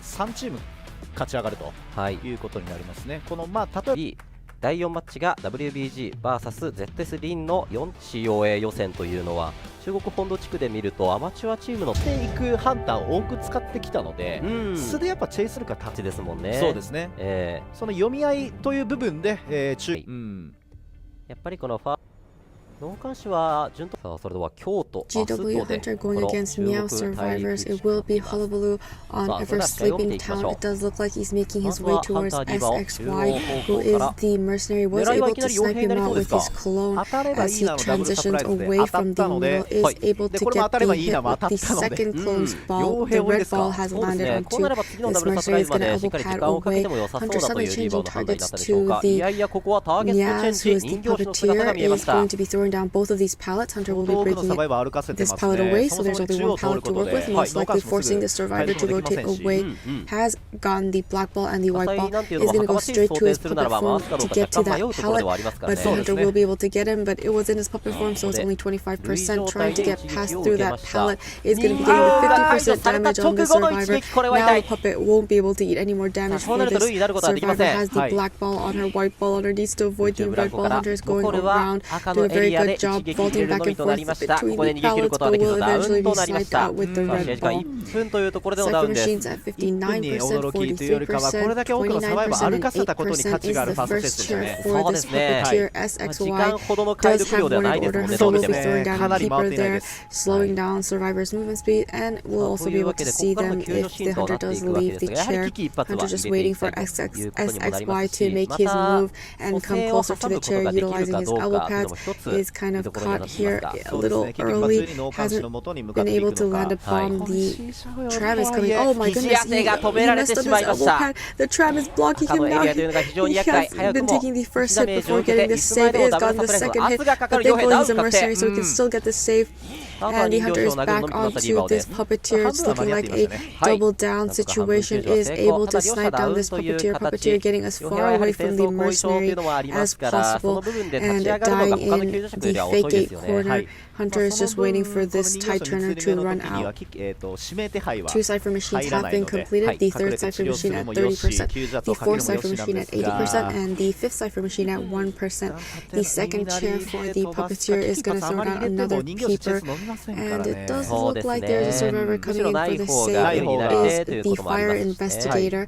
3チーム勝ち上がるということになりますね。この例えば第4マッチが WBG VS ZS.Linの COA 予選というのは中国本土地区で見るとアマチュアチームのテイクハンターを多く使ってきたので、素でやっぱチェイスるかタッチですもんね。そうですね、その読み合いという部分で、やっぱりこの脳幹視は順当。さあそれでは京都 GW Hunter going against Meow survivors. It will be Hullabaloo on Ever Sleeping Town. It does look like he's making his way towards SXY, who is the mercenary, was able to snipe him out with his clone as he transitions away from the middle, is able to get the hit with the second clone's ball. The red ball has landed onto this mercenary. Is going to elbow pad away. Hunter suddenly changing targets to the Meows, who is the puppeteer, is going to be throwing down both of these pallets. Hunter will be breaking this pallet away, so there's only one pallet to work with, most likely forcing the survivor to rotate away. Has gotten the black ball and the white ball, is going to go straight to his puppet form to get to that pallet, but the Hunter will be able to get him, but it was in his puppet form, so it's only 25%. Trying to get past through that pallet, is going to be getting the 50% damage on the survivor. Now the puppet won't be able to eat any more damage for this survivor. Has the black ball on her, white ball on her, needs to avoid the red ball. Hunter is going around, do a very good job vaulting back and forth between the pallets, but will eventually be sniped out with the red ball. Cypher machines at 59%, 43%, 29%, and 8% is the first tier for this puppeteer. SXY does have one in order. Hunter will be throwing down a keeper there, slowing down survivors' movement speed, and we'll also be able to see them if the Hunter does leave the chair. Hunter just waiting for SXY to make his move and come closer to the chair, utilizing his elbow pads. Is kind of caught here a little early, hasn't been able to land a bomb. The tram is coming. Oh my goodness, he messed up his elbow pad. The tram is blocking him now. He has been taking the first hit before getting the save. He has gotten the second hit, but thankfully he's a mercenary, so he can still get the save. And the Hunter is back onto this puppeteer. It's looking like a double down situation. Is able to snipe down this puppeteer. Puppeteer getting as far away from the mercenary as possible and dying in the VIII corner. Hunter is just waiting for this tide turner to run out. 2 Cypher machines have been completed. The 3rd Cypher machine at 30%, the 4th Cypher machine at 80%, and the 5th Cypher machine at 1%. The second chair for the puppeteer is going to throw down another keeper. And it does look like there's a survivor coming in for the save. It is the fire investigator.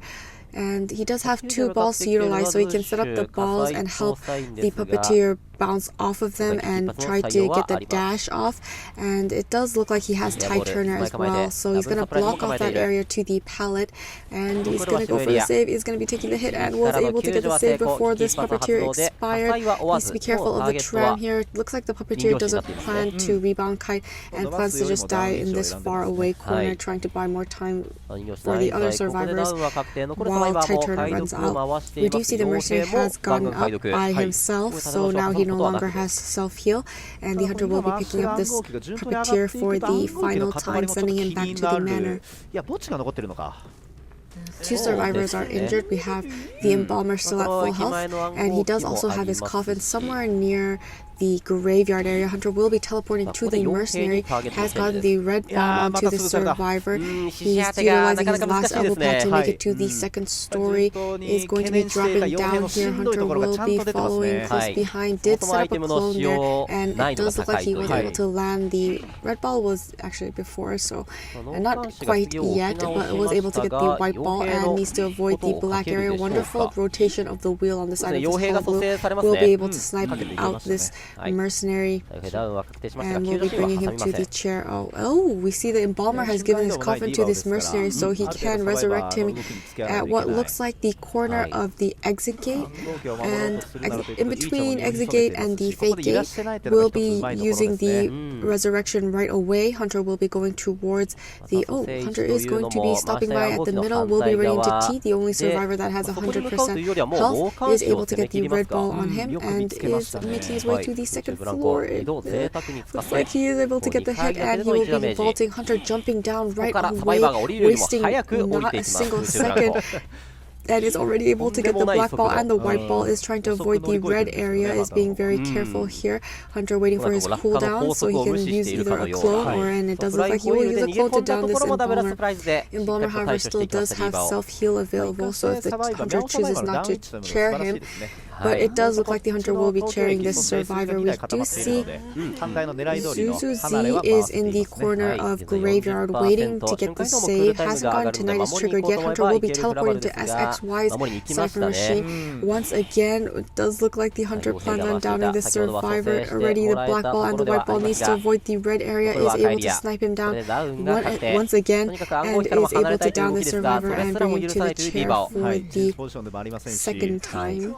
And he does have 2 balls to utilize, so he can set up the balls and help the puppeteer bounce off of them and try to get the dash off. And it does look like he has tide turner as well, so he's going to block off that area to the pallet, and he's going to go for the save. He's going to be taking the hit and was able to get the save before this puppeteer expired. Needs to be careful of the tram here. It looks like the puppeteer doesn't plan to rebound kite and plans to just die in this far away corner, trying to buy more time for the other survivors while tide turner runs out. We do see the mercenary has gotten up by himself, so now he no longer has self-heal, and the Hunter will be picking up this puppeteer for the final time, sending him back to the manor. 2 survivors are injured. We have the embalmer still at full health, and he does also have his coffin somewhere near the graveyard area. Hunter will be teleporting to the mercenary, has gotten the red bomb onto the survivor. He's utilizing his last elbow pad to make it to the second story. Is going to be dropping down here. Hunter will be following close behind. Did set up a clone there, and it does look like he was able to land. The red ball was actually before, so not quite yet, but was able to get the white ball and needs to avoid the black area. Wonderful rotation of the wheel on the side of this Hullabaloo. Will be able to snipe out this mercenary, and we'll be bringing him to the chair. Oh, we see the embalmer has given his coffin to this mercenary, so he can resurrect him at what looks like the corner of the exit gate, and in between exit gate and the fake gate, we'll be using the resurrection right away. Hunter will be going towards the Hunter is going to be stopping by at the middle. We'll be running to T, the only survivor that has 100% health, is able to get the red ball on him and is making his way to the second floor. It looks like he is able to get the hit, and he will be vaulting. Hunter jumping down right away, wasting not a single second. and is already able to get the black ball, and the white ball is trying to avoid the red area, is being very careful here. Hunter waiting for his cooldown so he can use either a clone or and it does look like he will use a clone to down this Embalmer. Embalmer, however, still does have self-heal available, so if the Hunter chooses not to chair him, but it does look like the Hunter will be chairing this survivor. We do see Zuzu is in the corner of Graveyard waiting to get the save. Hasn't gotten to Night is triggered yet. Hunter will be teleporting to SXY's Cypher Machine. Once again, it does look like the Hunter plans on downing this survivor. Already the black ball and the white ball needs to avoid the red area, is able to snipe him down once again, and is able to down the survivor and bring him to the chair for the second time.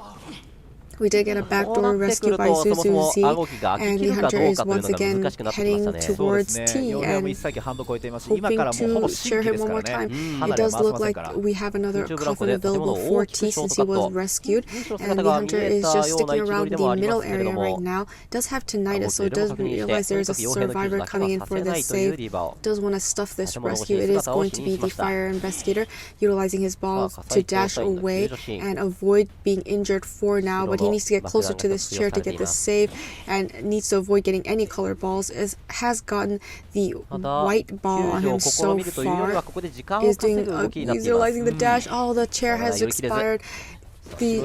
We did get a backdoor rescue by Zuzu, and the Hunter is once again heading towards T and hoping to share him one more time. It does look like we have another coffin available for T since he was rescued, and the Hunter is just sticking around the middle area right now. Does have tinnitus, so it does realize there is a survivor coming in for this save. Does want to stuff this rescue. It is going to be the fire investigator, utilizing his balls to dash away and avoid being injured for now, but he needs to get closer to this chair to get this save and needs to avoid getting any color balls, has gotten the white ball on him so far, is doing he's utilizing the dash. Oh, the chair has expired. The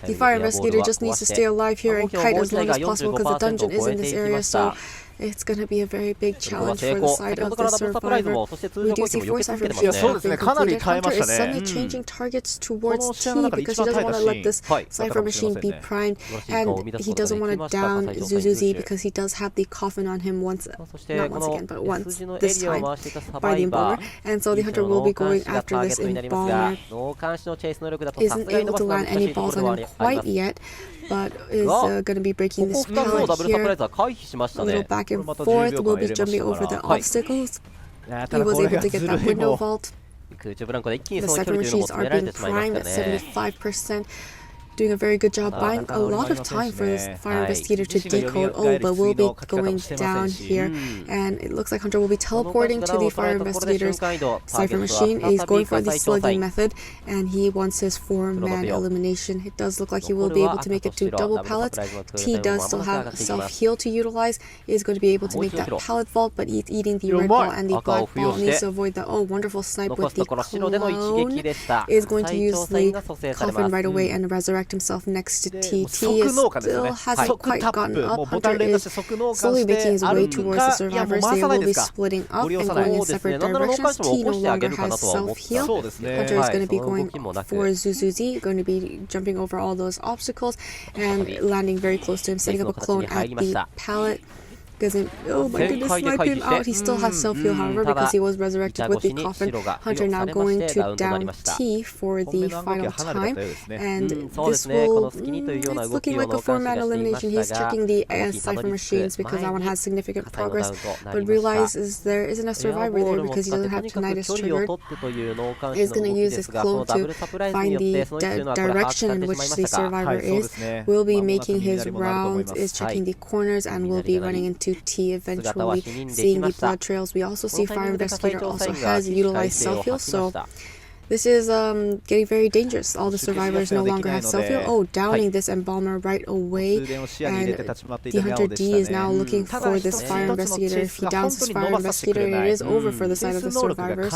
the fire investigator just needs to stay alive here and kite as long as possible because the dungeon is in this area, so it's going to be a very big challenge for the side of the survivor. We do see 4 Cypher Machines have been completed. Hunter is suddenly changing targets towards T because he doesn't want to let this Cypher Machine be primed, and he doesn't want to down Zuzu because he does have the coffin on him once this time by the Embalmer, and so the Hunter will be going after this Embalmer. Isn't able to land any balls on him quite yet, but is going to be breaking this pallet here. A little back and forth, will be jumping over the obstacles. He was able to get that window vault. The Cypher Machines are being primed at 75%. Doing a very good job, buying a lot of time for this fire investigator to decode. Oh, but we'll be going down here, and it looks like Hunter will be teleporting to the fire investigator's Cypher Machine. He's going for the slugging method, and he wants his 4-man elimination. It does look like he will be able to make it to double pallets. T does still have self-heal to utilize. He is going to be able to make that pallet vault, but he's eating the red ball and the black ball. Needs to avoid the wonderful snipe with the clone. Is going to use the coffin right away and resurrect himself next to T. T still hasn't quite gotten up. Hunter is slowly making his way towards the survivors. They will be splitting up and going in separate directions. T no longer has self-heal. Hunter is going to be going for Zuzu, going to be jumping over all those obstacles and landing very close to him, setting up a clone at the pallet. Oh my goodness, snipe him out. He still has self-heal, however, because he was resurrected with the coffin. Hunter now going to down T for the final time, and this will, it's looking like a 4-man elimination. He's checking the Cypher Machines because that one has significant progress, but realizes there isn't a survivor there because he doesn't have tinnitus triggered. He's going to use his clone to find the direction in which the survivor is. Will be making his rounds, is checking the corners, and will be running into T eventually, seeing the blood trails. We also see fire investigator also has utilized self-heal, so this is getting very dangerous. All the survivors no longer have self-heal. Oh, downing this Embalmer right away, and the Hunter D is now looking for this fire investigator. If he downs this fire investigator, it is over for the side of the survivors.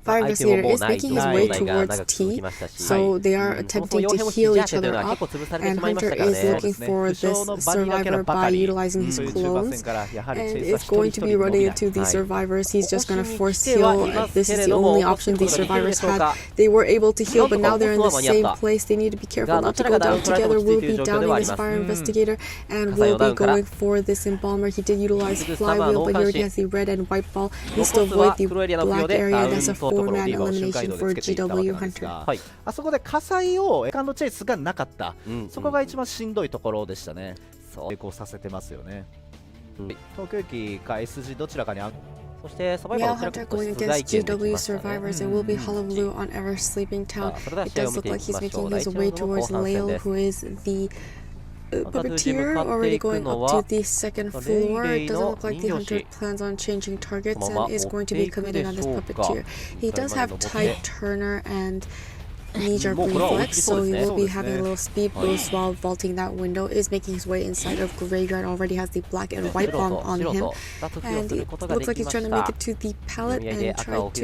Fire investigator is making his way towards T, so they are attempting to heal each other up, and Hunter is looking for this survivor by utilizing his clones, and is going to be running into the survivors. He's just going to force heal. This is the only option these survivors had. They were able to heal, but now they're in the same place. They need to be careful not to go down together. We'll be downing this fire investigator, and we'll be going for this Embalmer. He did utilize flywheel, but here he has the red and white ball. Needs to avoid the black area. That's a 4-man elimination for GW Hunter. あそこで火災をセカンドチェイスがなかった、そこが一番しんどいところでしたね。成功させてますよね。東京駅か SG どちらかにMeow Hunter going against GW survivors. It will be Hullabaloo on Ever Sleeping Town. It does look like he's making his way towards Leo, who is the puppeteer already going up to the second floor. It doesn't look like the hunter plans on changing targets and is going to be committed on this puppeteer. He does have tight turner and knee-jerk reflex, so he will be having a little speed boost while vaulting that window. Is making his way inside of Graveyard, already has the black and white bomb on him, and it looks like he's trying to make it to the pallet and try to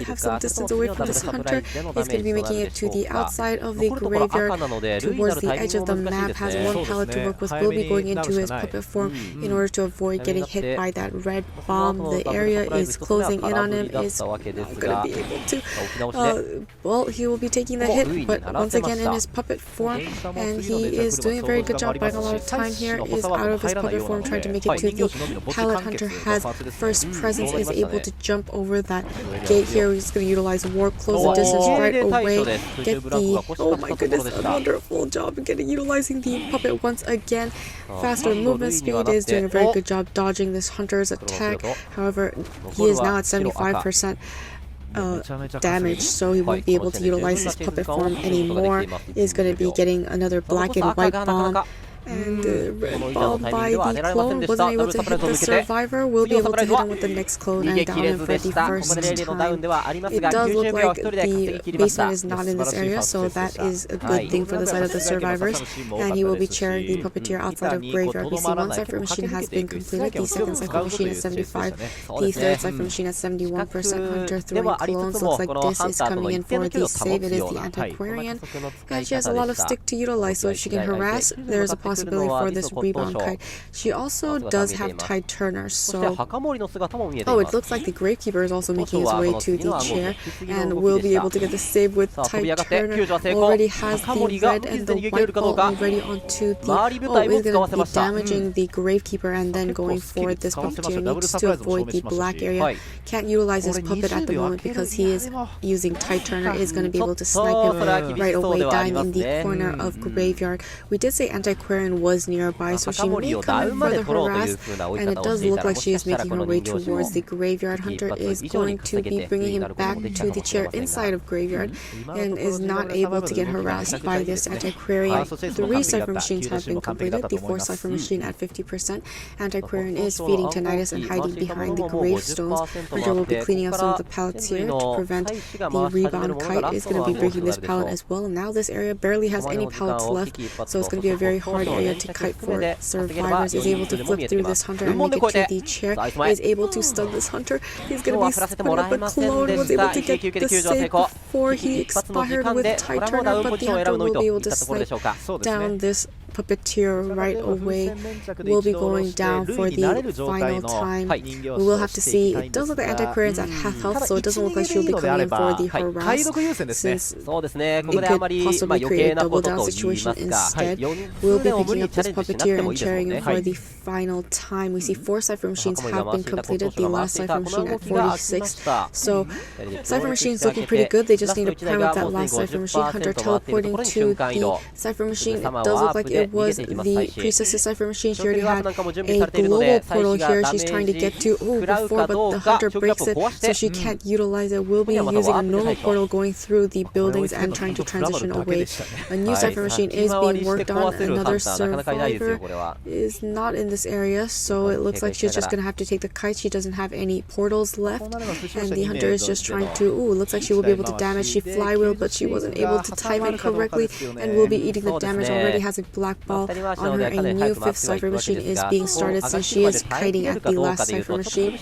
have some distance away from this hunter. He's going to be making it to the outside of the Graveyard towards the edge of the map, has one pallet to work with, will be going into his puppet form in order to avoid getting hit by that red bomb. The area is closing in on him, is not going to be able to, well, he will be taking the hit, but once again in his puppet form, and he is doing a very good job buying a lot of time here, is out of his puppet form trying to make it to the pallet. Hunter has first presence, is able to jump over that gate here. He's going to utilize warp, close the distance right away, get the, oh my goodness, a wonderful job in utilizing the puppet once again. Faster movement speed, is doing a very good job dodging this hunter's attack. However, he is now at 75% damage, so he won't be able to utilize his puppet form anymore. Is going to be getting another black and white bomb, and red bomb by the clone wasn't able to hit the survivor. Will be able to hit him with the next clone and down him for the first time. It does look like the basement is not in this area, so that is a good thing for the side of the survivors, and he will be chairing the puppeteer outside of Graveyard. We see one cipher machine has been completed, the second cipher machine is 75, the third cipher machine at 71%. Hunter throwing clones, looks like this is coming in for the save. It is the Antiquarian, and she has a lot of stick to utilize, so if she can harass, there's a possibility for this rebound kite. She also does have tight turners, so it looks like the Gravekeeper is also making his way to the chair and will be able to get the save with tight turner. Already has the red and the white ball already onto the, is going to be damaging the Gravekeeper and then going for this puppeteer. Needs to avoid the black area, can't utilize his puppet at the moment because he is using tight turner. Is going to be able to snipe him right away, dying in the corner of Graveyard. We did say Antiquarian was nearby, so she may come in for the harass, and it does look like she is making her way towards the Graveyard. Hunter is going to be bringing him back to the chair inside of Graveyard and is not able to get harassed by this Antiquarian. 3 cipher machines have been completed, the 4th cipher machine at 50%. Antiquarian is feeding tinnitus and hiding behind the gravestones. Hunter will be cleaning up some of the pallets here to prevent the rebound kite. Is going to be breaking this pallet as well. Now this area barely has any pallets left, so it's going to be a very hard area to kite for survivors. Is able to flip through this hunter and make it to the chair. Is able to stun this hunter. He's going to be putting up a clone. Was able to get the save before he expired with tight turner, but the hunter will be able to snipe down this puppeteer right away. Will be going down for the final time. We will have to see. It does look like Antiquarian's at half health, so it doesn't look like she'll be coming in for the harass, since it could possibly create a double down situation instead. We'll be picking up this puppeteer and chairing him for the final time. We see 4 cipher machines have been completed, the last cipher machine at 46. So cipher machine's looking pretty good. They just need to prime up that last cipher machine. Hunter teleporting to the cipher machine. It does look like it was the Priestess's cipher machine. She already had a global portal here she's trying to get to before, but the hunter breaks it, so she can't utilize it. Will be using a normal portal going through the buildings and trying to transition away. A new cipher machine is being worked on. Another survivor is not in this area, so it looks like she's just going to have to take the kite. She doesn't have any portals left, and the hunter is just trying to, looks like she will be able to damage. She flywheel, but she wasn't able to time it correctly and will be eating the damage. Already has a black ball on her. A new 5th cipher machine is being started since she is kiting at the last cipher machine.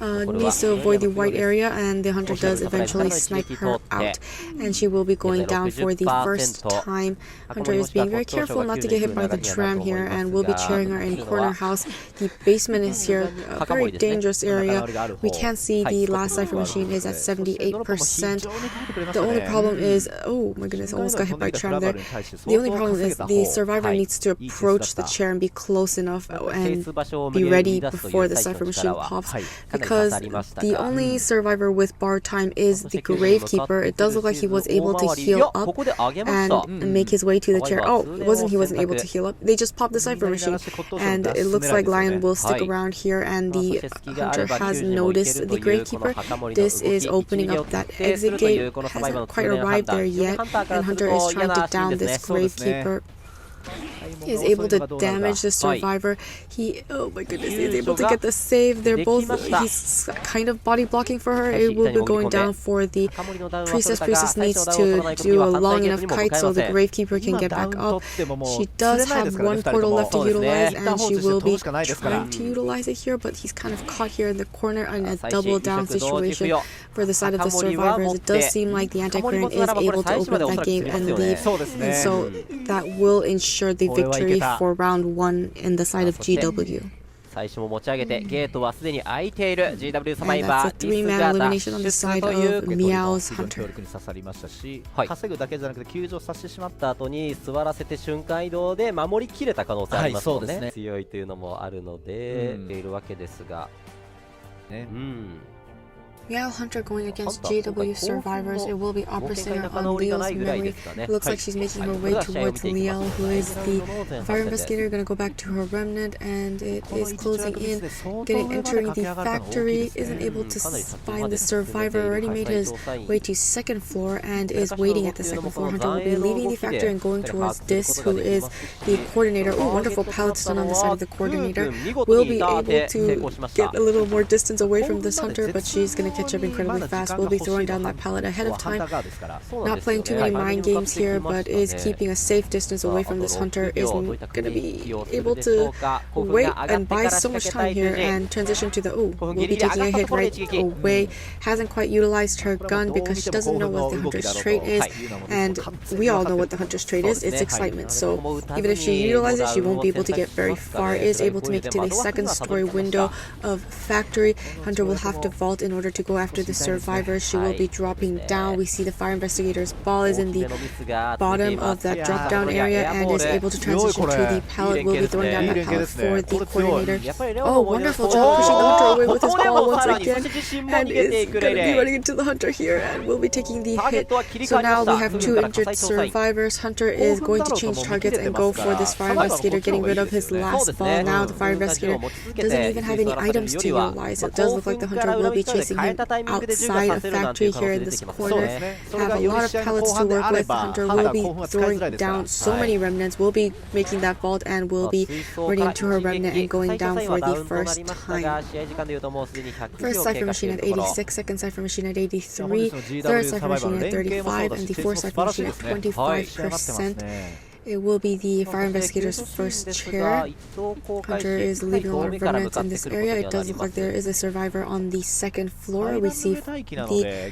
Needs to avoid the white area, and the hunter does eventually snipe her out, and she will be going down for the first time. Hunter is being very careful not to get hit by the tram here, and will be chairing her in corner house. The basement is here, a very dangerous area. We can't see the last cipher machine is at 78%. The only problem is, oh my goodness, almost got hit by tram there. The only problem is the survivor needs to approach the chair and be close enough and be ready before the cipher machine pops, because the only survivor with bar time is the Gravekeeper. It does look like he was able to heal up and make his way to the chair. He wasn't able to heal up. They just popped the cipher machine, and it looks like Lion will stick around here, and the hunter has noticed the Gravekeeper. This is opening up that exit gate. Hasn't quite arrived there yet, and hunter is trying to down this Gravekeeper. He is able to damage the survivor. Oh my goodness, he is able to get the save. They're both, he's kind of body blocking for her. It will be going down for the priestess. Priestess needs to do a long enough kite so the Gravekeeper can get back up. She does have one portal left to utilize, and she will be trying to utilize it here, but he's kind of caught here in the corner in a double down situation for the side of the survivors. It does seem like the anti-current is able to open up that game and leave, and so that will ensure the victory for round 1 in the side of GW. 最初も持ち上げてゲートはすでに開いている GW サバイ And バ that's a ーリス three-man が elimination on the 脱 side 出という of Meow's 強 Hunter. 力に刺さりましたし、はい稼ぐだけじゃなくて救助させてしまった後に座らせて瞬間移動で守りきれた可能性ありますもんね、はいそうですね強いというのもあるので、うんいるわけですが、ね。Meow Hunter going against GW survivors. It will be upper center on Leo's memory. It looks like she's making her way towards Leo, who is the fire investigator. Gonna go back to her remnant, and it is closing in, entering the factory. Isn't able to find the survivor. Already made his way to second floor and is waiting at the second floor. Hunter will be leaving the factory and going towards this, who is the coordinator. Oh, wonderful pallet stun on the side of the coordinator. Will be able to get a little more distance away from this Hunter, but she's gonna catch up incredibly fast. Will be throwing down that pallet ahead of time. Not playing too many mind games here, but is keeping a safe distance away from this Hunter. Is going to be able to wait and buy so much time here and transition to the will be taking a hit right away. Hasn't quite utilized her gun because she doesn't know what the Hunter's trait is, and we all know what the Hunter's trait is. It's excitement. So even if she utilizes it, she won't be able to get very far. Is able to make it to the second story window of factory. Hunter will have to vault in order to go after the survivor. She will be dropping down. We see the fire investigator's ball is in the bottom of that drop down area and is able to transition to the pallet. Will be throwing down that pallet for the coordinator. Oh, wonderful job pushing the Hunter away with his ball once again, and is going to be running into the Hunter here and will be taking the hit. So now we have 2 injured survivors. Hunter is going to change targets and go for this fire investigator, getting rid of his last ball. Now the fire investigator doesn't even have any items to utilize. It does look like the Hunter will be chasing him outside of factory here in this corner. Have a lot of pallets to work with. Hunter will be throwing down so many remnants. Will be making that vault and will be running into her remnant and going down for the first time. First Cypher Machine at 86, second Cypher Machine at 83, third Cypher Machine at 35, and the fourth Cypher Machine at 25%. It will be the fire investigator's first chair. Hunter is leaving a lot of remnants in this area. It does look like there is a survivor on the second floor. We see the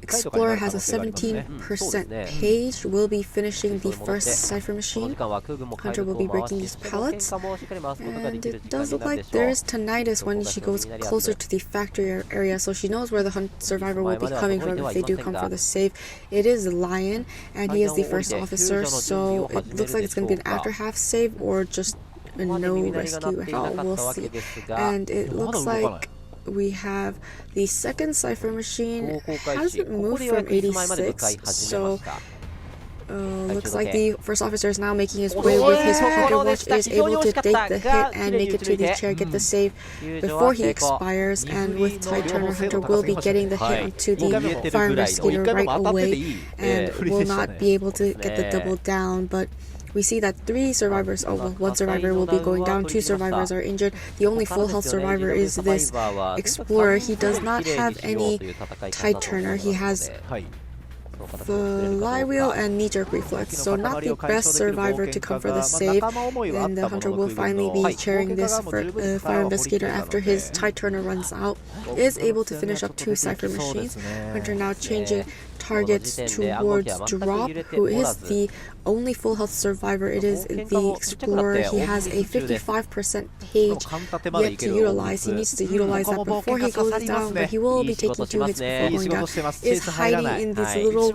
Explorer has a 17% page. Will be finishing the first Cypher Machine. Hunter will be breaking these pallets. And it does look like there is tinnitus when she goes closer to the factory area, so she knows where the survivor will be coming from if they do come for the save. It is Lion, and he is the first officer, so it looks like it's going to be an after half save or just a no rescue at all. We'll see. And it looks like we have the second Cypher Machine hasn't moved from 86, so looks like the first officer is now making his way with his pocket watch, is able to take the hit and make it to the chair, get the save before he expires, and with Tide Turner, Hunter will be getting the hit onto the fire investigator right away and will not be able to get the double down, but we see that 3 survivors, one survivor will be going down, 2 survivors are injured. The only full health survivor is this Explorer. He does not have any Tide Turner. He has flywheel and knee-jerk reflex, so not the best survivor to come for the save. And the Hunter will finally be chairing this for fire investigator after his Tide Turner runs out. Is able to finish up 2 Cypher Machines. Hunter now changing targets towards Drop, who is the only full health survivor. It is the Explorer. He has a 55% page yet to utilize. He needs to utilize that before he goes down, but he will be taking 2 hits before going down. Is hiding in these little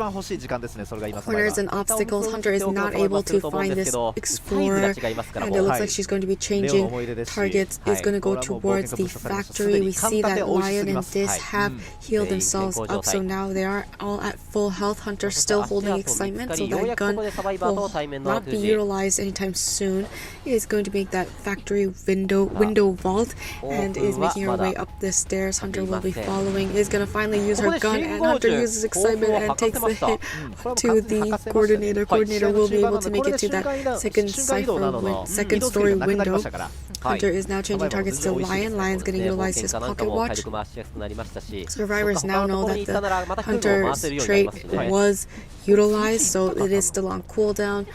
corners and obstacles. Hunter is not able to find this Explorer, and it looks like she's going to be changing targets. Is going to go towards the factory. We see that Lion and Dis have healed themselves up, so now they are all at at full health. Hunter still holding excitement, so that gun will not be utilized anytime soon. It is going to make that factory window vault and is making her way up the stairs. Hunter will be following. Is going to finally use her gun, and Hunter uses excitement and takes the hit to the coordinator. Coordinator will be able to make it to that second story window. Hunter is now changing targets to Lion. Lion's going to utilize his pocket watch. Survivors now know that the Hunter's trait was utilized, so it is still on cooldown.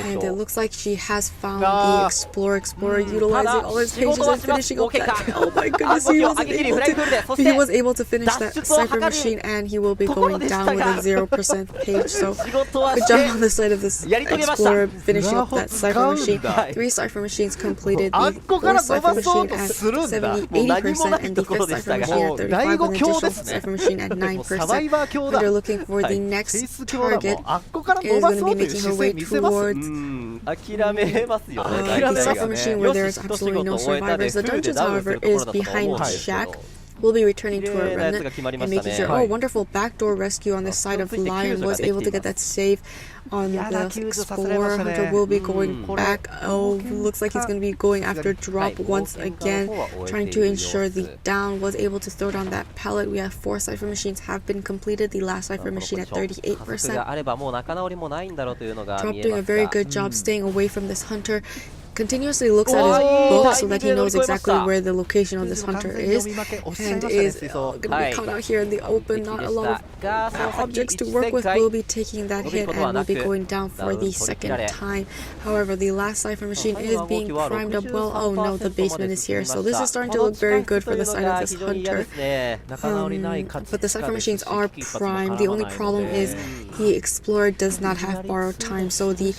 And it looks like she has found the Explorer utilizing all his pages and finishing up that. Oh my goodness, he was able to finish that Cypher Machine, and he will be going down with a 0% page. So good job on the side of this Explorer finishing up that Cypher Machine. 3 Cypher Machines completed, the 4th Cypher Machine at 80%, and the 5th Cypher Machine at 35%, and the additional Cypher Machine at 9%. They're looking for the next target. Is going to be making her way towards the Cypher Machine, where there is absolutely no survivors. The dungeons, however, is behind Shack. Will be returning to her remnant and making sure. Oh, wonderful backdoor rescue on the side of Lion. Was able to get that save on the Explorer. Hunter will be going back. Oh, looks like he's going to be going after drop once again, trying to ensure the down. Was able to throw down that pallet. We have 4 Cypher Machines have been completed. The last Cypher Machine at 38%. Drop doing a very good job staying away from this Hunter. Continuously looks at his book so that he knows exactly where the location of this Hunter is, and is going to be coming out here in the open. Not a lot of objects to work with. Will be taking that hit and will be going down for the second time. However, the last Cypher Machine is being primed up well. Oh no, the basement is here, so this is starting to look very good for the side of this Hunter. But the Cypher Machines are primed. The only problem is the Explorer does not have borrowed time, so the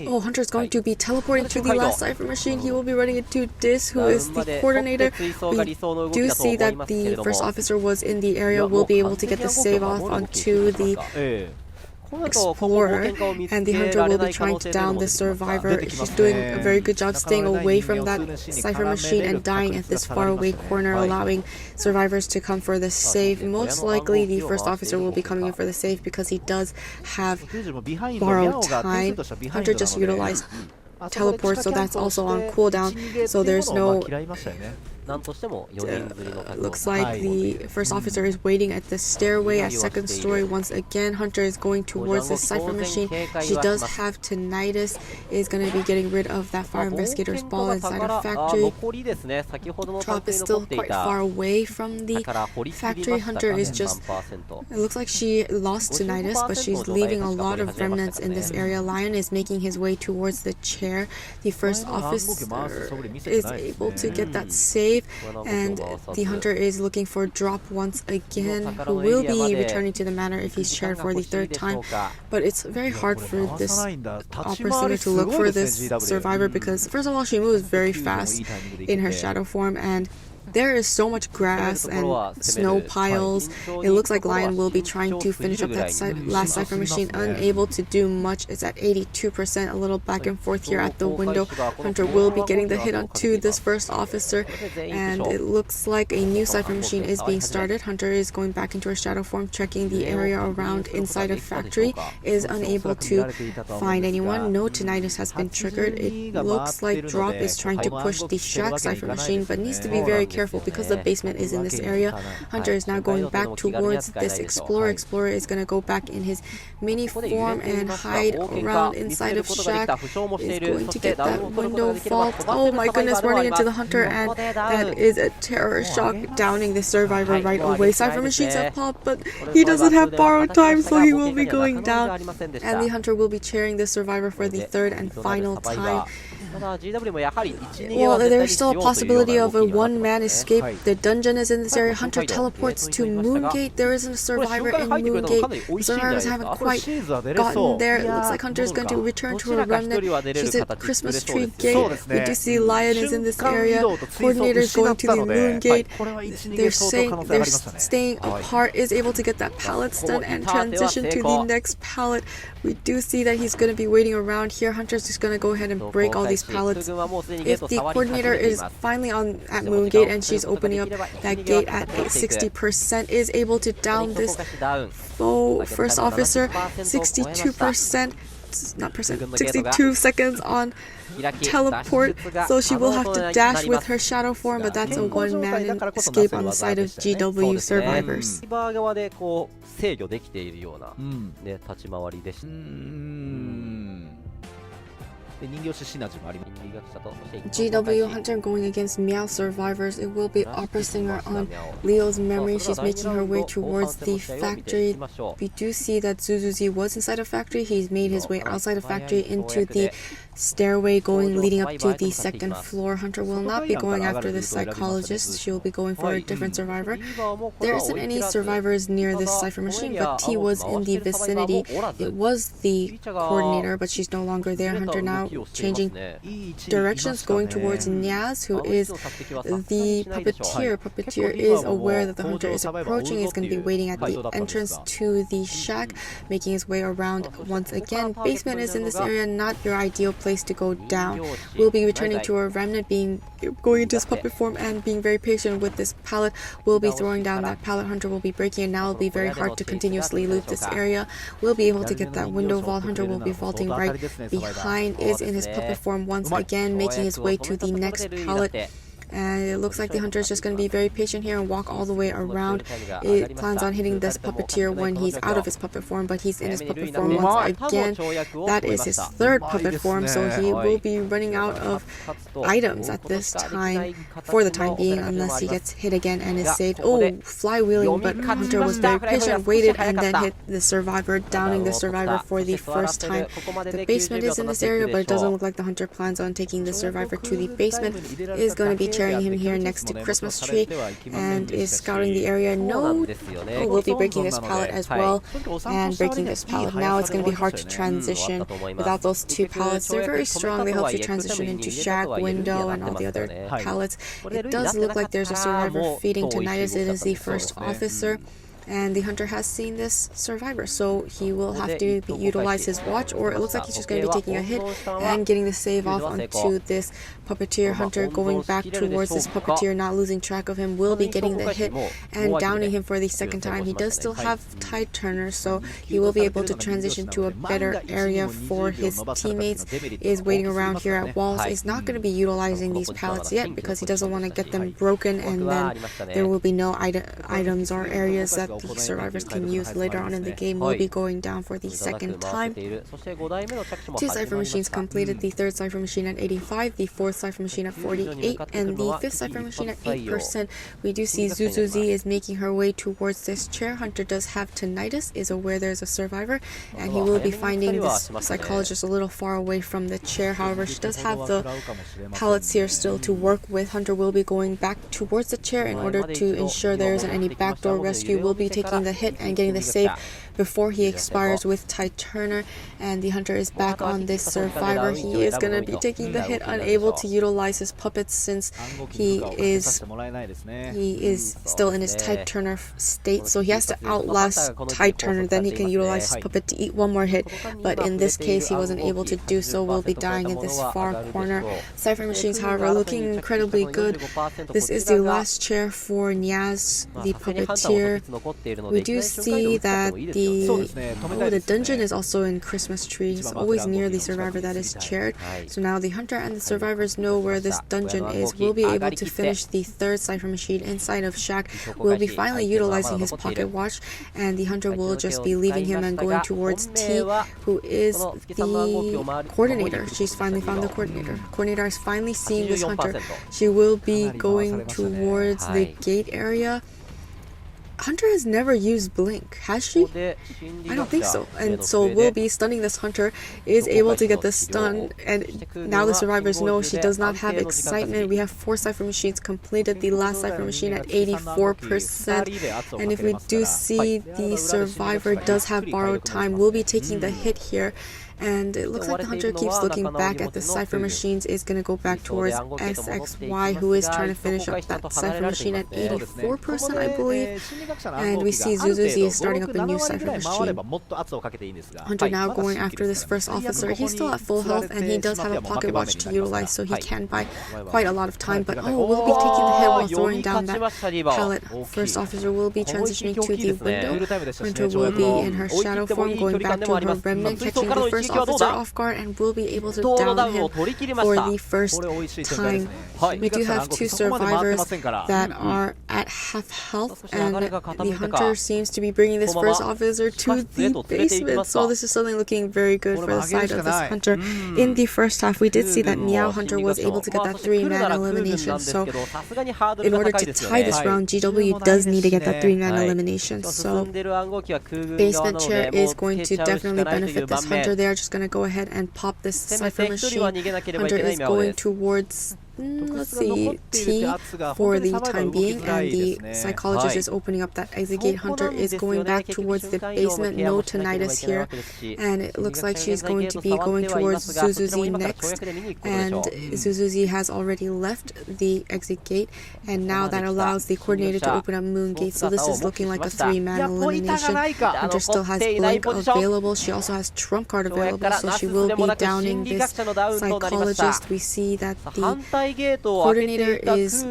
Hunter is going to be teleporting to the last Cypher Machine. He will be running into Dis, who is the coordinator. We do see that the first officer was in the area. Will be able to get the save off onto the Explorer, and the Hunter will be trying to down the survivor. She's doing a very good job staying away from that Cypher Machine and dying at this faraway corner, allowing survivors to come for the save. Most likely the first officer will be coming in for the save because he does have borrowed time. Hunter just utilized teleport, so that's also on cooldown, so there's no looks like the first officer is waiting at the stairway at second story once again. Hunter is going towards the Cypher Machine. She does have tinnitus, is going to be getting rid of that fire investigator's ball inside a factory. Drop is still quite far away from the factory. Hunter is just, it looks like she lost tinnitus, but she's leaving a lot of remnants in this area. Lion is making his way towards the chair. The first officer is able to get that save, and the Hunter is looking for drop once again, who will be returning to the manor if he's shared for the 3rd time. But it's very hard for this operator to look for this survivor because first of all, she moves very fast in her shadow form, and there is so much grass and snow piles. It looks like Lion will be trying to finish up that last Cypher Machine. Unable to do much. It's at 82%. A little back and forth here at the window. Hunter will be getting the hit onto this first officer, and it looks like a new Cypher Machine is being started. Hunter is going back into her shadow form, checking the area around inside a factory. Is unable to find anyone. No tinnitus has been triggered. It looks like Drop is trying to push the Shack Cypher Machine, but needs to be very careful because the basement is in this area. Hunter is now going back towards this Explorer. Explorer is going to go back in his mini form and hide around inside of Shack. Is going to get that window vault. Oh my goodness, running into the Hunter, and that is a terror shock, downing the survivor right away. Cypher Machines have popped, but he doesn't have borrowed time, so he will be going down, and the Hunter will be chairing the survivor for the 3rd and final time. Well, there's still a possibility of a one-man escape. The dungeon is in this area. Hunter teleports to Moongate. There isn't a survivor in Moongate. The survivors haven't quite gotten there. It looks like Hunter is going to return to her remnant. She's at Christmas Tree Gate. We do see Lion is in this area. Coordinator is going to the Moongate. They're staying apart. Is able to get that pallet stun and transition to the next pallet. We do see that he's going to be waiting around here. Hunter's just going to go ahead and break all these these pallets. If the coordinator is finally at Moon Gate and she's opening up that gate at 60%, is able to down this first officer, 62%. Not percent, 62 seconds on teleport, so she will have to dash with her shadow form, but that's a one-man escape on the side of GW survivors. 側でこう制御できているような、ね、立ち回りでした。で人形師シナジーもあります。 GW Hunter going against Meow survivors. It will be opera singer on Leo's memory. She's making her way towards the factory. We do see that Zuzuzi was inside a factory. He's made his way outside the factory into the stairway leading up to the second floor. Hunter will not be going after this psychologist. She will be going for a different survivor. There isn't any survivors near this cipher machine, but T was in the vicinity. It was the coordinator, but she's no longer there. Hunter now changing directions, going towards Nyaz, who is the puppeteer. Puppeteer is aware that the hunter is approaching. He's going to be waiting at the entrance to the shack, making his way around once again. Basement is in this area, not your ideal place to go down. We'll be returning to a remnant, going into his puppet form and being very patient with this pallet. We'll be throwing down that pallet. Hunter will be breaking it. Now it'll be very hard to continuously loot this area. We'll be able to get that window vault. Hunter will be vaulting right behind, is in his puppet form once again, making his way to the next pallet. And it looks like the hunter is just going to be very patient here and walk all the way around. It plans on hitting this puppeteer when he's out of his puppet form, but he's in his puppet form once again. That is his third puppet form, so he will be running out of items at this time, for the time being, unless he gets hit again and is saved. Oh, fly wheeling, but Hunter was very patient, waited, and then hit the survivor, downing the survivor for the first time. The basement is in this area, but it doesn't look like the hunter plans on taking the survivor to the basement. It is going to be carrying him here next to Christmas tree and is scouting the area. No, we'll be breaking this pallet as well, and breaking this pallet. Now it's going to be hard to transition without those two pallets. They're very strong. They help you transition into shack, window, and all the other pallets. It does look like there's a survivor feeding tinnitus. It is the first officer. And the hunter has seen this survivor, so he will have to utilize his watch, or it looks like he's just going to be taking a hit and getting the save off onto this puppeteer. Hunter going back towards this puppeteer, not losing track of him, will be getting the hit and downing him for the second time. He does still have tide turner, so he will be able to transition to a better area for his teammates. Is waiting around here at walls, is not going to be utilizing these pallets yet because he doesn't want to get them broken, and then there will be no items or areas that the survivors can use later on in the game. Will be going down for the second time. 2 cipher machines completed, the 3rd cipher machine at 85, the 4th cipher machine at 48, and the 5th cipher machine at 8%. We do see Zuzuzi is making her way towards this chair. Hunter does have tinnitus, is aware there's a survivor, and he will be finding this psychologist a little far away from the chair. However, she does have the pallets here still to work with. Hunter will be going back towards the chair in order to ensure there isn't any backdoor rescue. Will be taking the hit and getting the save before he expires with Tide Turner, and the hunter is back on this survivor. He is going to be taking the hit, unable to utilize his puppets since he is still in his Tide Turner state, so he has to outlast Tide Turner, then he can utilize his puppet to eat one more hit, but in this case he wasn't able to do so. Will be dying in this far corner. Cipher machines, however, looking incredibly good. This is the last chair for Nyaz, the puppeteer. We do see that the dungeon is also in Christmas tree. It's always near the survivor that is chaired. So now the hunter and the survivors know where this dungeon is. We'll be able to finish the 3rd cipher machine inside of shack. We'll be finally utilizing his pocket watch, and the hunter will just be leaving him and going towards T, who is the coordinator. She's finally found the coordinator. Coordinator is finally seeing this hunter. She will be going towards the gate area. Hunter has never used Blink, has she? I don't think so. And so will be stunning this hunter, is able to get the stun, and now the survivors know she does not have excitement. We have 4 cipher machines completed, the last cipher machine at 84%. And if we do see the survivor does have borrowed time, will be taking the hit here And it looks like the hunter keeps looking back at the cipher machines, is going to go back towards XXY, who is trying to finish up that cipher machine at 84%, I believe. And we see Zuzuzi is starting up a new cipher machine. Hunter now going after this first officer. He's still at full health, and he does have a pocket watch to utilize, so he can buy quite a lot of time. But will be taking the hit while throwing down that pallet. First officer will be transitioning to the window. Hunter will be in her shadow form, going back to her remnant, catching the first officer off guard, and will be able to down him for the first time. We do have two survivors that are at half health, and the hunter seems to be bringing this first officer to the basement. So this is something looking very good for the side of this hunter. In the first half, we did see that Meow hunter was able to get that 3-man elimination. So in order to tie this round, GW does need to get that 3-man elimination. So basement chair is going to definitely benefit this hunter. They are just going to go ahead and pop this cipher machine. Hunter is going towards, let's see, T for the time being, and the psychologist is opening up that exit gate. Hunter is going back towards the basement. No tinnitus here, and it looks like she's going to be going towards Zuzuzi next, and Zuzuzi has already left the exit gate, and now that allows the coordinator to open up Moon Gate. So this is looking like a 3-man elimination. Hunter still has Blank available. She also has Trump card available, so she will be downing this psychologist. We see that the coordinator is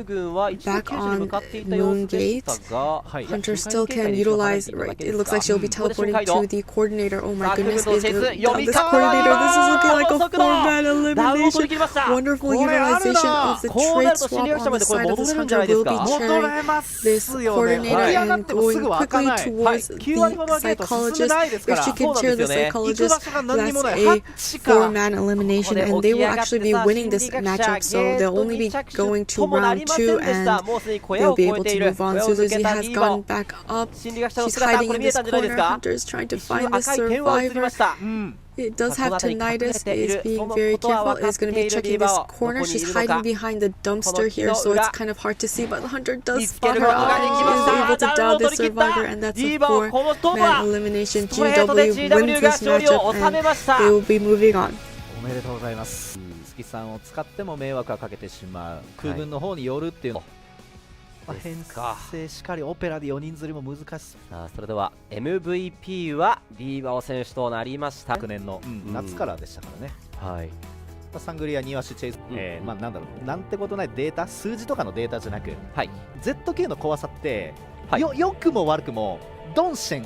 back on Moon Gate. Hunter still can utilize, right, it looks like she'll be teleporting to the coordinator. Oh my goodness, is down this coordinator. This is looking like a 4-man elimination. Wonderful utilization of the trade swap on the side of this hunter. Will be carrying this coordinator and going quickly towards the psychologist. If she can chair the psychologist, that's a 4-man elimination, and they will actually be winning this matchup. So they'll only be going to round 2, and they'll be able to move on. Zuzuzi has gone back up. She's hiding in this corner. Hunter is trying to find the survivor. It does have tinnitus. It is being very careful. It's going to be checking this corner. She's hiding behind the dumpster here, so it's kind of hard to see, but the hunter does spot her out. She is able to down this survivor, and that's a 4-man elimination. GW wins this matchup, and they will be moving on. おめでとうございます。月さんを使っても迷惑はかけてしまう。空軍の方によるっていうの。編成しかりオペラで4人釣りも難しそう。さあそれでは MVP はリーバオ選手となりました。昨年の夏からでしたからね。はい。サングリア、ニワシ、チェイス、まあなんだろう、なんてことないデータ、数字とかのデータじゃなく、はい、ZK の怖さって、はい、良くも悪くもドンシェン。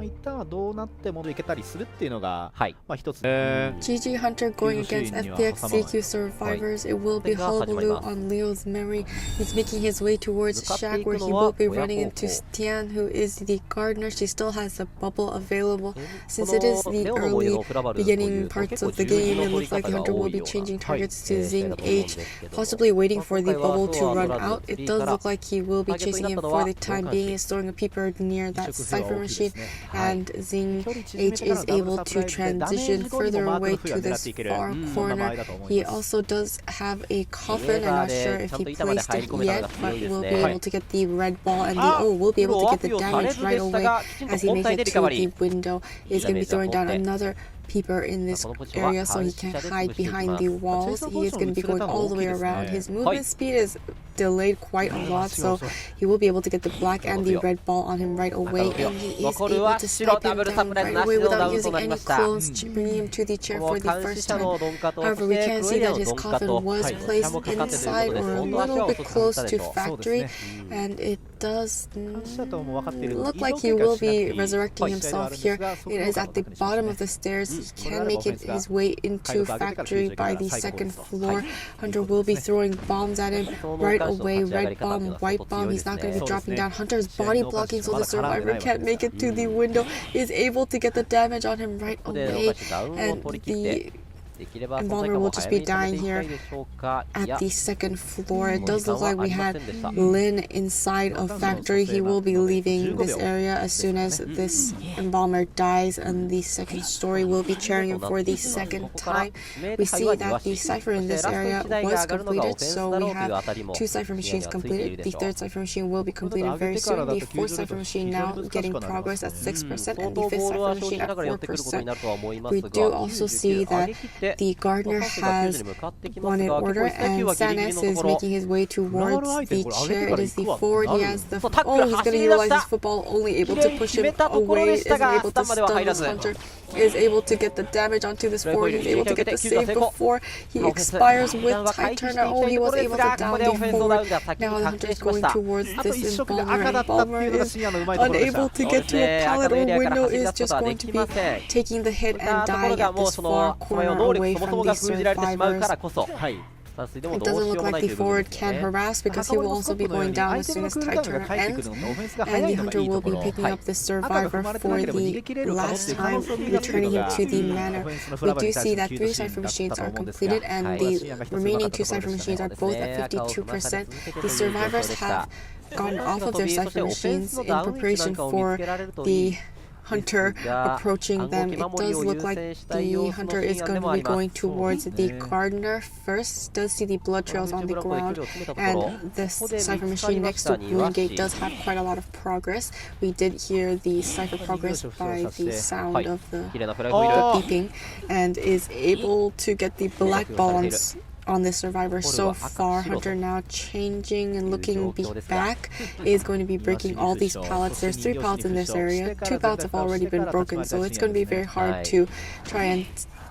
一旦はどうなってもいけたりするっていうのが、はい、まあ一つ。GG Hunter going against FPX.ZQ survivors. It will be Hullabaloo on Leo's memory. He's making his way towards Shack, where he will be running into Stian, who is the gardener. She still has a bubble available. Since it is the early beginning parts of the game, it looks like the Hunter will be changing targets to ZH, possibly waiting for the bubble to run out. It does look like he will be chasing him for the time being. He's throwing a peeper near that cipher machine, and ZH is able to transition further away to this far corner. He also does have a coffin. I'm not sure if he placed it yet, but will be able to get the red ball, and will be able to get the damage right away as he makes it to the window. He's going to be throwing down another peeper in this area, so he can hide behind the walls. He is going to be going all the way around. His movement speed is delayed quite a lot, so he will be able to get the black and the red ball on him right away, and he is able to snipe him down right away without using any clones, bringing him to the chair for the first time. However, we can see that his coffin was placed inside or a little bit close to factory, and it does look like he will be resurrecting himself here. It is at the bottom of the stairs. He can make it his way into factory by the second floor. Hunter will be throwing bombs at him right away. Red bomb, white bomb. He's not going to be dropping down. Hunter's body blocking, so the survivor can't make it to the window. Is able to get the damage on him right away, and the Involver will just be dying here at the second floor. It does look like we had Lin inside of factory. He will be leaving this area as soon as this Embalmer dies, and the second story will be cheering him for the second time. We see that the cipher in this area was completed, so we have 2 cipher machines completed. The 3rd cipher machine will be completed very soon. The 4th cipher machine now getting progress at 6%, and the 5th cipher machine at 4%. We do also see that the gardener has one in order, and Sanes is making his way towards the chair. It is the forward. He has the he's going to utilize his football, only able to push him away, isn't able to stun this hunter, is able to get the damage onto this forward. He's able to get the save before he expires with tight turner. He was able to down the forward. Now the hunter is going towards this Embalmer. Embalmer is unable to get to a pallet or window, is just going to be taking the hit and dying at this far corner away from the survivors. It doesn't look like the forward can harass, because he will also be going down as soon as tight turner ends, and the hunter will be picking up the survivor for the last time, returning him to the manor. We do see that 3 cipher machines are completed, and the remaining 2 cipher machines are both at 52%. The survivors have gotten off of their cipher machines in preparation for the hunter approaching them. It does look like the hunter is going to be going towards the gardener first. Does see the blood trails on the ground, and this cipher machine next to Moongate does have quite a lot of progress. We did hear the cipher progress by the sound of the beeping, and is able to get the black ball on this survivor so far. Hunter now changing and looking back, is going to be breaking all these pallets. There's 3 pallets in this area. 2 pallets have already been broken, so it's going to be very hard to try and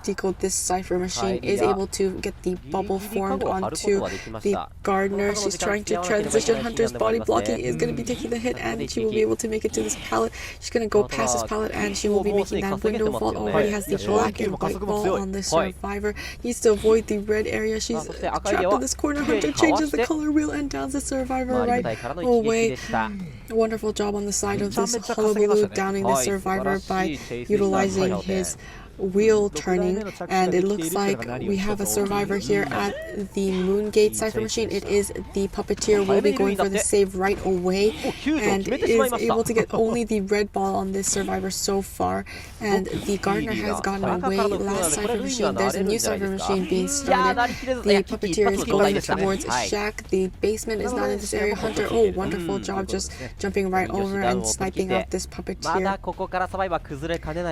decode this cipher machine. Is able to get the bubble formed onto the gardener. She's trying to transition. Hunter's body blocking is going to be taking the hit, and she will be able to make it to this pallet. She's going to go past this pallet, and she will be making that window vault. Already has the black and white ball on this survivor. Needs to avoid the red area. She's trapped in this corner. Hunter changes the color wheel and downs the survivor right away. Wonderful job on the side of this Hullabaloo, downing the survivor by utilizing his wheel turning, and it looks like we have a survivor here at the Moongate cipher machine. It is the puppeteer, will be going for the save right away, and is able to get only the red ball on this survivor so far, and the gardener has gotten away. Last cipher machine, there's a new cipher machine being started. The puppeteer is going towards Shack. The basement is not in this area. Hunter, wonderful job just jumping right over and sniping out this puppeteer.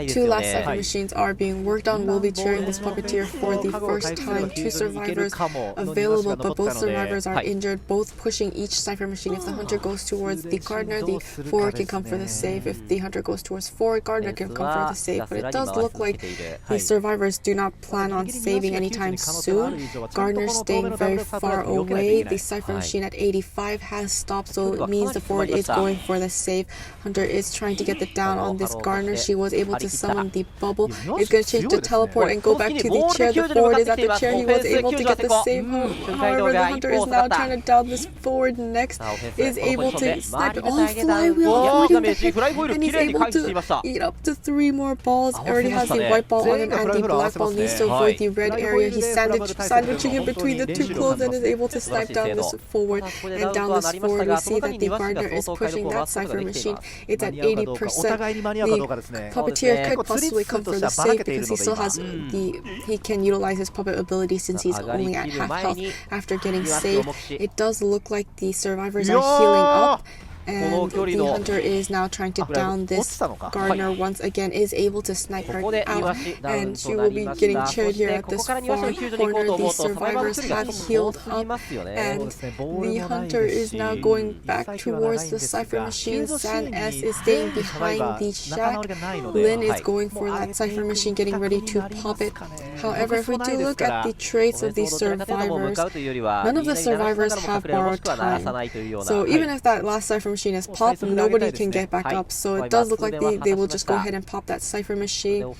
2 last cipher machines are being worked on. Will be cheering this puppeteer for the first time. 2 survivors available, but both survivors are injured, both pushing each cipher machine. If the hunter goes towards the gardener, the forward can come for the save. If the hunter goes towards forward, gardener can come for the save. But it does look like the survivors do not plan on saving anytime soon. Gardener staying very far away. The cipher machine at 85 has stopped, so it means the forward is going for the save. Hunter is trying to get the down on this gardener. She was able to summon the bubble. It's going to change to teleport and go back to the chair. The forward is at the chair. He was able to get the save. However, the hunter is now trying to down this forward next. Is able to snipe flywheel, avoiding the hit, and he's able to eat up to 3 more balls. Already has the white ball on him, and the black ball needs to avoid the red area. He's sandwiching in between the 2 clothes, and is able to snipe down this forward and down this forward. We see that the gardener is pushing that cipher machine. It's at 80%. The puppeteer could possibly come for the save, because he still has he can utilize his puppet ability since he's only at half health after getting saved. It does look like the survivors are healing up, and the hunter is now trying to down this gardener once again. Is able to snipe her out, and she will be getting chaired here at this far corner. The survivors have healed up, and the hunter is now going back towards the cipher machine. San S is staying behind the shack. Lin is going for that cipher machine, getting ready to pop it. However, if we do look at the traits of these survivors, none of the survivors have borrowed time. So even if that last cipher machine is popped, nobody can get back up. So it does look like they will just go ahead and pop that cipher machine.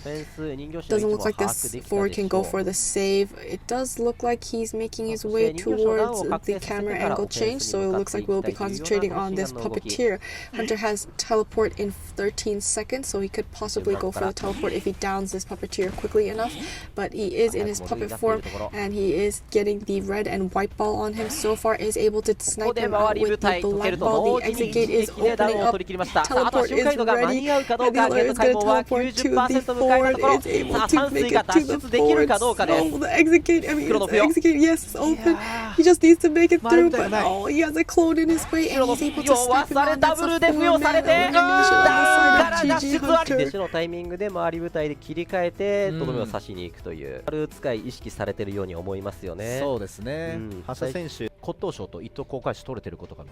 Doesn't look like this forward can go for the save. It does look like he's making his way towards the camera angle change, so it looks like we'll be concentrating on this puppeteer. Hunter has teleport in 13 seconds, so he could possibly go for the teleport if he downs this puppeteer quickly enough, but he is in his puppet form and he is getting the red and white ball on him. So far is able to snipe him out with the black ball. The exit gate is opening up, teleport is ready, and the other is going to teleport to the forward, is able to make it to the forward. Oh, the exit gate, the exit gate, yes, is open. He just needs to make it through, but oh, he has a clone in his way and he's able to snipe him out. That's a 4-man elimination on the side of GG Hunter. 弟子のタイミングで回り舞台で切り替えてとどめを刺しに行くという使い意識されているように思いますよね。そうですね。羽生選手、骨董賞と一等航海士取れてることが。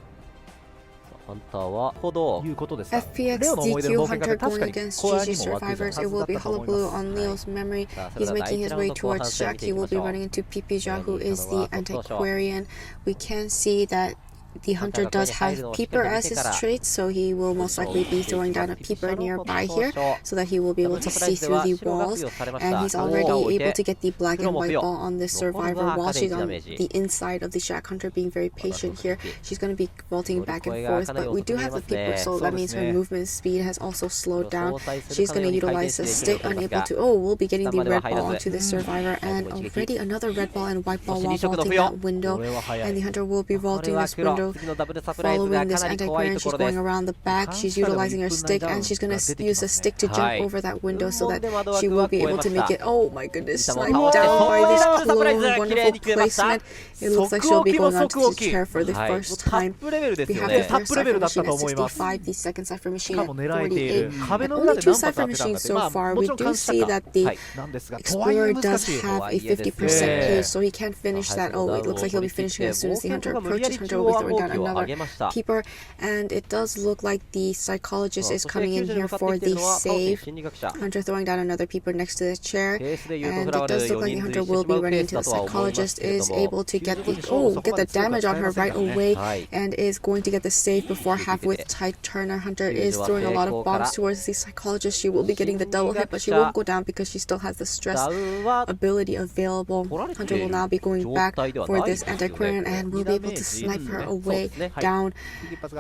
ハンターはほど FPX.ZQ Hunter going against GG survivors. It will be Hullabaloo on Leo's memory. He's making his way towards Jack. He will be running into Pipija, who is the antiquarian. We can see that the hunter does have Peeper as his trait, so he will most likely be throwing down a Peeper nearby here so that he will be able to see through the walls, and he's already able to get the black and white ball on this survivor while she's on the inside of the Shack Hunter, being very patient here. She's going to be vaulting back and forth, but we do have the Peeper, so that means her movement speed has also slowed down. She's going to utilize the stick, unable to, we'll be getting the red ball onto this survivor, and already another red ball and white ball while vaulting that window, and the hunter will be vaulting this window. Following this anti-query, she's going around the back, she's utilizing her stick, and she's going to use the stick to jump over that window so that she will be able to make it. Oh my goodness, sniped down by this clone. Wonderful placement. It looks like she'll be going onto the chair for the first time. We have the first cipher machine at 65, the second cipher machine at 48. And only 2 cipher machines so far. We do see that the Explorer does have a 50% pace, so he can finish that. Oh, it looks like he'll be finishing as soon as the hunter approaches. Hunter will be throwing down another Peeper, and it does look like the psychologist is coming in here for the save. Hunter throwing down another Peeper next to the chair, and it does look like the hunter will be running into the psychologist, is able to get the damage on her right away, and is going to get the save before half with tight Turner. Hunter is throwing a lot of bombs towards the psychologist. She will be getting the double hit, but she won't go down because she still has the stress ability available. Hunter will now be going back for this antiquarian and will be able to snipe her away down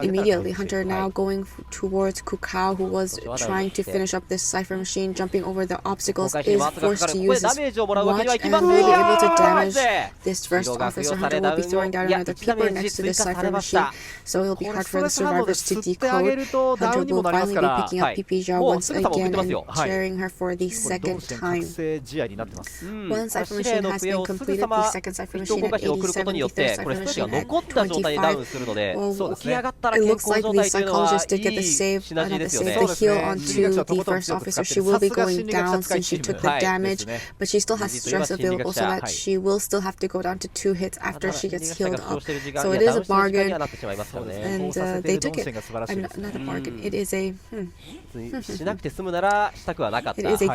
immediately. Hunter now going towards Kukao, who was trying to finish up this cipher machine, jumping over the obstacles, is forced to use his watch and will be able to damage this first officer. Hunter will be throwing down another Peeper next to this cipher machine, so it'll be hard for the survivors to decode. Hunter will finally be picking up Pipija once again and carrying her for the second time. One cipher machine has been completed, the second cipher machine at 87, the third cipher machine at 25. Well, it looks like the psychologist did get the save, the heal onto the first officer. She will be going down since she took the damage, but she still has stress available so that she will still have to go down to 2 hits after she gets healed up. So it is a bargain, and they took it. Not a bargain, it is a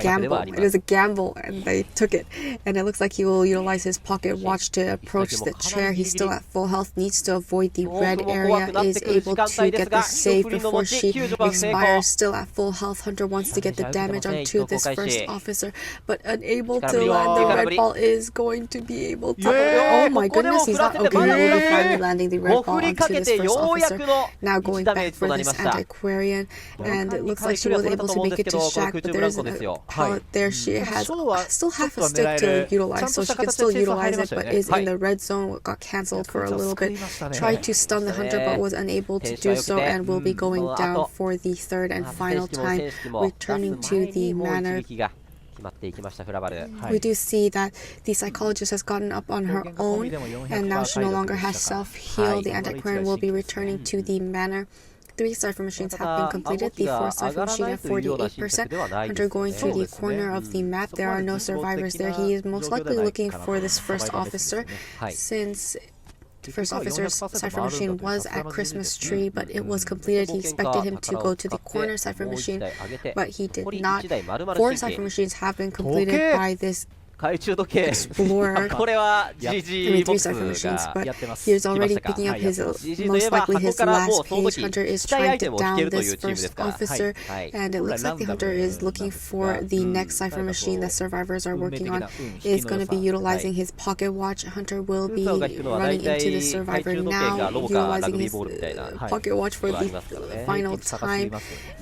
gamble. It is a gamble, and they took it. And it looks like he will utilize his pocket watch to approach the chair. He's still at full health, needs to avoid the red area, is able to get the save before she expires. Still at full health, Hunter wants to get the damage onto this first officer, but unable to land the red ball. Is going to be able to. Oh my goodness, he's not okay. He will be finally landing the red ball onto this first officer. Now going back for this antiquarian, and it looks like she was able to make it to Shack, but there is a pallet there. She has still half a stick to utilize, so she can still utilize it, but is in the red zone. Got cancelled for a little bit. Tried to stun the hunter, but was unable to do so, and will be going down for the third and final time, returning to the manor. We do see that the psychologist has gotten up on her own, and now she no longer has self-heal. The antiquarian will be returning to the manor. 3 cipher machines have been completed. The 4th cipher machine at 48%. Hunter going to the corner of the map. There are no survivors there. He is most likely looking for this first officer, since the first officer's cipher machine was at Christmas Tree, but it was completed. He expected him to go to the corner cipher machine, but he did not. 4 cipher machines have been completed by this 懐中時計 explore. これは I mean, GG ボ three ック cipher ス machines, が but やってます he's already 来ましたか picking up はい、 his やってます GG とい most えば likely 箱 his からもう last その page. 時 Hunter is 期待ア trying イテ to ムを引け down るとい this うチームです first から officer, はい and it looks like the hunter is looking for the next cipher machine that survivors are working on. Is going to be utilizing his pocket watch. Hunter will be running into the survivor now, utilizing his pocket watch for the final time.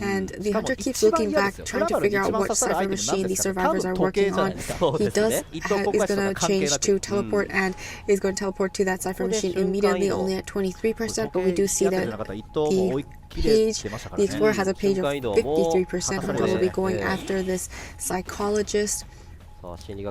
And the hunter keeps looking back, trying to figure out what cipher machine the survivors are working on. He is going to change to teleport and is going to teleport to that cipher machine immediately, only at 23%, but we do see that the Explorer has a page of 53%. Hunter will be going after this psychologist,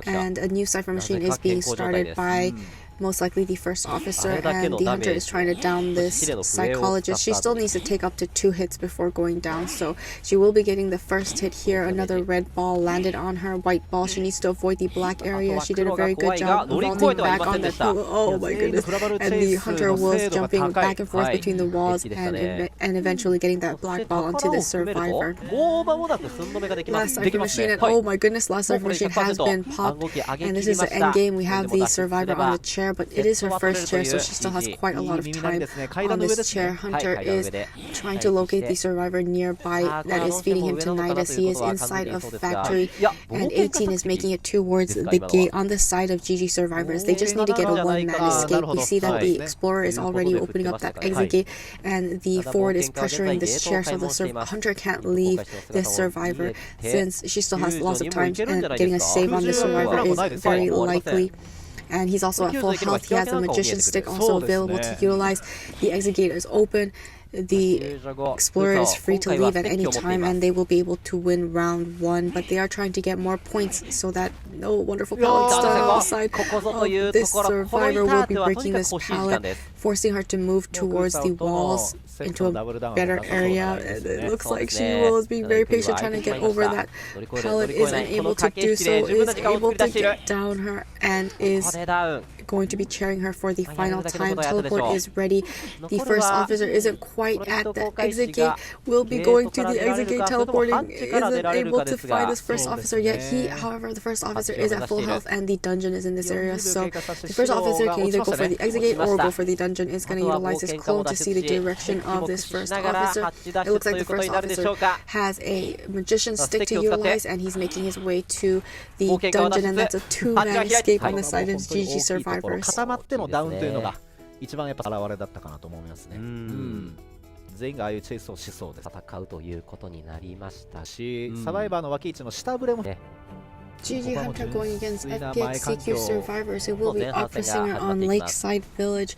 and a new cipher machine is being started by most likely the first officer, and the hunter is trying to down this psychologist. She still needs to take up to 2 hits before going down, so she will be getting the first hit here. Another red ball landed on her. White ball, she needs to avoid the black area. She did a very good job vaulting back on that. Oh my goodness. And the hunter was jumping back and forth between the walls and eventually getting that black ball onto the survivor. Last cipher machine, and oh my goodness, last cipher machine has been popped, and this is the end game. We have the survivor on the chair, but it is her first chair, so she still has quite a lot of time on this chair. Hunter is trying to locate the survivor nearby that is feeding him tonight, as he is inside a factory, and 18 is making it towards the gate on the side of GG survivors. They just need to get a one-man escape. We see that the explorer is already opening up that exit gate, and the forward is pressuring this chair, so the hunter can't leave this survivor since she still has lots of time, and getting a save on this survivor is very likely. And he's also at full health. He has a magician stick also available to utilize. The exit gate is open. The explorer is free to leave at any time, and they will be able to win round 1, but they are trying to get more points so that no wonderful pallet still on the side of this survivor will be breaking this pallet, forcing her to move towards the walls into a better area. And it looks like she is being very patient, trying to get over that pallet, is unable to do so, is able to get down her, and is going to be cheering her for the final time. Teleport is ready. The first officer isn't quite at the exit gate, will be going to the exit gate, teleporting, isn't able to find this first officer yet. However, the first officer is at full health, and the dungeon is in this area, so the first officer can either go for the exit gate or go for the dungeon. Is going to utilize his clone to see the direction of this first officer. It looks like the first officer has a magician stick to utilize, and he's making his way to the dungeon, and that's a 2-man escape on the side of GG survivors. 固まってのダウンというのが一番やっぱ現れだったかなと思いますね。全員がああいうチェイスをしそうです。戦うということになりましたし、サバイバーの脇市の下振れも。GG Hunter going against FPX.ZQ survivors, who will be opposing her on Lakeside Village,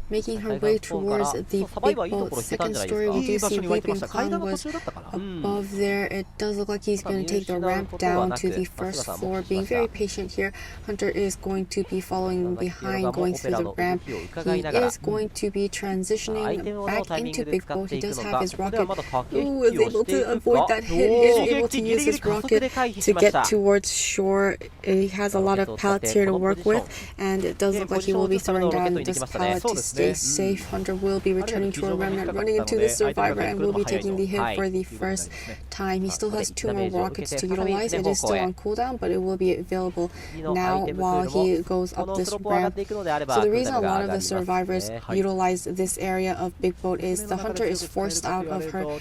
making her way towards the big boat's second story. We do see Weeping Clown was above there. It does look like he's going to take the ramp down to the first floor, being very patient here. Hunter is going to be following behind, going through the ramp. He is going to be transitioning back into big boat. He does have his rocket. Ooh, is able to avoid that hit. Is able to use his rocket to get towards shore. He has a lot of pallets here to work with, and it does look like he will be throwing down this pallet to stay safe. Hunter will be returning to a remnant, running into the survivor, and will be taking the hit for the first time. He still has 2 more rockets to utilize. It is still on cooldown, but it will be available now while he goes up this ramp. So the reason a lot of the survivors utilize this area of big boat is the hunter is forced out of her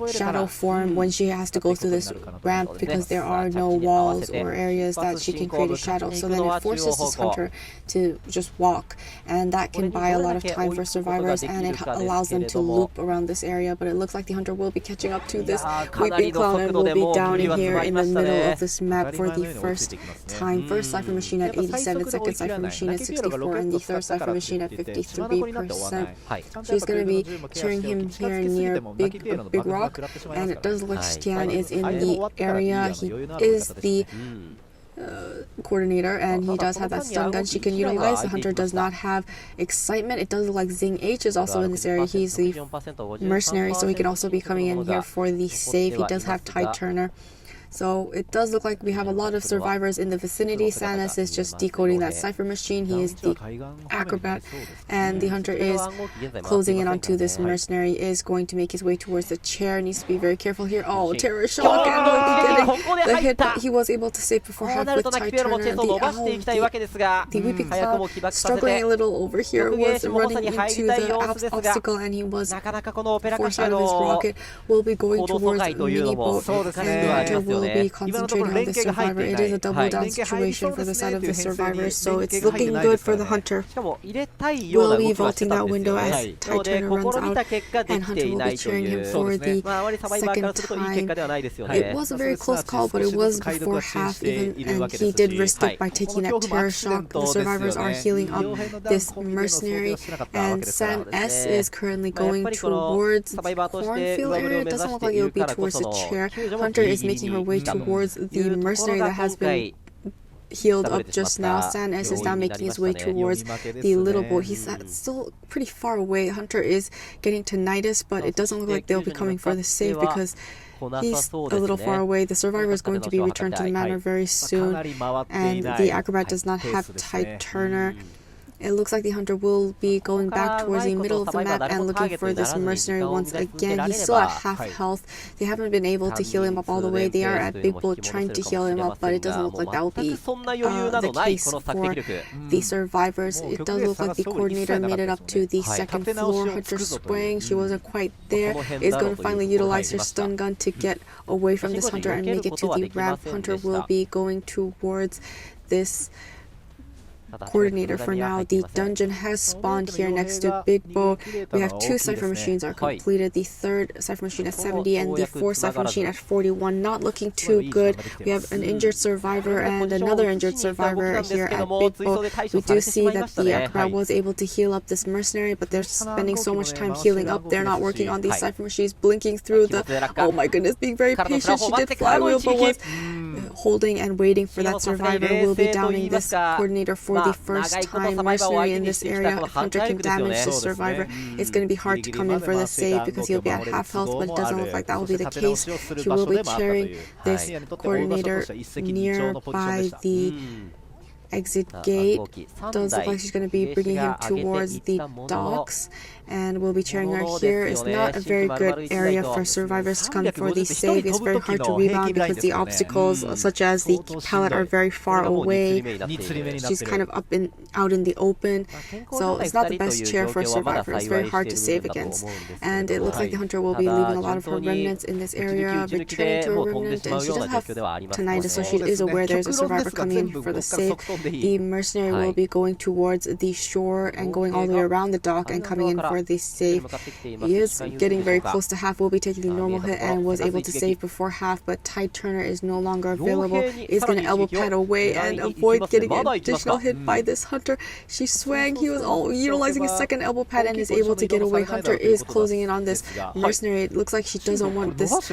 shadow form when she has to go through this ramp, because there are no walls or areas that she can create a shadow. So then it forces this hunter to just walk, and that can buy a lot of time for survivors, and it allows them to loop around this area. But it looks like the hunter will be catching up to this Weeping Clown and will be down in here in the middle of this map for the first time. First cipher machine at 87, second cipher machine at 64, and the third cipher machine at 53%. She's going to be cheering him here near Big Rock, and it does look like Stian is in the area. He is the coordinator, and he does have that stun gun she can utilize. The hunter does not have excitement. It does look like ZH is also in this area. He's the mercenary, so he can also be coming in here for the save. He does have Tide Turner, So it does look like we have a lot of survivors in the vicinity. ZS is just decoding that cipher machine. He is the acrobat, and the hunter is closing in onto this mercenary, is going to make his way towards the chair. Needs to be very careful here. Oh, terror shock, and getting the hit, but he was able to save before half with Tide Turner. The Weeping Cloud struggling a little over here, was running into the obstacle, and he was forced out of his rocket. Will be going towards the mini boat, and the hunter will be concentrating on the survivor. It is a double down situation for the side of the survivors, so it's looking good for the hunter. Will be vaulting that window as Tide Turner runs out, and hunter will be cheering him for the second time. It was a very close call, but it was before half even, and he did risk it by taking that terror shock. The survivors are healing up this mercenary, and ZS is currently going towards the cornfield area. It doesn't look like it'll be towards the chair. Hunter is making her way towards the mercenary that has been healed up just now. ZS is now making his way towards the little boat. He's still pretty far away. Hunter is getting to Nidus, but it doesn't look like they'll be coming for the save because he's a little far away. The survivor is going to be returned to the manor very soon, and the acrobat does not have Tide Turner. It looks like the hunter will be going back towards the middle of the map and looking for this mercenary once again. He's still at half health. They haven't been able to heal him up all the way. They are at Big Boat trying to heal him up, but it doesn't look like that will be the case for the survivors. It does look like the coordinator made it up to the second floor. Hunter swaying, she wasn't quite there. Is going to finally utilize her stun gun to get away from this hunter and make it to the ramp. Hunter will be going towards this coordinator for now. The dungeon has spawned here next to Big Bow. We have 2 cipher machines are completed. The 3rd cipher machine at 70 and the 4th cipher machine at 41. Not looking too good. We have an injured survivor and another injured survivor here at Big Bow. We do see that the acrobat was able to heal up this mercenary, but they're spending so much time healing up. They're not working on these cipher machines, blinking through the... Oh my goodness, being very patient. She did flywheel, but was holding and waiting for that survivor. Will be downing this coordinator for the first time. Mercenary in this area. If Hunter can damage the survivor, it's going to be hard to come in for the save because he'll be at half health, but it doesn't look like that will be the case. She will be cheering this coordinator nearby the exit gate. Does look like she's going to be bringing him towards the docks, and we'll be cheering her here. It's not a very good area for survivors to come for the save. It's very hard to rebound because the obstacles such as the pallet are very far away. She's kind of out in the open, so it's not the best chair for a survivor. It's very hard to save against, and it looks like the hunter will be leaving a lot of her remnants in this area, returning to her remnant, and she doesn't have tinnitus, so she is aware there's a survivor coming in for the save. The mercenary will be going towards the shore and going all the way around the dock and coming in for the save. He is getting very close to half. Will be taking the normal hit and was able to save before half, but Tide Turner is no longer available. Is going to elbow pad away and avoid getting an additional hit by this hunter. She swang. He was utilizing his second elbow pad and is able to get away. Hunter is closing in on this mercenary. It looks like she doesn't want this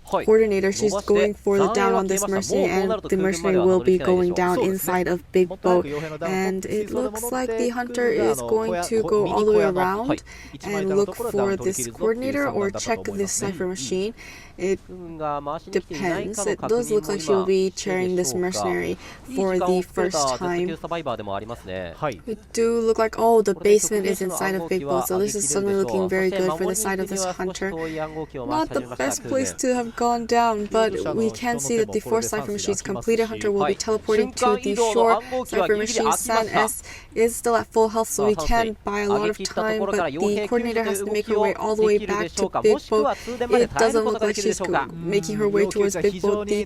coordinator. She's going for the down on this mercenary, and the mercenary will be going down inside of Big Boat, and it looks like the hunter is going to go all the way around and look for this coordinator or check this cipher machine. It depends. It does look like she will be chairing this mercenary for the first time. It do look like, oh, the basement is inside of Big Boat, so this is suddenly looking very good for the side of this hunter. Not the best place to have gone down, but we can see that the 4th cipher machine is completed. Hunter will be teleporting to the shore. Cipher machine ZS is still at full health, so we can buy a lot of time, but the coordinator has to make her way all the way back to Big Boat. It doesn't look like she's making her way towards Big Boat. The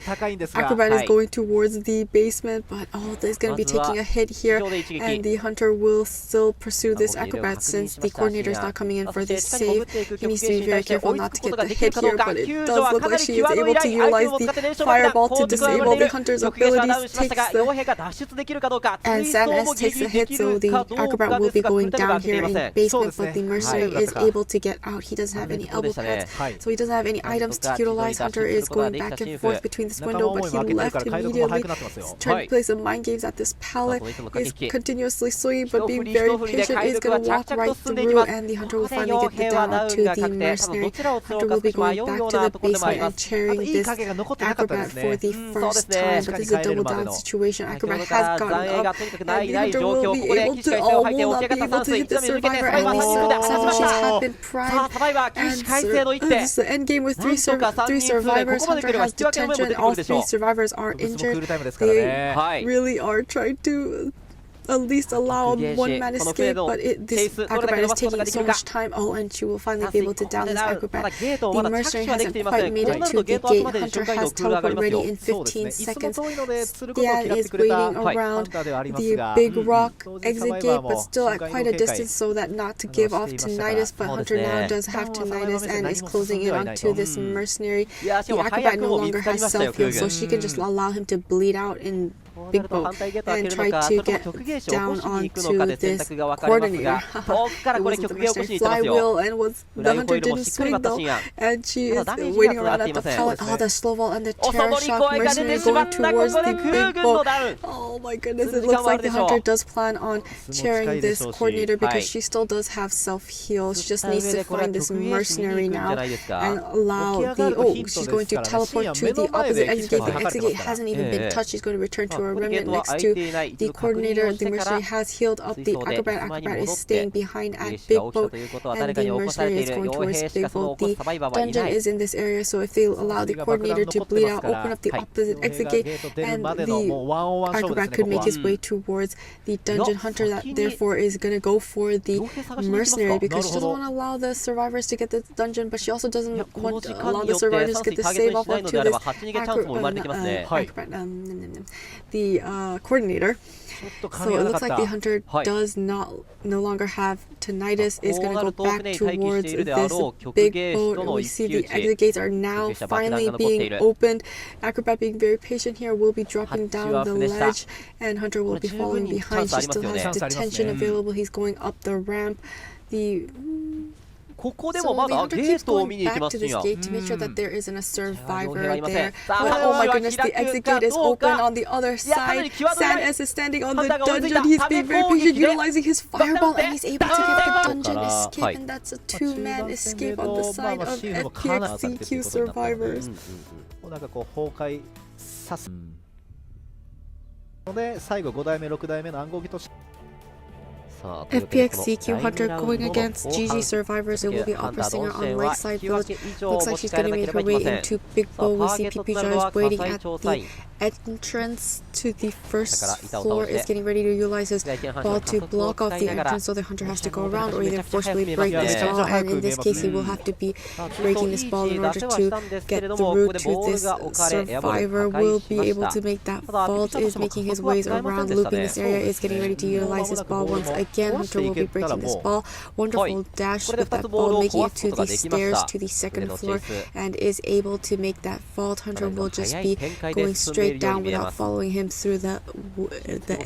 acrobat is going towards the basement, but there's going to be taking a hit here, and the hunter will still pursue this acrobat since the coordinator is not coming in for this save. He needs to be very careful not to get the hit here, but it does look like she is able to utilize the fireball to disable the hunter's abilities, takes the, and ZS takes the hit, so the acrobat will be going down here in the basement, but the mercenary is able to get out. He doesn't have any elbow pads, so he doesn't have any items to utilize. Hunter is going back and forth between this window, but he left immediately. He's trying to play some mind games at this pallet. He's continuously swinging, but being very patient. Is going to walk right through, and the hunter will finally get the down to the mercenary. Hunter will be going back to the basement and chairing this acrobat for the first time, but this is a double down situation. Acrobat has gotten up, and Hunter will be able to, will not be able to hit the survivor, and these time machines have been primed, and this is the end game with three survivors. Hunter has detention, all three survivors are injured. They really are trying to at least allow one man escape, but this acrobat is taking so much time. Oh, and she will finally be able to down this acrobat. The mercenary hasn't quite made it to the gate. Hunter has teleport ready in 15 seconds. Stian is waiting around the big rock exit gate, but still at quite a distance so that not to give off to Nidus, but Hunter now does have to Nidus and is closing in onto this mercenary. The acrobat no longer has self-heal, so she can just allow him to bleed out in big boat and try to get down onto this coordinator. It was the mercenary flywheel, and the Hunter didn't swing though, and she is waiting around at the pallet. Oh, the slow vault and the terror shock mercenary going towards the big boat. Oh my goodness, it looks like the Hunter does plan on chairing this coordinator because she still does have self-heal. She just needs to find this mercenary now and allow the, oh, she's going to teleport to the opposite exit gate. The exit gate hasn't even been touched. She's going to return to her remnant next to the coordinator. The mercenary has healed up the acrobat. Acrobat is staying behind at big boat, and the mercenary is going towards big boat. The dungeon is in this area, so if they allow the coordinator to bleed out, open up the opposite exit gate, and the acrobat could make his way towards the dungeon. Hunter that therefore is going to go for the mercenary because she doesn't want to allow the survivors to get the dungeon, but she also doesn't want to allow the survivors to get the save off onto this the coordinator. So it looks like the Hunter does no longer have tinnitus, is going to go back towards this big boat, and we see the exit gates are now finally being opened. Acrobat being very patient here will be dropping down the ledge, and Hunter will be following behind. She still has detention available. He's going up the ramp. So the Hunter keeps going back to this gate to make sure that there isn't a survivor there. But oh my goodness, the exit gate is open on the other side. ZS is standing on the dungeon. He's being very patient, utilizing his fireball, and he's able to get the dungeon escape. And that's a two-man escape on the side of FPX.ZQ survivors. FPX.ZQ Hunter going against GG survivors. It will be Opera Singer on Lakeside Village. Looks like she's going to make her way into Big Bow. We see PPJ is waiting at the entrance to the first floor, is getting ready to utilize his ball to block off the entrance, so the Hunter has to go around or either forcibly break this ball, and in this case he will have to be breaking this ball in order to get through to this survivor. Will be able to make that vault, is making his ways around, looping this area, is getting ready to utilize his ball once again. Hunter will be breaking this ball. Wonderful dash with that ball, making it to the stairs to the second floor, and is able to make that vault. Hunter will just be going straight down without following him through the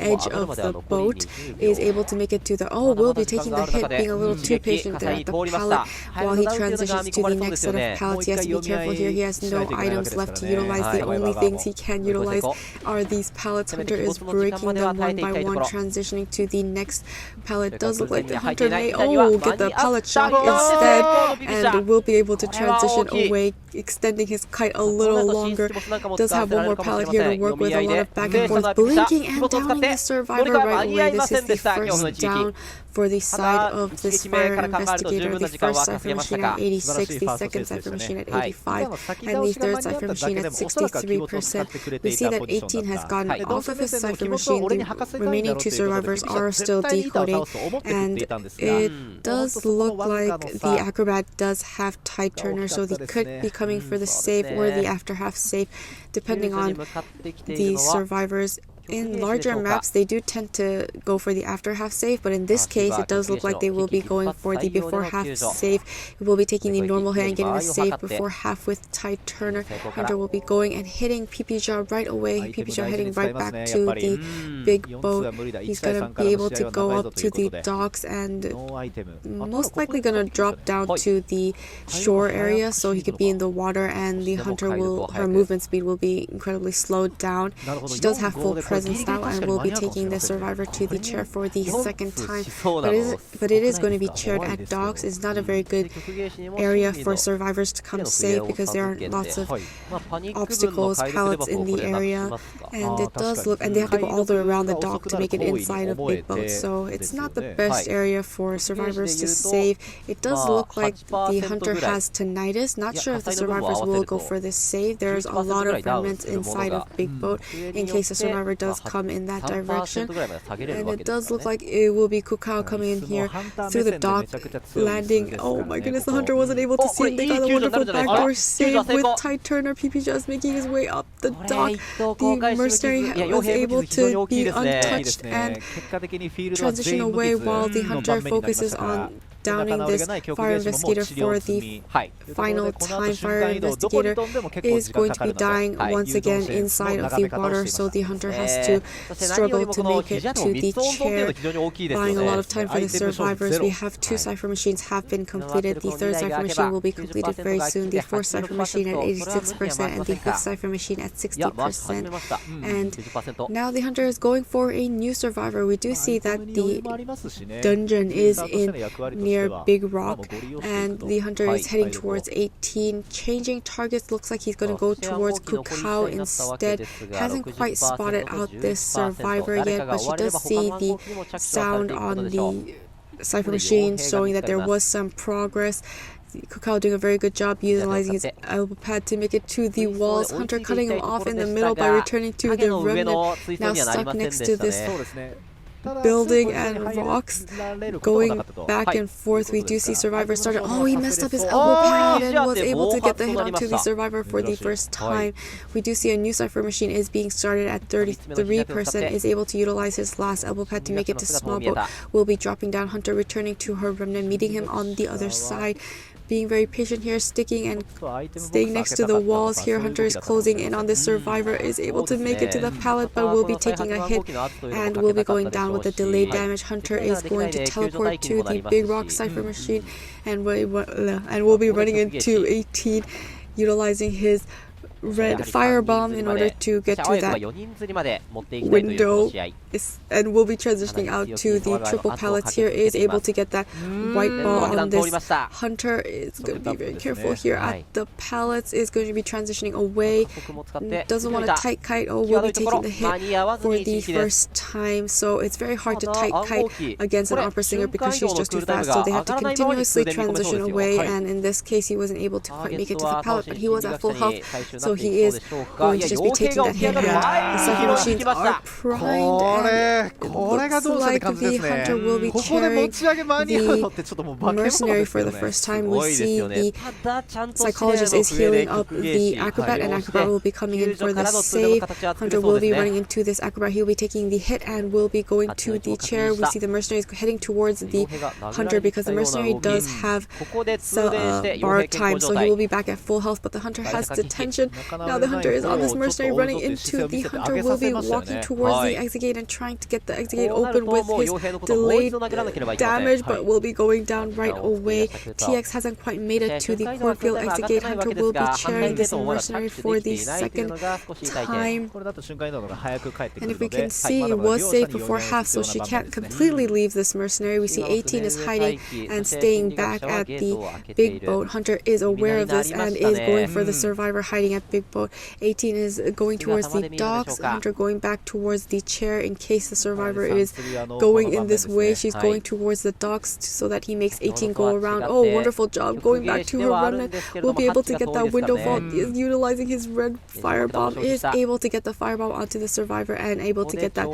edge of the boat, is able to make it to the, oh, will be taking the hit, being a little too patient there at the pallet while he transitions to the next set of pallets. He has to be careful here. He has no items left to utilize. The only things he can utilize are these pallets. Hunter is breaking them one by one, transitioning to the next pallet. Does look like the Hunter may get the pallet shot instead, and will be able to transition away, extending his kite a little longer. Does have one more pallet here to work with. A lot of back and forth, blinking and downing the survivor right away. This is the first down for the side of this fire investigator. The first cipher machine at 86, the second cipher machine at 85, and the third cipher machine at 63%. We see that 18 has gotten off of his cipher machine. The remaining two survivors are still decoding, and it does look like the acrobat does have tide turner, so they could be coming for the save or the after half save, depending on the survivors. In larger maps, they do tend to go for the after half save, but in this case, it does look like they will be going for the before half save. It will be taking the normal hit and getting the save before half with Tide Turner. Hunter will be going and hitting PPJ right away. PPJ heading right back to the big boat. He's going to be able to go up to the docks and most likely going to drop down to the shore area, so he could be in the water, and the Hunter will, her movement speed will be incredibly slowed down. She does have full presence now and will be taking the survivor to the chair for the second time. But it is going to be chaired at docks. It's not a very good area for survivors to come save because there are lots of obstacles, pallets in the area, and it does look, and they have to go all the way around the dock to make it inside of big boat, so it's not the best area for survivors to save. It does look like the hunter has tinnitus. Not sure if the survivors will go for this save. There's a lot of remnants inside of big boat in case the survivor does come in that direction, and it does look like it will be ChoAi coming in here through the dock, landing. Oh my goodness, the hunter wasn't able to see it. They got a wonderful backdoor save with Tight Turner. PP just making his way up the dock. The mercenary was able to be untouched and transition away while the hunter focuses on downing this fire investigator for the final time. Fire investigator is going to be dying once again inside of the water, so the hunter has to struggle to make it to the chair, buying a lot of time for the survivors. We have 2 cipher machines have been completed. The 3rd cipher machine will be completed very soon. The 4th cipher machine at 86% and the 5th cipher machine at 60%. And now the hunter is going for a new survivor. We do see that the dungeon is in near Big Rock, and the hunter is heading towards 18. Changing targets, looks like he's going to go towards ChoAi instead. Hasn't quite spotted out this survivor yet, but she does see the sound on the cipher machine showing that there was some progress. ChoAi doing a very good job utilizing his elbow pad to make it to the walls. Hunter cutting him off in the middle by returning to the remnant, now stuck next to this building and rocks, going back and forth. We do see survivor started. Oh, he messed up his elbow pad and was able to get the hit onto the survivor for the first time. We do see a new cipher machine is being started at 33%, is able to utilize his last elbow pad to make it to small boat. Will be dropping down. Hunter returning to her remnant, meeting him on the other side. Being very patient here, sticking and staying next to the walls here. Hunter is closing in on this survivor, is able to make it to the pallet, but will be taking a hit and will be going down with a delayed damage. Hunter is going to teleport to the Big Rock cipher machine and will be running into 18, utilizing his red firebomb in order to get to that window, and will be transitioning out to the triple pallets here. Is able to get that white ball on this. Hunter is going to be very careful here at the pallets, is going to be transitioning away, doesn't want to tight kite. Oh, will be taking the hit for the first time, so it's very hard to tight kite against an opera singer because she's just too fast, so they have to continuously transition away, and in this case he wasn't able to quite make it to the pallet, but he was at full health, so he is going to just be taking that hit. The cipher machines are primed, and it looks like the hunter will be carrying the mercenary for the first time. We see the psychologist is healing up the acrobat, and acrobat will be coming in for the save. Hunter will be running into this acrobat. He'll be taking the hit and will be going to the chair. We see the mercenary is heading towards the hunter because the mercenary does have borrowed time, so he will be back at full health, but the hunter has detention. Now the hunter is on this mercenary running into the hunter, will be walking towards the exit gate and trying to get the exit gate open with his delayed damage, but will be going down right away. TX hasn't quite made it to the cornfield exit gate. Hunter will be chairing this mercenary for the second time, and if we can see, it was safe before half, so she can't completely leave this mercenary. We see 18 is hiding and staying back at the big boat. Hunter is aware of this and is going for the survivor hiding at big boat. 18 is going towards the docks. Hunter going back towards the chair in case the survivor is going in this way. She's going towards the docks so that he makes 18 go around. Oh, wonderful job going back to her remnant. Will be able to get that window vault. Is utilizing his red firebomb. Is able to get the firebomb onto the survivor and able to get that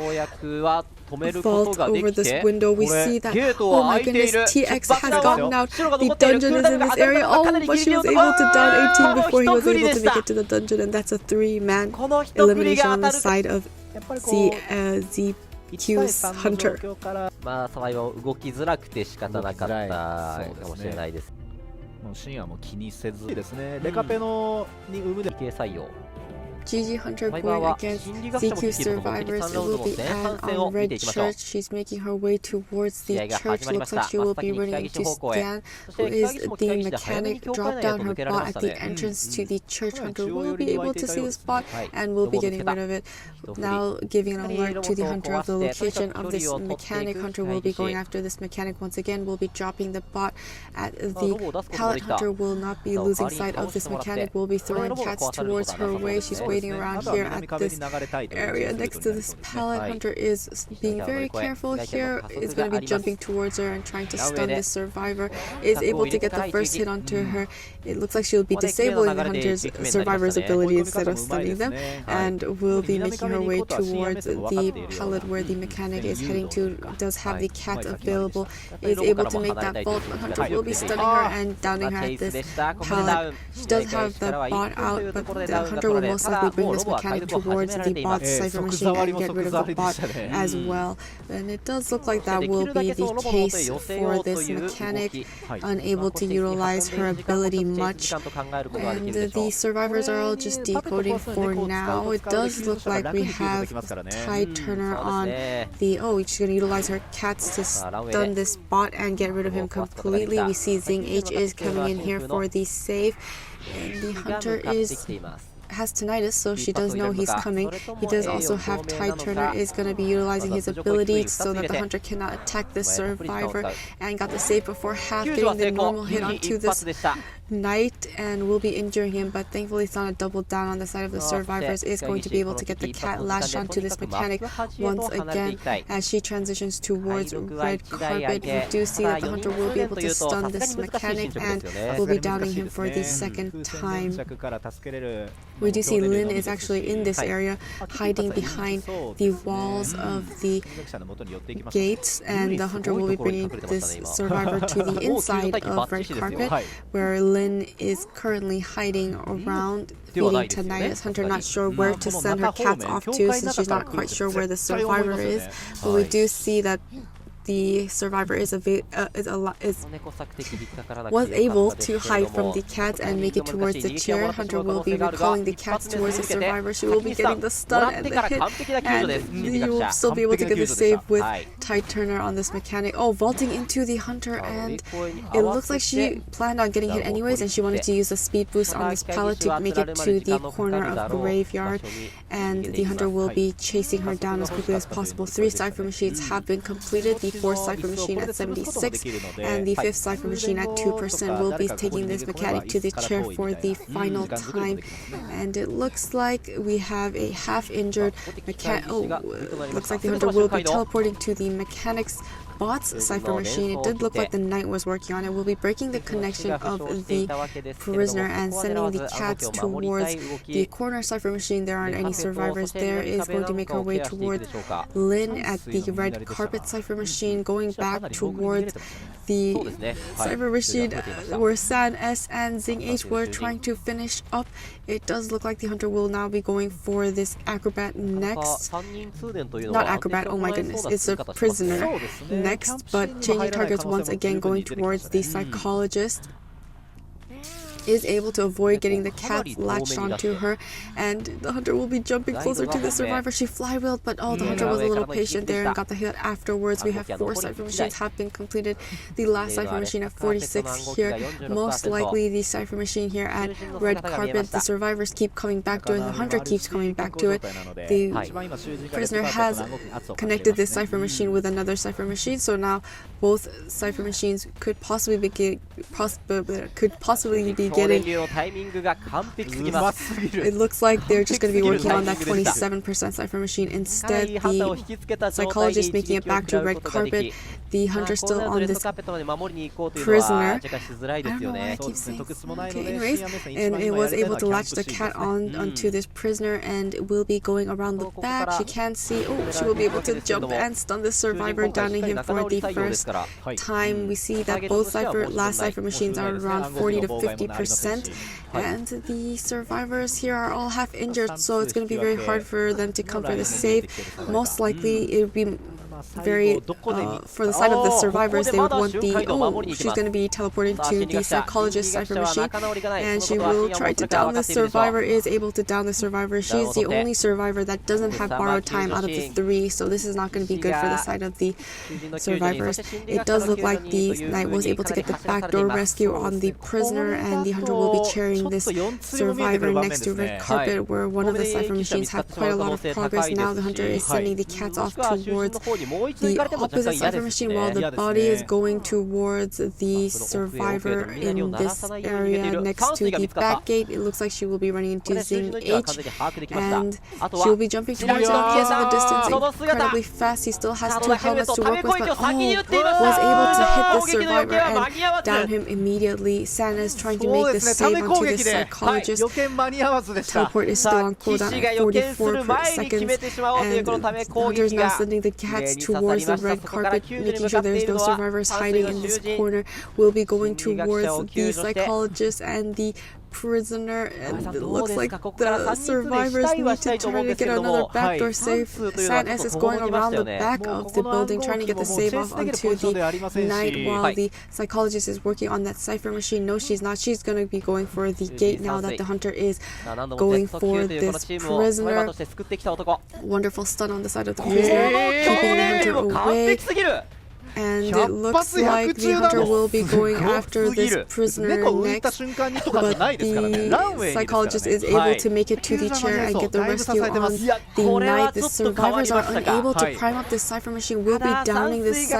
vault over this window. We see that, oh my goodness, TX has gotten out. The dungeon is in this area. Oh, but she was able to down 18 before he was able to make it to the dungeon, and that's a 3-man elimination on the side of ZQ's hunter. まあサバイバー動きづらくて仕方なかったかもしれないです。もう深夜も気にせずですね。デカペのに産むで系採用。GG Hunter going against ZQ Survivors. It will be Anne on red shirt. She's making her way towards the church. Looks like she will be running into Stan, who is the mechanic. Drop down her bot at the entrance to the church. Hunter will be able to see the spot and will be getting rid of it. Now giving an alert to the Hunter of the location of this mechanic. Hunter will be going after this mechanic once again. Will be dropping the bot at the pallet. Hunter will not be losing sight of this mechanic. Will be throwing cats towards her way. She's waiting around here at this area next to this pallet. Hunter is being very careful here. Is going to be jumping towards her and trying to stun this survivor. Is able to get the first hit onto her. It looks like she'll be disabling the Hunter's survivor's ability instead of stunning them, and will be making her way towards the pallet where the mechanic is heading to. Does have the cat available. Is able to make that vault, but Hunter will be stunning her and downing her at this pallet. She does have the bot out, but the Hunter will most likely bring this mechanic towards the bot's cipher machine and get rid of the bot as well. And it does look like that will be the case for this mechanic, unable to utilize her ability much. And the survivors are all just decoding for now. It does look like we have Tide Turner on the... Oh, she's going to utilize her cats to stun this bot and get rid of him completely. We see ZH is coming in here for the save. And the Hunter has tinnitus, so she does know he's coming. He does also have Tide Turner, is going to be utilizing his ability so that the Hunter cannot attack this survivor, and got the save before half, getting the normal hit onto this knight and will be injuring him, but thankfully Sana doubled down on the side of the survivors. Is going to be able to get the cat lashed onto this mechanic once again as she transitions towards red carpet. We do see that the Hunter will be able to stun this mechanic and will be downing him for the second time. We do see Lin is actually in this area, hiding behind the walls of the gates, and the Hunter will be bringing this survivor to the inside of red carpet, where Lin is currently hiding around, feeding tinnitus. Hunter not sure where to send her cats off to, since she's not quite sure where the survivor is. But we do see that the survivor was able to hide from the cats and make it towards the chair. Hunter will be recalling the cats towards the survivor. She will be getting the stun and the hit, and you will still be able to get the save with Tide Turner on this mechanic. Oh, vaulting into the Hunter, and it looks like she planned on getting hit anyways, and she wanted to use a speed boost on this pallet to make it to the corner of Graveyard, and the Hunter will be chasing her down as quickly as possible. 3 cipher machines have been completed. The 4th cipher machine at 76 and the 5th cipher machine at 2% will be taking this mechanic to the chair for the final time. And it looks like we have a half-injured mechanic. Oh, looks like the Hunter will be teleporting to the mechanic's bot's cipher machine. It did look like the knight was working on it. Will be breaking the connection of the prisoner and sending the cats towards the corner cipher machine. There aren't any survivors there. Is going to make her way towards Lin at the red carpet cipher machine, going back towards the cipher machine where San S and ZH were trying to finish up. It does look like the Hunter will now be going for this acrobat next. Not acrobat, oh my goodness, it's a prisoner next, but changing targets once again, going towards the psychologist. Is able to avoid getting the cat latched onto her, and the Hunter will be jumping closer to the survivor. She flywheeled, but oh, the Hunter was a little patient there and got the hit afterwards. We have 4 cipher machines have been completed. The last cipher machine at 46 here. Most likely the cipher machine here at red carpet. The survivors keep coming back to it. The Hunter keeps coming back to it. The prisoner has connected this cipher machine with another cipher machine, so now both cipher machines could possibly be getting. It looks like they're just going to be working on that 27% cipher machine. Instead, the psychologist making it back to red carpet. The Hunter still on this prisoner. I don't know why I keep saying. Okay, anyways, and it was able to latch the cat onto this prisoner and will be going around the back. She can't see. Oh, she will be able to jump and stun the survivor, downing him for the first time. We see that both last cipher machines are around 40 to 50%, and the survivors here are all half injured, so it's going to be very hard for them to come for the save. Most likely it would be very for the side of the survivors, they would want the she's going to be teleported to the psychologist cipher machine, and she will try to down the survivor. Is able to down the survivor. She's the only survivor that doesn't have borrowed time out of the 3, so this is not going to be good for the side of the survivors. It does look like the knight was able to get the backdoor rescue on the prisoner, and the hunter will be carrying this survivor next to red carpet, where one of the cipher machines have quite a lot of progress. Now the hunter is sending the cats off towards the opposite cipher machine, while the body is going towards the survivor in this area next to the back gate. It looks like she will be running into ZH, and she will be jumping towards him. He is in the distance incredibly fast. He still has 2 helmets to work with, but was able to hit the survivor and down him immediately. Sana is trying to make the save onto the psychologist. Teleport is still on cooldown at 44 seconds, and Hunter is now sending the cats towards the red carpet, making sure there's no survivors hiding in this corner. Will be going towards the psychologist and the prisoner, and it looks like the survivors need to try to get another backdoor save. San S is going around the back of the building trying to get the save off onto the knight, while the psychologist is working on that cipher machine. No, she's not. She's going to be going for the gate now that the hunter is going for this prisoner. Wonderful stun on the side of the prisoner, keeping the hunter away. And it looks like the hunter will be going after this prisoner next, but the psychologist is able to make it to the chair and get the rescue on the knight. The survivors are unable to prime up this cipher machine. We'll be downing this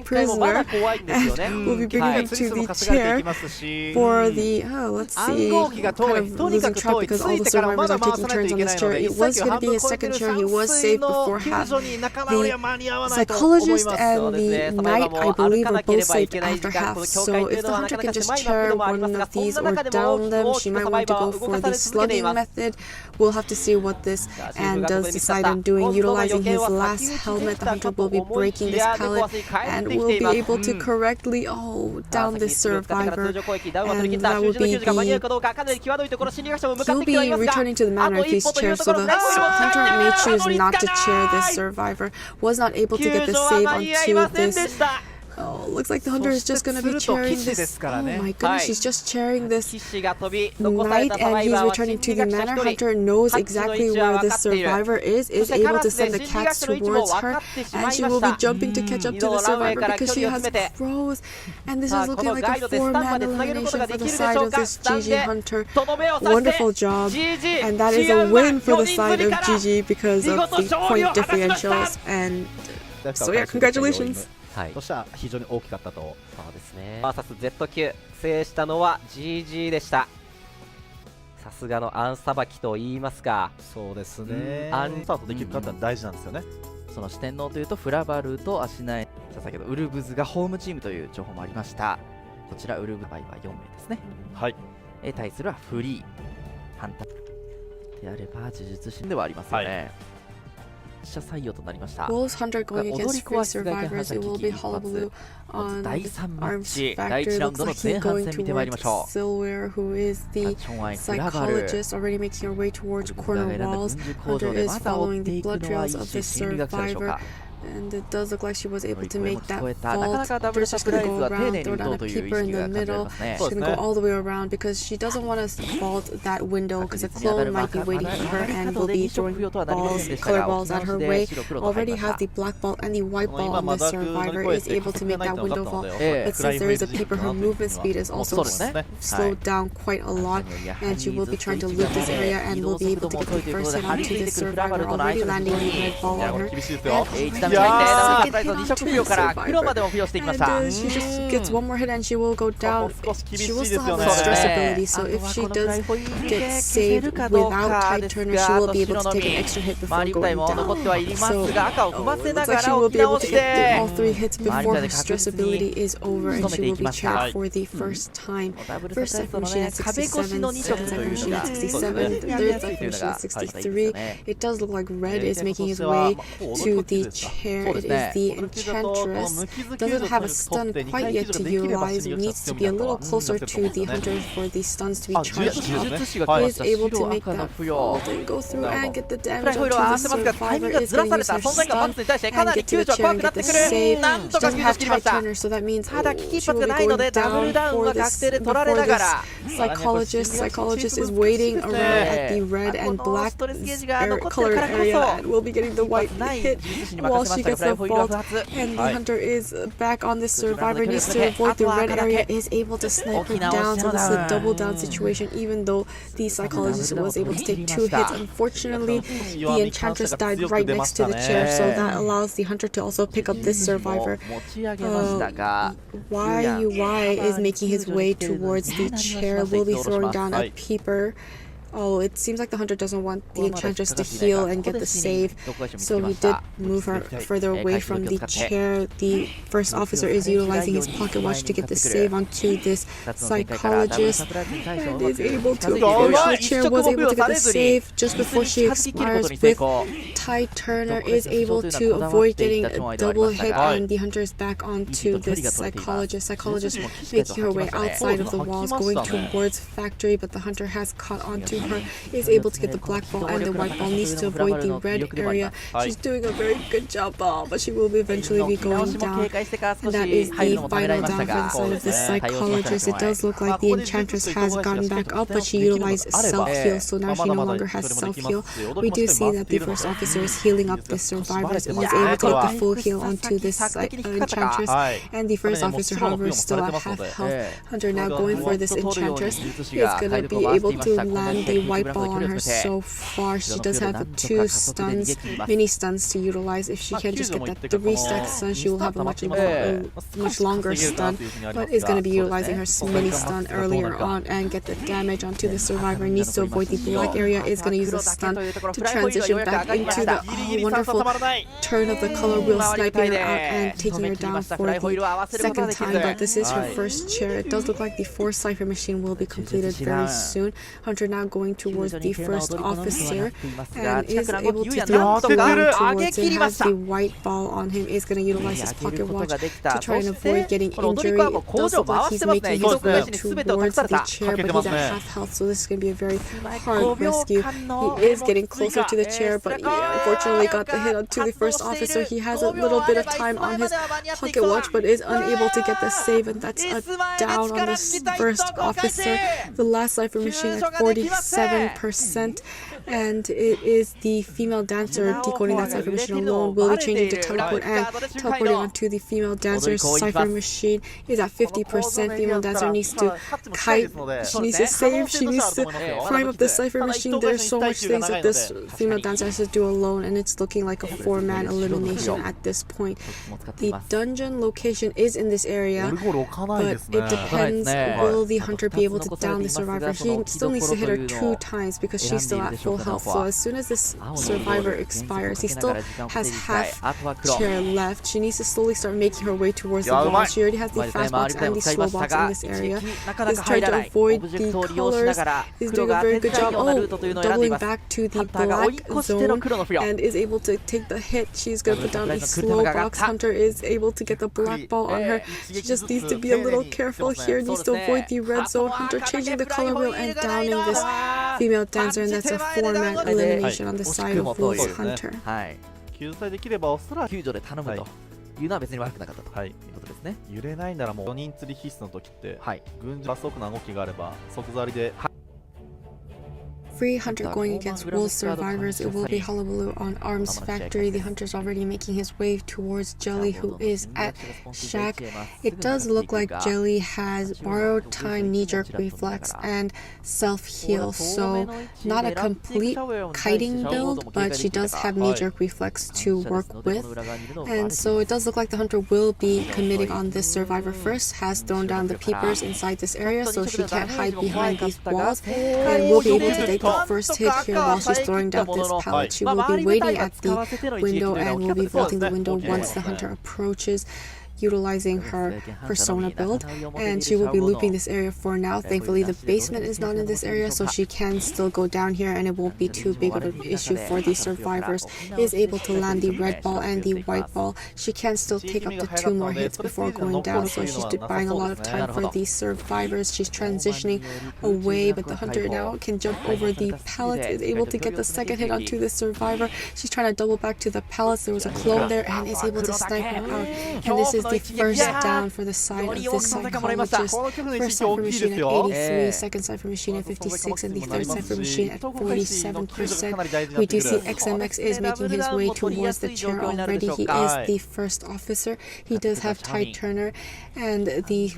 prisoner and we'll be bringing him to the chair for the, let's see, kind of losing track because all the survivors are taking turns on this chair. It was going to be his second chair. He was saved before half. The psychologist and the knight, I believe, are both saved after half. So if the hunter can just chair one of these or down them, she might want to go for the slugging method. We'll have to see what this and does decide on doing. Utilizing his last helmet, the hunter will be breaking this pallet and will be able to correctly down this survivor. And that will be he'll be returning to the manor if he's chaired. So the hunter may choose not to chair this survivor. Was not able to get the save onto this. Looks like the hunter is just going to be chairing this. Oh my goodness, she's just chairing this knight, and he's returning to the manor. Hunter knows exactly where the survivor is able to send the cats towards her, and she will be jumping to catch up to the survivor because she has crows. And this is looking like a 4-man elimination for the side of this GG hunter. Wonderful job, and that is a win for the side of GG because of the point differentials. And so yeah, congratulations. としては非常に大きかったと。そうですね。VS.Z.Q 制したのは GG でした。さすがのアンさばきと言いますか。そうですね。アンスタートできるかって大事なんですよね。その四天王というとフラバルと足内、先ほどウルブズがホームチームという情報もありました。こちらウルブズは4名ですね。はい。対するはフリー、反対であれば呪術師ではありますよね。採用となりました。Wolves Hunter going against free survivors. It will be Hullabaloo on arms factor. Looks like he's going towards Silver, who is the psychologist, already making her way towards corner walls. Hunter is following the blood trails of the survivor. And it does look like she was able to make that vault. There's just going to go around, throw down a peeper in the middle. She's going to go all the way around because she doesn't want to vault that window because a clone might be waiting for her and will be throwing balls, color balls at her way. Already has the black ball and the white ball on the survivor, is able to make that window vault. But since there is a peeper, her movement speed is also slowed down quite a lot, and she will be trying to loot this area and will be able to get the first hit onto this survivor, already landing the red ball on her. And she just gets one more hit and she will go down. She will still have the stress ability, so if she does get saved without tide turner, she will be able to take an extra hit before going down. So it looks like she will be able to get all 3 hits before her stress ability is over, and she will be chaired for the first time. First cipher machine at 67, second cipher machine at 67, third cipher machine at 63. It does look like red is making his way to the chair. here. It is the Enchantress. Doesn't have a stun quite yet to utilize. Needs to be a little closer to the hunter for the stuns to be charged up. Is able to make that vault and go through and get the damage onto the survivor. Is going to use her stun and get to the chair and get the save. She doesn't have Tide Turner, so that means she will be going down for this psychologist. Psychologist is waiting around at the red and black colored area and will be getting the white hit while she gets the vault. And the hunter is back on the survivor, needs to avoid the red area, is able to snipe her down. So this is a double down situation, even though the psychologist was able to take 2 hits. Unfortunately, the Enchantress died right next to the chair, so that allows the hunter to also pick up this survivor. YUY is making his way towards the chair, will be throwing down a peeper. Oh, it seems like the hunter doesn't want the Enchantress to heal and get the save, so he did move her further away from the chair. The first officer is utilizing his pocket watch to get the save onto this psychologist and is able to approach the chair, was able to get the save just before she expires with Tide Turner, is able to avoid getting a double hit, and the hunter is back onto this psychologist. Psychologist making her way outside of the walls, going towards factory, but the hunter has caught onto her, is able to get the black ball and the white ball, needs to avoid the red area. She's doing a very good job, but she will eventually be going down, and that is the final down for the side of the psychologist. It does look like the Enchantress has gotten back up, but she utilized self-heal, so now she no longer has self-heal. We do see that the first officer is healing up the survivors and was able to get the full heal onto this Enchantress, and the first officer, however, is still at half health. Hunter now going for this Enchantress, is gonna be able to land the white ball on her. So far she does have 2 stuns, mini stuns to utilize. If she can just get that 3-stack stun, she will have a much longer stun, but is going to be utilizing her mini stun earlier on and get the damage onto the survivor. Needs to avoid the black area, is going to use a stun to transition back into the wonderful turn of the color wheel, sniping her out and taking her down for the second time, but this is her first chair. It does look like the 4th cipher machine will be completed very soon. Hunter now going towards the first officer and is able to throw towards him, has the white ball on him, is going to utilize his pocket watch to try and avoid getting injury. It does look like he's making his way towards the chair, but he's at half health, so this is going to be a very hard rescue. He is getting closer to the chair, but he unfortunately got the hit onto the first officer. He has a little bit of time on his pocket watch, but is unable to get the save, and that's a down on this first officer. The last cipher machine at 47%, and it is the female dancer decoding that cipher machine alone. Will be changing to teleport and teleporting onto the female dancer's cipher machine is at 50%. Female dancer needs to kite, she needs to save, she needs to prime up the cipher machine. There's so much things that this female dancer has to do alone, and it's looking like a 4-man elimination at this point. The dungeon location is in this area, but it depends, will the hunter be able to down the survivor? He still needs to hit her 2 times because she's still at full health, so as soon as this survivor expires, he still has half chair left. She needs to slowly start making her way towards the wall. She already has the fast box and the slow box in this area. Is trying to avoid the colors, is doing a very good job. Oh, doubling back to the black zone and is able to take the hit. She's going to put down a slow box. Hunter is able to get the black ball on her. She just needs to be a little careful here, needs to avoid the red zone. Hunter changing the color wheel and downing this female dancer, and that's a 4-man elimination on the side of Wolf's Hunter. 救済できればおそらく救助で頼むというのは別に悪くなかったということですね。揺れないならもう4人釣り必須の時って、はい、軍事加速な動きがあれば即座りで。Free Hunter going against Wolf survivors. It will be Hullabaloo on Arms Factory. The hunter's already making his way towards Jelly, who is at Shack. It does look like Jelly has borrowed time, knee-jerk reflex, and self-heal, so not a complete kiting build, but she does have knee-jerk reflex to work with. And so it does look like the hunter will be committing on this survivor first, has thrown down the peepers inside this area, so she can't hide behind these walls, and will be able to take the first hit here while she's throwing down this pallet. She will be waiting at the window and will be vaulting the window once the hunter approaches. utilizing her persona build, and she will be looping this area for now. Thankfully, the basement is not in this area, so she can still go down here and it won't be too big of an issue for the survivors. Is able to land the red ball and the white ball. She can still take up to 2 more hits before going down, so she's buying a lot of time for the survivors. She's transitioning away, but the hunter now can jump over the pallets, is able to get the second hit onto the survivor. She's trying to double back to the pallets. There was a clone there and is able to snipe her out. And this is the first down for the side of this psychologist. First cipher machine at 83, second cipher machine at 56, and the third cipher machine at 47%. We do see XMX is making his way towards the chair already. He is the first officer. He does have tight turner, and the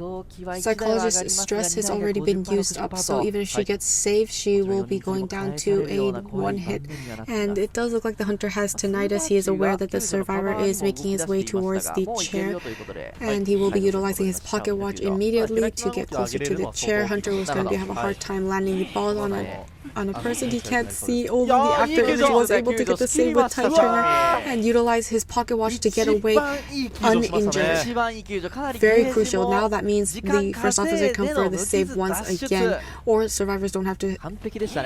psychologist's stress has already been used up, so even if she gets saved, she will be going down to a 1 hit. And it does look like the hunter has tinnitus. He is aware that the survivor is making his way towards the chair, and he will be utilizing his pocket watch immediately to get closer to the chair. Hunter was going to have a hard time landing the ball on a person he can't see. Only the after image was able to get the save with tight turner and utilize his pocket watch to get away uninjured. Very crucial. Now that means the first officer can for the save once again, or survivors don't have to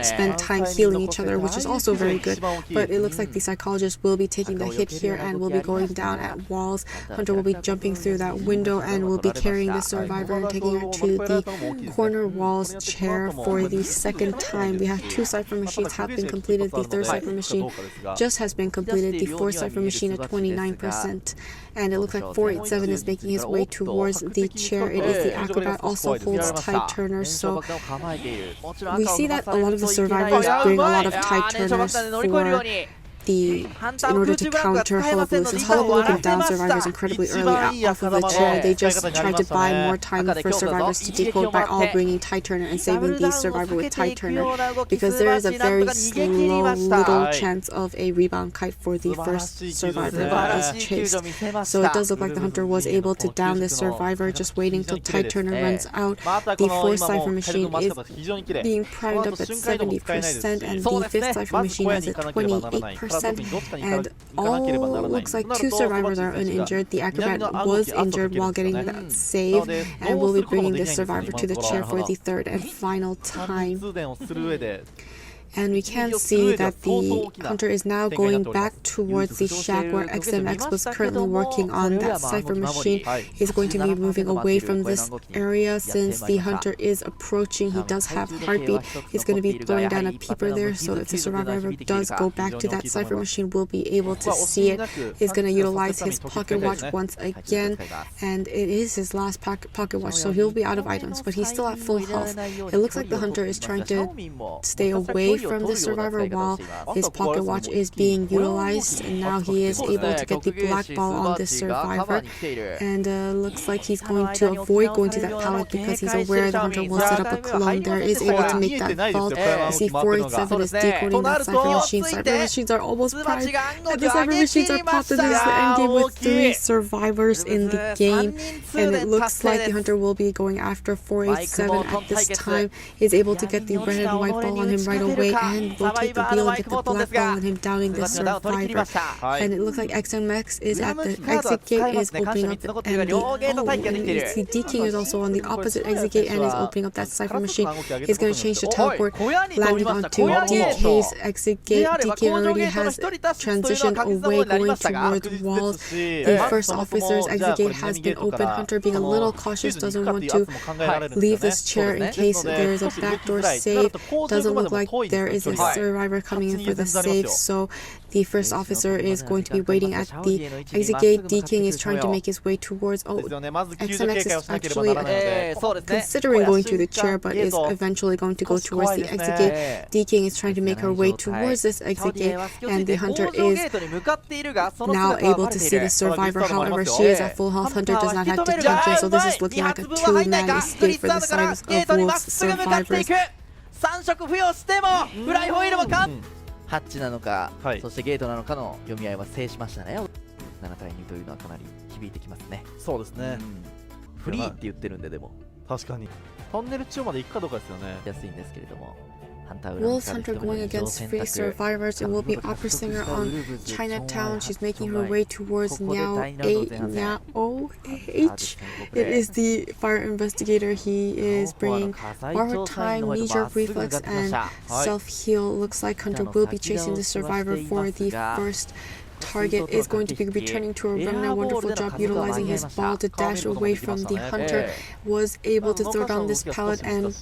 spend time healing each other, which is also very good. But it looks like the psychologist will be taking the hit here and will be going down at walls. Hunter will be jumping through that window and will be carrying the survivor and taking her to the corner walls chair for the second time. We have 2 cipher machines have been completed. The 3rd cipher machine just has been completed. The 4th cipher machine at 29%. And it looks like 487 is making his way towards the chair. It is the acrobat, also holds tight turners, so we see that a lot of the survivors bring a lot of tight turners in order to counter Hullabaloo. Since Hullabaloo can down survivors incredibly early off of the chair, they just try to buy more time for survivors to decode by all bringing tight turner and saving the survivor with tight turner, because there is a very slow little chance of a rebound kite for the first survivor that is chased. So it does look like the hunter was able to down this survivor, just waiting till tight turner runs out. The 4th cipher machine is being primed up at 70%, and the 5th cipher machine has a 28%. And all looks like 2 survivors are uninjured. The acrobat was injured while getting that save, and will be bringing this survivor to the chair for the 3rd and final time. And we can see that the hunter is now going back towards the shack where XMX was currently working on. That cipher machine is going to be moving away from this area since the hunter is approaching. He does have heartbeat. He's going to be throwing down a peeper there, so if the survivor does go back to that cipher machine, we'll be able to see it. He's going to utilize his pocket watch once again, and it is his last pocket watch, so he'll be out of items, but he's still at full health. It looks like the hunter is trying to stay away from the survivor while his pocket watch is being utilized, and now he is able to get the black ball on this survivor, and looks like he's going to avoid going to that pallet because he's aware the hunter will set up a clone there, is able to make that fault. You see 487 is decoding that cipher machine. Cipher machines are almost primed, and the cipher machines are popped, and this is the end game with 3 survivors in the game, and it looks like the hunter will be going after 487 at this time. Is able to get the red and white ball on him right away, and rotate the wheel and get the black ball on him, downing the survivor. And it looks like XMX is at the exit gate, is opening up, and the D King is also on the opposite exit gate and is opening up that cipher machine. He's going to change the teleport, landing onto DK's exit gate. DK already has transitioned away, going towards walls. The first officer's exit gate has been open. Hunter, being a little cautious, doesn't want to leave this chair in case there is a backdoor save. Doesn't look like there is a survivor coming in for the save, so the first officer is going to be waiting at the exit gate. D King is trying to make his way towards. XMX is actually considering going to the chair, but is eventually going to go towards the exit gate. D King is trying to make her way towards this exit gate, and the hunter is now able to see the survivor. However, she is at full health. Hunter does not have detention, so this is looking like a 2-man escape for the side of Wolf's survivors. 3色付与してもフライホイールもかハッチなのか、そしてゲートなのかの読み合いは制しましたね。7対2というのはかなり響いてきますね。そうですね、フリーって言ってるんで、でも確かにトンネル中まで行くかどうかですよね。安いんですけれども、Wolves Hunter going against Free Survivors. It will be Opera Singer on Chinatown. She's making her way towards Meow-H. It is the fire investigator. He is bringing borrowed time, knee-jerk reflex, and self-heal. Looks like Hunter will be chasing the survivor for the first target. Is going to be returning to a remnant. Wonderful job utilizing his ball to dash away from the hunter. Was able to throw down this pallet and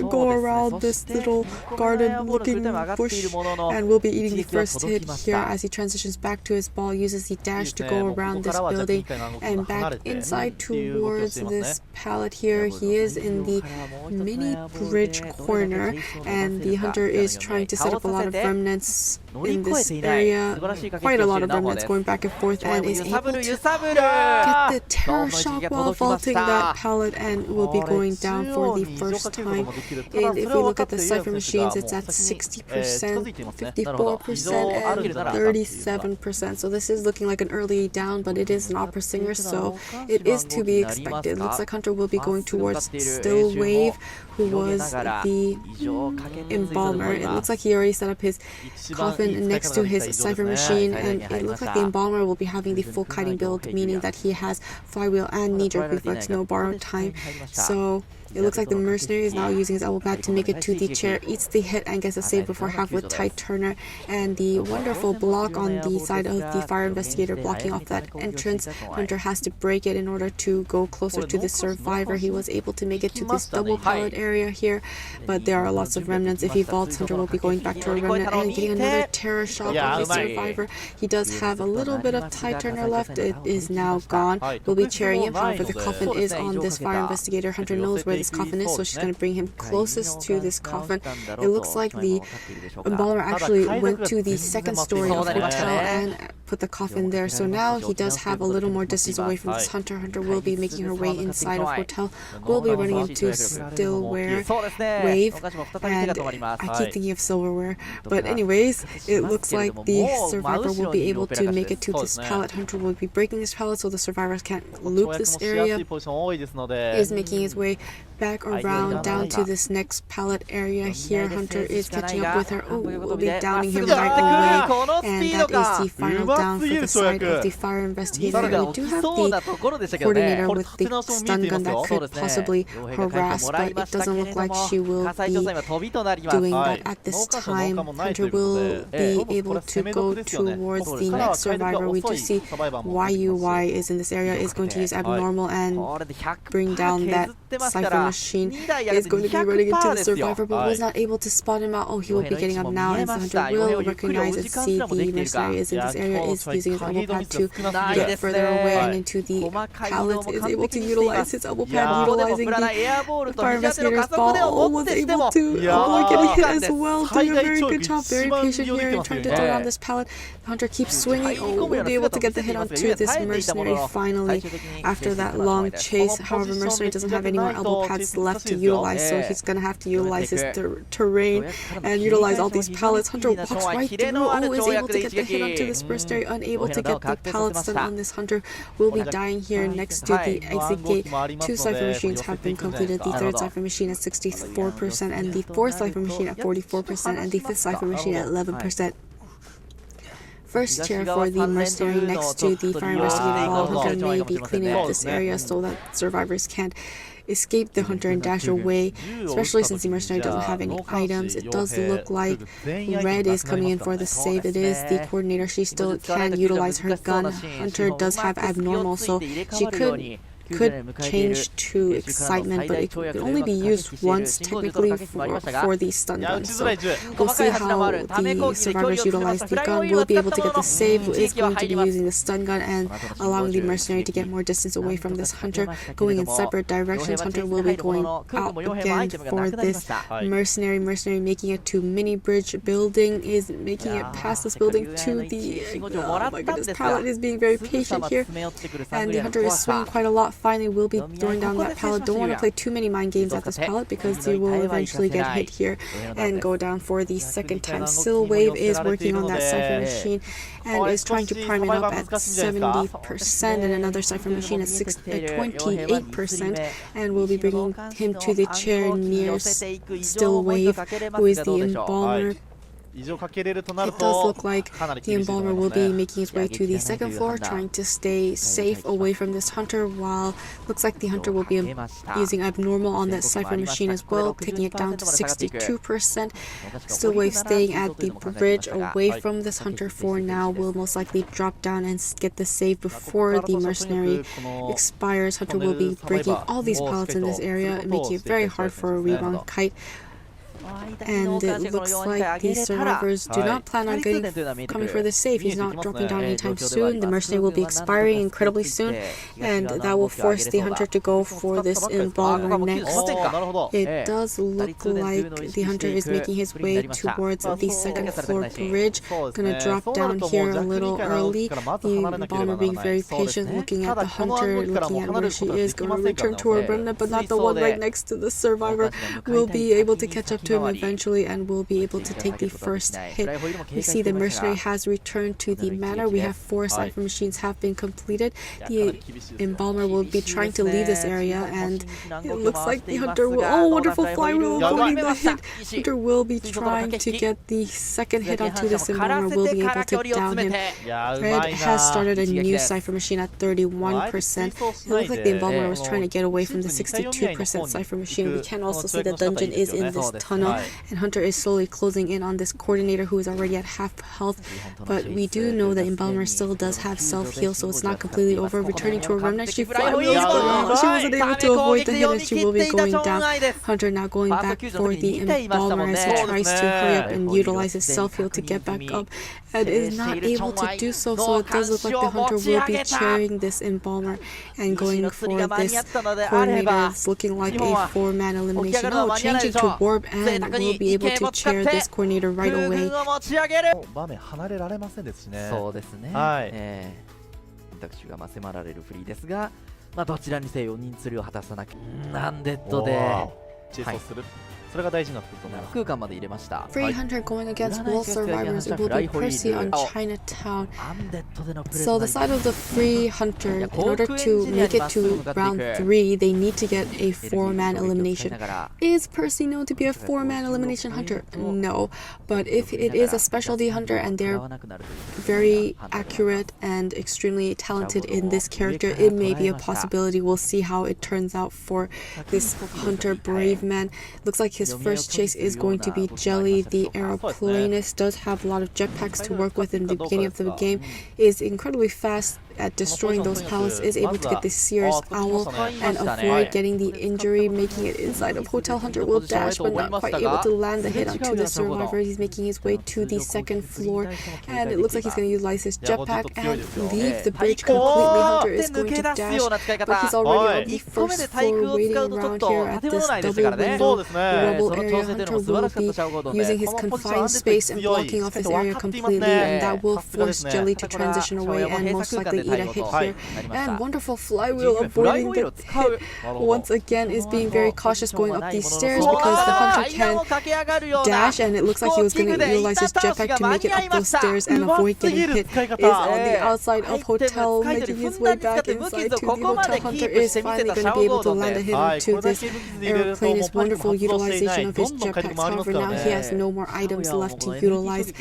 go around this little garden looking bush, and will be eating the first hit here as he transitions back to his ball. Uses the dash to go around this building and back inside towards this pallet here. He is in the mini bridge corner, and the hunter is trying to set up a lot of remnants in this area. Quite a lot of remnants going back and forth, and is able to get the terror shock while vaulting that pallet, and will be going down for the first time. And if we look at the cipher machines, it's at 60%, 54%, and 37%. So this is looking like an early down, but it is an opera singer, so it is to be expected. Looks like Hunter will be going towards Still Wave, who was the embalmer. It looks like he already set up his coffin next to his cipher machine, and it looks like the embalmer will be having the full kiting build, meaning that he has flywheel and knee-jerk reflex, no borrowed time. So it looks like the mercenary is now using his elbow pad to make it to the chair, eats the hit and gets a save before half with tight turner, and the wonderful block on the side of the fire investigator blocking off that entrance. Hunter has to break it in order to go closer to the survivor. He was able to make it to this double pallet area here, but there are lots of remnants. If he vaults, Hunter will be going back to a remnant and getting another terror shock on the survivor. He does have a little bit of tight turner left. It is now gone. We'll be cheering him. However, the coffin is on this fire investigator. Hunter knows where this coffin is, so she's going to bring him closest to this coffin. It looks like the embalmer actually went to the second story of the hotel and put the coffin there, so now he does have a little more distance away from this hunter. Hunter will be making her way inside of hotel, will be running into Stillware Wave, and I keep thinking of Silverware, but anyways, it looks like the survivor will be able to make it to this pallet. Hunter will be breaking this pallet so the survivors can't loop this area. He is making his way back around down to this next pallet area here. Hunter is catching up with her. Oh, we'll be downing him right away, and that is the final down for the side of the fire investigator. We do have the coordinator with the stun gun that could possibly harass, but it doesn't look like she will be doing that at this time. Hunter will be able to go towards the next survivor. We do see YUY is in this area, is going to use abnormal and bring down that cipher machine. Is going to be running into the survivor, but was not able to spot him out. Oh, he will be getting up now, and the hunter will recognize and see the mercenary is in this area, is using his elbow pad to get further away and into the pallets, is able to utilize his elbow pad, utilizing the fire investigator's ball. Oh, was able to avoid getting hit as well, doing a very good job, very patient here and trying to throw down this pallet. The hunter keeps swinging. Oh, we'll be able to get the hit onto this mercenary finally after that long chase. However, mercenary doesn't have any more elbow pads left to utilize, so he's gonna have to utilize his terrain and utilize all these pallets. Hunter walks right through. Oh, is able to get the hit onto this mercenary, unable to get the pallets done on this hunter. Will be dying here next to the exit gate. 2 cipher machines have been completed. The 3rd cipher machine at 64%, and the 4th cipher machine at 44%, and the 5th cipher machine at 11%. First chair for the mercenary next to the fire investigator, while Hunter may be cleaning up this area so that survivors can't escape the hunter and dash away, especially since the mercenary doesn't have any items. It does look like Red is coming in for the save. It is the coordinator. She still can utilize her gun. Hunter does have abnormal, so she could change to excitement, but it could only be used once technically for the stun gun. So we'll see how the survivors utilize the gun. Will be able to get the save. Is going to be using the stun gun and allowing the mercenary to get more distance away from this hunter. Going in separate directions. Hunter will be going out again for this mercenary. Mercenary making it to mini bridge building, is making it past this building to the oh my goodness, pallet is being very patient here, and the hunter is swinging quite a lot finally will be throwing down that pallet. Don't want to play too many mind games at this pallet because you will eventually get hit here and go down for the second time. Still, Wave is working on that Cypher machine and is trying to prime it up at 70%, and another Cypher machine at 28%, and will be bringing him to the chair near still Wave, who is the Embalmer. It does look like the Embalmer will be making his way to the second floor, trying to stay safe away from this Hunter, while looks like the Hunter will be using Abnormal on that Cypher machine as well, taking it down to 62%. Still Wave staying at the bridge away from this Hunter for now, will most likely drop down and get the save before the Mercenary expires. Hunter will be breaking all these pallets in this area and making it very hard for a rebound kite. And it looks like the survivors do not plan on coming for the save. He's not dropping down anytime soon. The Mercenary will be expiring incredibly soon, and that will force the Hunter to go for this Embalmer next. It does look like the Hunter is making his way towards the second floor bridge. Gonna drop down here a little early. The Embalmer being very patient, looking at the Hunter, looking at where she is. Going to return to her remnant, but not the one right next to the survivor. Will be able to catch up to him eventually and will be able to take the first hit. We see the Mercenary has returned to the manor. We have 4 Cypher machines have been completed. The Embalmer will be trying to leave this area, and it looks like the Hunter will... Oh, wonderful flywheel avoiding the hit. Hunter will be trying to get the second hit onto this Embalmer, will be able to down him. Red has started a new Cypher machine at 31%. It looks like the Embalmer was trying to get away from the 62% Cypher machine. We can also see the dungeon is in this tunnel, and Hunter is slowly closing in on this Coordinator, who is already at half health, but we do know that Embalmer still does have self-heal, so it's not completely over. Returning to a remnant, she flywheels, but she wasn't able to avoid the hit, and she will be going down. Hunter now going back for the Embalmer as he tries to hurry up and utilize his self-heal to get back up, and is not able to do so, so it does look like the Hunter will be carrying this Embalmer and going for this Coordinator. It's looking like a 4-man elimination. Oh, changing to Warp, and will be able to chair this Coordinator right away. 場面離れられませんですしね。そうですね。はい。選択肢が迫られるフリーですが、どちらにせよ4人釣りを果たさなきゃ。アンデッドでチェイスをする。それが大事になってくると思います。空間まで入れました。Free Hunter going against Wolf Survivors. It will be Percy on Chinatown. So the side of the Free Hunter, in order to make it to round 3, they need to get a 4-man elimination. Is Percy known to be a 4-man elimination hunter? No. But if it is a specialty hunter and they're very accurate and extremely talented in this character, it may be a possibility. We'll see how it turns out for this hunter Braveman. Looks like his first chase is going to be Jelly. The aeroplanist does have a lot of jetpacks to work with in the beginning of the game, is incredibly fast at destroying those pallets, is able to get the Sears Owl and avoid getting the injury, making it inside of Hotel. Hunter will dash but not quite able to land the hit onto the survivor. He's making his way to the second floor, and it looks like he's going to utilize his jetpack and leave the bridge completely. Hunter is going to dash, but he's already on the first floor waiting around here at this double window rubble area. Hunter will be using his confined space and blocking off this area completely, and that will force Jelly to transition away and most likely eat a hit here. And wonderful flywheel avoiding the hit. Once again is being very cautious going up these stairs because the Hunter can dash, and it looks like he was going to utilize his jetpack to make it up those stairs and avoid getting hit. Is on the outside of Hotel, making his way back inside to the Hotel. Hunter is finally going to be able to land a hit onto this aeroplane. Is wonderful utilization of his jetpacks. However, now he has no more items left to utilize.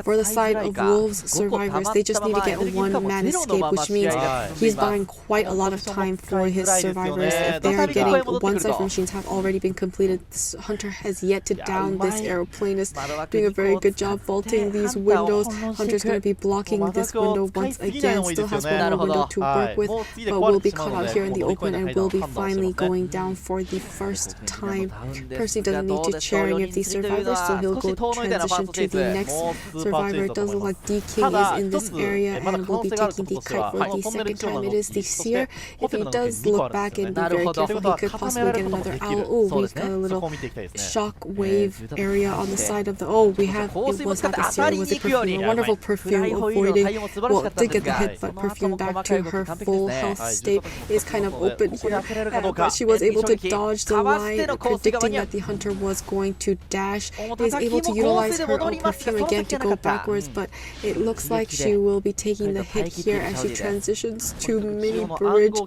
For the side of Wolves Survivors, they just need to get a 1-man escape, which means he's buying quite a lot of time for his survivors. If they are getting 1 Cypher machines have already been completed, this Hunter has yet to down this aeroplanist, doing a very good job vaulting these windows. Hunter's going to be blocking this window once again, still has one more window to work with, but will be caught out here in the open and will be finally going down for the first time. Percy doesn't need to chair any of these survivors, so he'll go transition to the next survivor. It does look like D King is in this area and will be taking the type for the second time. It is the Seer. If he does look back and be very careful, he could possibly get another owl. Oh, we've got a little shock wave area on the side of the... Oh, we have... It was not the Seer, it was the perfume. A wonderful perfume avoiding... Well, did get the hit, but perfume back to her full health state is kind of open here. But she was able to dodge the line, predicting that the hunter was going to dash. Is able to utilize her own perfume again to go backwards, but it looks like she will be taking the hit here as she transitions to mini bridge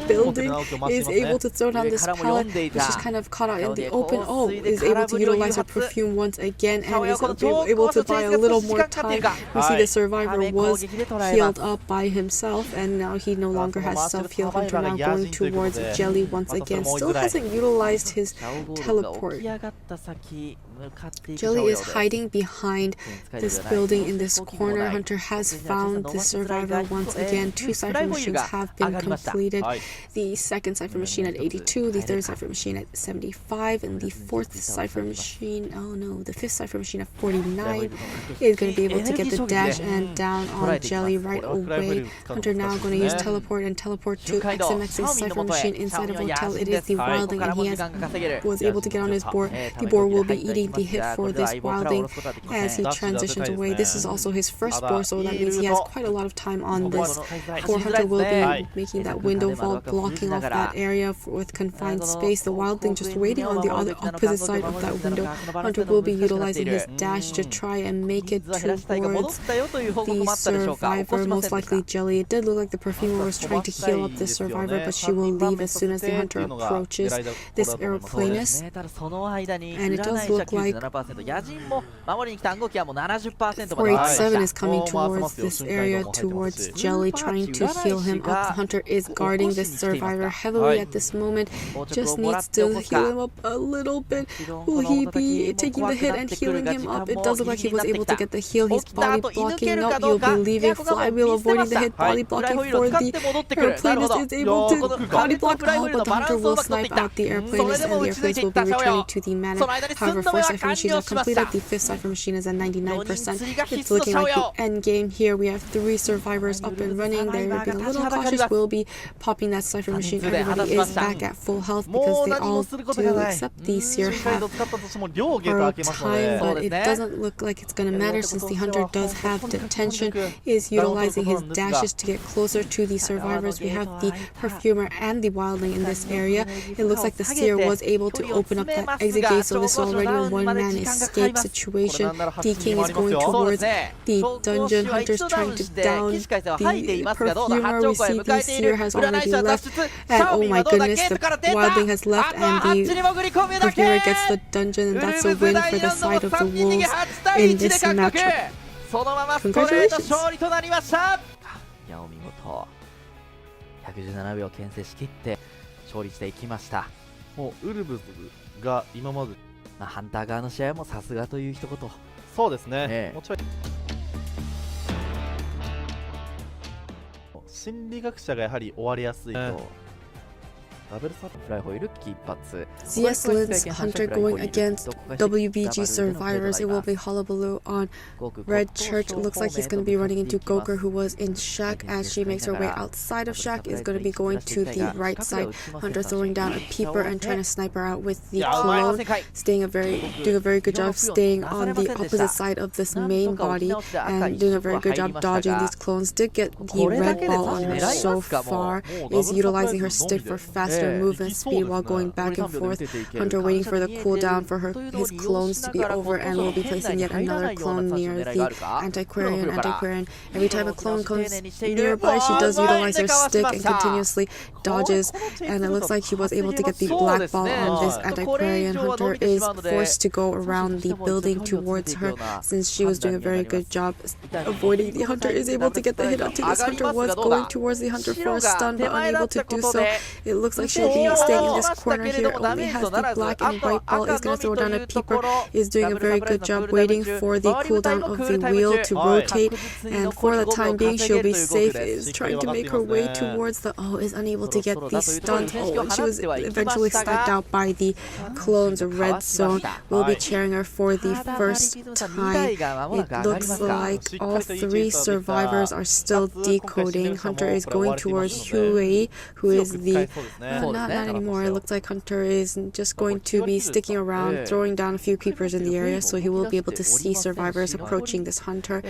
building. Is able to throw down this pallet, which is kind of caught out in the open. Oh, is able to utilize her perfume once again and is able to buy a little more time. We see the survivor was healed up by himself, and now he no longer has self-heal. Hunter now going towards Jelly once again. Still hasn't utilized his teleport. Jelly is hiding behind this building in this corner. Hunter has found the survivor once again. 2 cipher machines have been completed. The second cipher machine at 82, the third cipher machine at 75, and the fourth cipher machine, oh no, the fifth cipher machine at 49 is going to be able to get the dash and down on Jelly right away. Hunter now going to use teleport and teleport to XMX's cipher machine inside of hotel. It is the wilding, and he was able to get on his board. The board will be eating the hit for this wilding as he transitions away. This is also his first board, so that means he has quite a lot of time on this. Poor Hunter will be making that window vault, blocking off that area with confined space. The wildling just waiting on the other opposite side of that window. Hunter will be utilizing his dash to try and make it towards the survivor, most likely Jelly. It did look like the perfumer was trying to heal up this survivor, but she will leave as soon as the hunter approaches this aeroplanist. And it does look like 487 is coming towards this area, towards Jelly, trying to heal him up. The hunter is guarding this survivor heavily at this moment. Just needs to heal him up a little bit. Will he be taking the hit and healing him up? It does look like he was able to get the heal. He's body blocking. No, he'll be leaving. Flywheel avoiding the hit. Body blocking for the airplanist is able to body block. Oh, but the hunter will snipe out the airplanist, and the airplanes will be returning to the manor. However, 4 cipher machines are completed. The 5th cipher machine is at 99%. It's looking like the end game here. We have 3 survivors up and running. They're being a little cautious. Will be popping that cipher machine. Everybody is back at full health because they all do, except the Seer, have borrowed time, but it doesn't look like it's going to matter since the hunter does have detention. Is utilizing his dashes to get closer to the survivors. We have the perfumer and the wildling in this area. It looks like the Seer was able to open up that exit gate, so this is already a one-man escape situation. The King is going towards the dungeon. Hunter's trying to down the perfumer. We see the Seer has already left, and oh my goodness, the wildling has left, and the perfumer gets the dungeon, and that's a win for the side of the wolves in this matchup. Congratulations! いや、お見事。117秒牽制しきって勝利していきました。もうウルブズが今まで、ハンター側の試合もさすがという一言。そうですね、もうちょい心理学者がやはり終わりやすいと、フライホイール一発。 ZS.Lin's Hunter going against WBG survivors. It will be Hullabaloo on Red Church. Looks like he's going to be running into Goker, who was in Shack. As she makes her way outside of Shack, is going to be going to the right side. Hunter throwing down a peeper and trying to snipe her out with the clone. Doing a very good job staying on the opposite side of this main body and doing a very good job dodging these clones. Did get the red ball on her so far. Is utilizing her stick for faster movement speed while going back and forth. Hunter waiting for the cooldown for his clones to be over, and will be placing yet another clone near the Antiquarian. Every time a clone comes nearby, she does utilize her stick and continuously dodges, and it looks like she was able to get the black ball on this Antiquarian. Hunter is forced to go around the building towards her since she was doing a very good job avoiding the hunter. Is able to get the hit onto this hunter. Was going towards the hunter for a stun, but unable to do so. It looks like should be staying in this corner here. Only has the black and white ball. Is going to throw down a peeper. Is doing a very good job waiting for the cooldown of the wheel to rotate. And for the time being, she'll be safe. Is trying to make her way towards the... Oh, is unable to get the stun. Oh, and she was eventually sniped out by the clone's red zone. We'll be cheering her for the first time. It looks like all three survivors are still decoding. Hunter is going towards ChoAi, who is the... not anymore. It looks like Hunter is just going to be sticking around, throwing down a few peepers in the area, so he will be able to see survivors approaching this Hunter.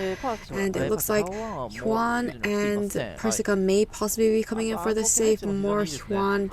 And it looks like Xawm and Percy may possibly be coming in for the save. More Xawm,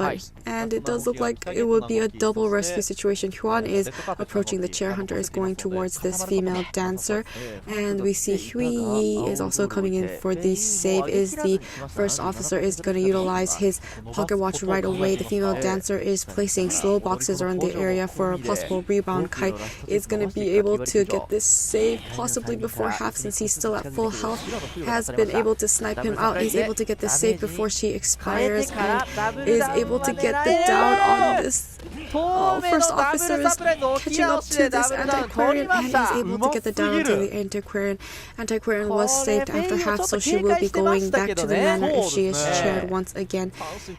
and it does look like it would be a double rescue situation. Xawm is approaching the chair. Hunter is going towards this female dancer, and we see Hui is also coming in for the save. Is the first officer is going to utilize his pocket watch right away. The female dancer is placing slow boxes around the area for a possible rebound. Kai is going to be able to get this save possibly before half, since he's still at full health. Has been able to snipe him out. He's able to get the save before she expires, and is able to get the down on this. First officer is catching up to this Antiquarian and is able to get the down onto the Antiquarian. Antiquarian was saved after half, so she will be going back to the manor if she is chaired once again.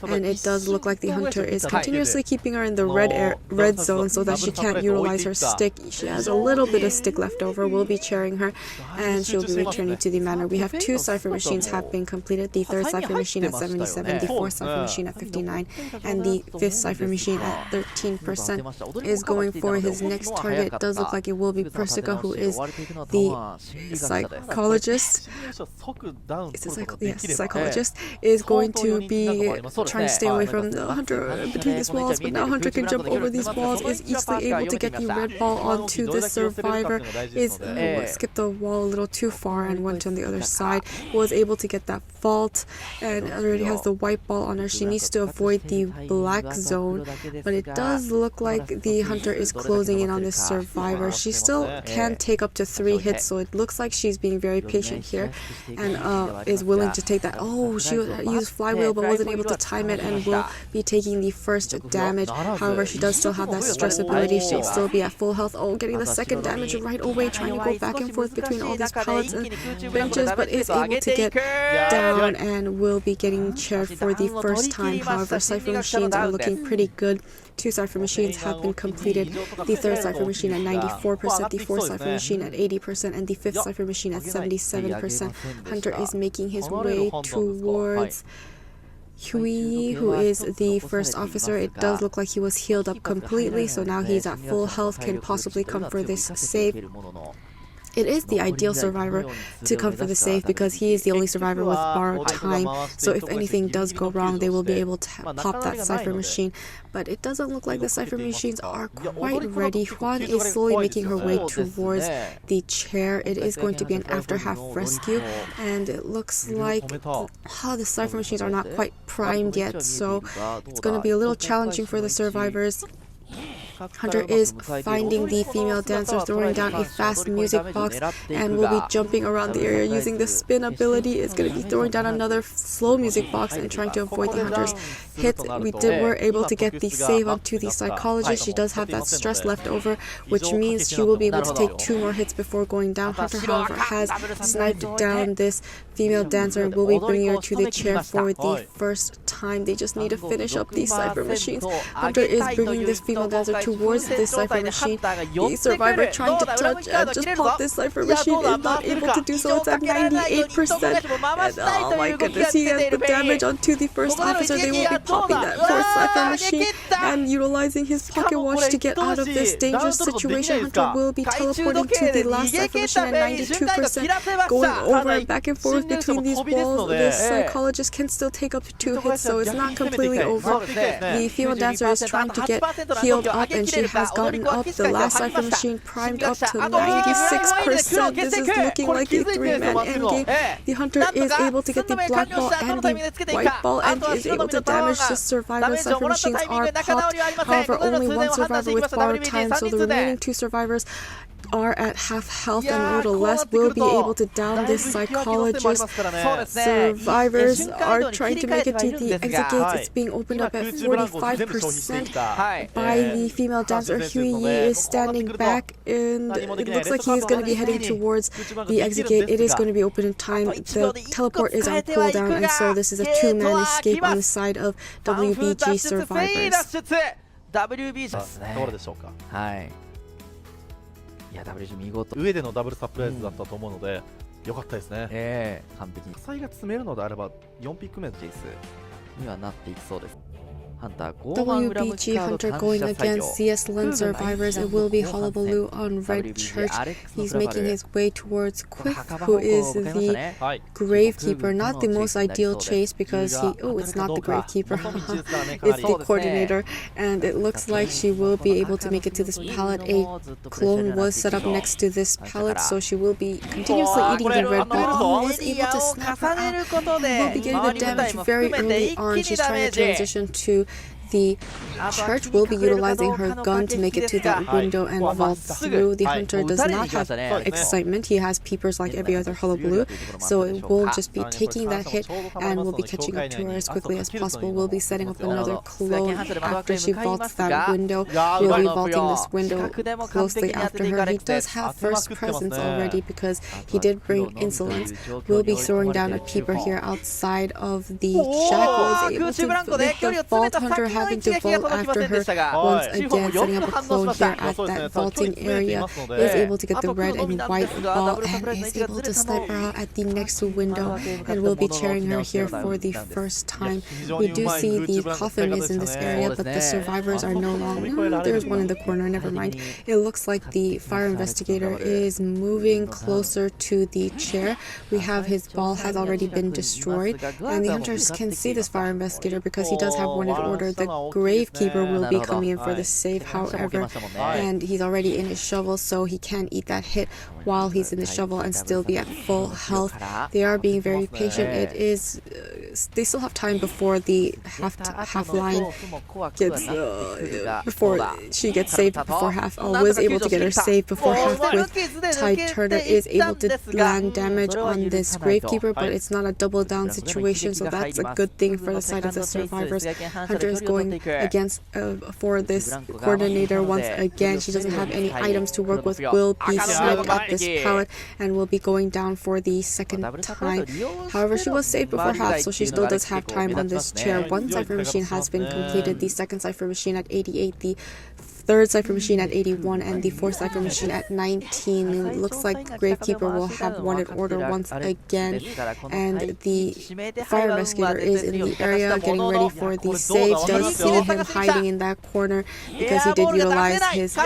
And it does look like the Hunter is continuously keeping her in the red zone so that she can't utilize her stick. She has a little bit of stick left over. We'll be chairing her, and she'll be returning to the manor. We have 2 cipher machines have been completed. The 3rd cipher machine at 77, the 4th cipher machine at 59, and the 5th cipher machine at 13% is going for his next target. It does look like it will be Percy, who is the psychologist. Psychologist is going to be trying to stay away from the Hunter between these walls, but now Hunter can jump over these walls, is easily able to get the red ball onto the survivor, is skipped the wall a little too far and went on the other side, was able to get that vault, and already has the white ball on her. She needs to avoid the black zone, but it does look like the Hunter is closing in on this survivor. She still can take up to 3 hits, so it looks like she's being very patient here and is willing to take that. Oh, she used flywheel but wasn't able to time it and will be taking the first damage. However, she does still have that stress ability. She'll still be at full health. Oh, getting the second damage right away, trying to go back and forth between all these pallets and benches, but is able to get down and will be getting chaired for the first time. However, cipher machines are looking pretty good. 2 cipher machines have been completed. The 3rd cipher machine at 94%, the 4th cipher machine at 80%, and the 5th cipher machine at 77%. Hunter is making his way towards Hui, who is the first officer. It does look like he was healed up completely, so now he's at full health, can possibly come for this save. It is the ideal survivor to come for the save because he is the only survivor with borrowed time, so if anything does go wrong, they will be able to pop that cipher machine. But it doesn't look like the cipher machines are quite ready. Xawm is slowly making her way towards the chair. It is going to be an after half rescue, and it looks like the cipher machines are not quite primed yet, so it's going to be a little challenging for the survivors. Hunter is finding the female dancer, throwing down a fast music box, and will be jumping around the area using the spin ability. Is going to be throwing down another slow music box and trying to avoid the Hunter's hits. Were able to get the save onto the psychologist. She does have that stress left over, which means she will be able to take 2 more hits before going down. Hunter, however, has sniped down this female dancer and will be bringing her to the chair for the first time. They just need to finish up these cipher machines. Hunter is bringing this female dancer towards this cipher machine. The survivor trying to touch and just pop this cipher machine is not able to do so. It's at 98%. And oh my goodness, he has the damage onto the first officer. They will be popping that 4th cipher machine and utilizing his pocket watch to get out of this dangerous situation. Hunter will be teleporting to the last cipher machine at 92%, going over and back and forth between these walls. This psychologist can still take up to 2 hits, so it's not completely over. The female dancer is trying to get healed up, and she has gotten up. The last cipher machine primed up to 96%. This is looking like a 3-man endgame. The Hunter is able to get the black ball and the white ball and is able to damage the survivor. Cipher machines are popped. However, only 1 survivor with borrowed time, so the remaining 2 survivors are at half health and a little less will be able to down this psychologist. Survivors are trying to make it to the exit gates. It's being opened up at 45% by the female dancer. Huey is standing back, and it looks like he is going to be heading towards the exit gate. It is going to be open in time. The teleport is on cooldown, and so this is a two-man escape on the side of WBG survivors. どうでしょうか。はい。いや、WBG 見事。上でのダブルサプライズだったと思うので、良かったですね。完璧に。火災が詰めるのであれば、4ピック目のジェイスにはなっていきそうです。WBG Hunter going against ZS.Lin survivors. It will be Hullabaloo on Red Church. He's making his way towards Quick, who is the Gravekeeper. Not the most ideal chase because he... Oh, it's not the Gravekeeper. It's the Coordinator. And it looks like she will be able to make it to this pallet. A clone was set up next to this pallet, so she will be continuously eating the red ball. Oh, was able to snap her out. Will be getting the damage very early on. She's trying to transition to the church, will be utilizing her gun to make it to that window and vault through. The hunter does not have excitement. He has peepers like every other Hullabaloo, so it will just be taking that hit and will be catching up to her as quickly as possible. We'll be setting up another clone after she vaults that window. We'll be vaulting this window closely after her. He does have first presence already because he did bring insolence. We'll be throwing down a peeper here outside of the shack. Was able to make the vault. Hunter having to vault after her once again, setting up a clone here at that vaulting area. Is able to get the red and white ball and is able to snipe her out at the next window, and will be cheering her here for the first time. We do see the coffin is in this area, but the survivors are no longer. There's one in the corner, never mind. It looks like the fire investigator is moving closer to the chair. We have his ball has already been destroyed, and the hunters can see this fire investigator because he does have wanted order. The Gravekeeper will be coming in for the save, however, and he's already in his shovel, so he can't eat that hit while he's in the shovel and still be at full health. They are being very patient. It is they still have time before the half line gets before she gets saved before half. Was able to get her saved before half with Tide Turner. Is able to land damage on this Gravekeeper, but it's not a double down situation, so that's a good thing for the side of the survivors. Hunter is going against for this Coordinator once again. She doesn't have any items to work with. Will be sniped at this pallet and will be going down for the second time. However, she was saved before half, so she still does have time on this chair. One cipher machine has been completed. The second cipher machine at 88. The third cipher machine at 81 and the fourth cipher machine at 19. It looks like Gravekeeper will have wanted order once again, and the fire investigator is in the area getting ready for the save. Does see him hiding in that corner because he did utilize his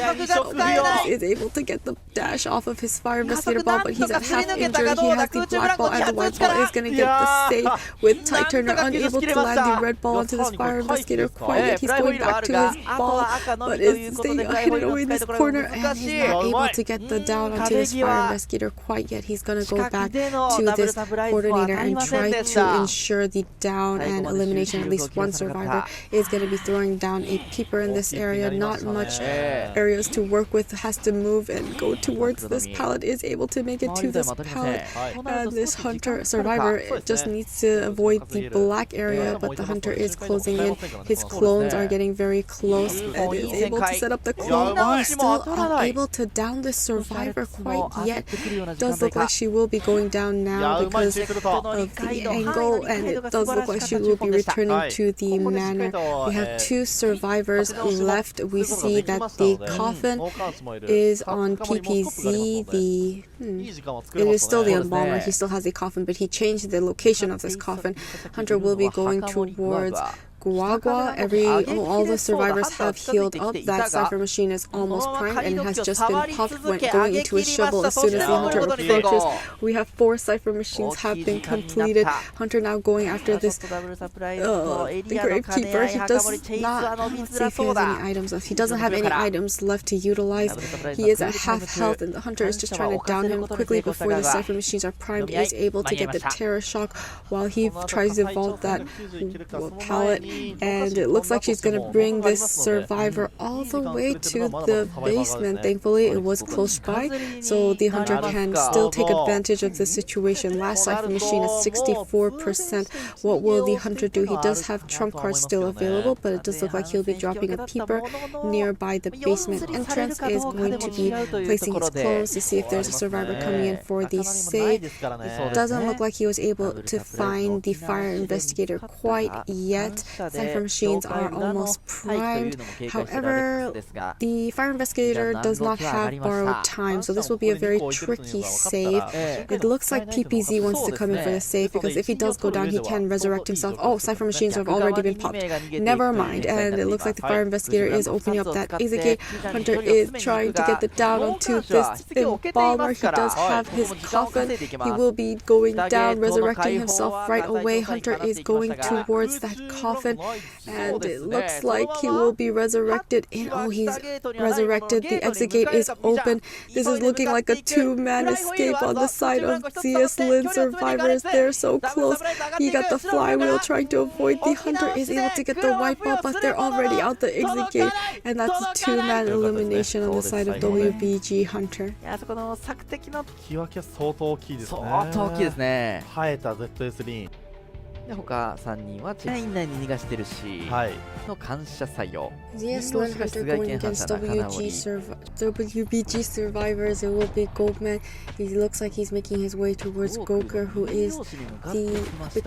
is able to get the dash off of his fire investigator ball, but he's at half injured. He has the black ball and the white ball. Is going to get the save with Tide Turner unable to land the red ball into this fire investigator quite yet. He's going back to his ball, but is staying hidden away in this corner, and he's not able to get the down onto this fire investigator quite yet. He's going to go back to this Coordinator and try to ensure the down and elimination. At least one survivor is going to be throwing down a peeper in this area. Not much areas to work with. Has to move and go towards this pallet. Is able to make it to this pallet, and this hunter survivor just needs to avoid the black area, but the hunter is closing in. His clones are getting very close and is able to set up the clone. Still unable to down this survivor quite yet. Does look like she will be going down now because of the angle, and it does look like she will be returning to the manor. We have two survivors left. We see that the coffin is on PPZ. It is still the embalmer. He still has a coffin, but he changed the location of this coffin. Hunter will be going towards Guagua. All the survivors have healed up. That cipher machine is almost primed and has just been puffed when going into a shovel as soon as the hunter approaches. We have 4 cipher machines have been completed. Hunter now going after this the Gravekeeper. He does not, let's see if he has any items left. He doesn't have any items left to utilize. He is at half health, and the hunter is just trying to down him quickly before the cipher machines are primed. He is able to get the terror shock while he tries to vault that pallet. and it looks like she's gonna bring this survivor all the way to the basement. Thankfully, it was close by, so the hunter can still take advantage of the situation. Last Cypher Machine is 64%. What will the hunter do? He does have trump cards still available, but it does look like he'll be dropping a peeper nearby the basement entrance. Is going to be placing his clones to see if there's a survivor coming in for the save. It doesn't look like he was able to find the fire investigator quite yet. Cypher machines are almost primed. However, the fire investigator does not have borrowed time, so this will be a very tricky save. It looks like PPZ wants to come in for the save, because if he does go down, he can resurrect himself. Oh, Cypher machines have already been popped. Never mind. And it looks like the fire investigator is opening up that exit gate. Hunter is trying to get the down onto this embalmer. He does have his coffin. He will be going down, resurrecting himself right away. Hunter is going towards that coffin, and it looks like he will be resurrected in. Oh, he's resurrected. The exit gate is open. This is looking like a two-man escape on the side of ZS.Lin survivors. They're so close. He got the flywheel trying to avoid. The hunter is able to get the wipeout, but they're already out the exit gate, and that's a two-man elimination on the side of WBG Hunter. そこの索敵の気分けは相当大きいですね。相当大きいですね。生えた ZS.Lin。で他3人はチェーン内に逃がしてるし、はい、の感謝作用。ZS.Lin Hunter going against WBG survivors. It will be Goatman. He looks like he's making his way towards Goker, who is the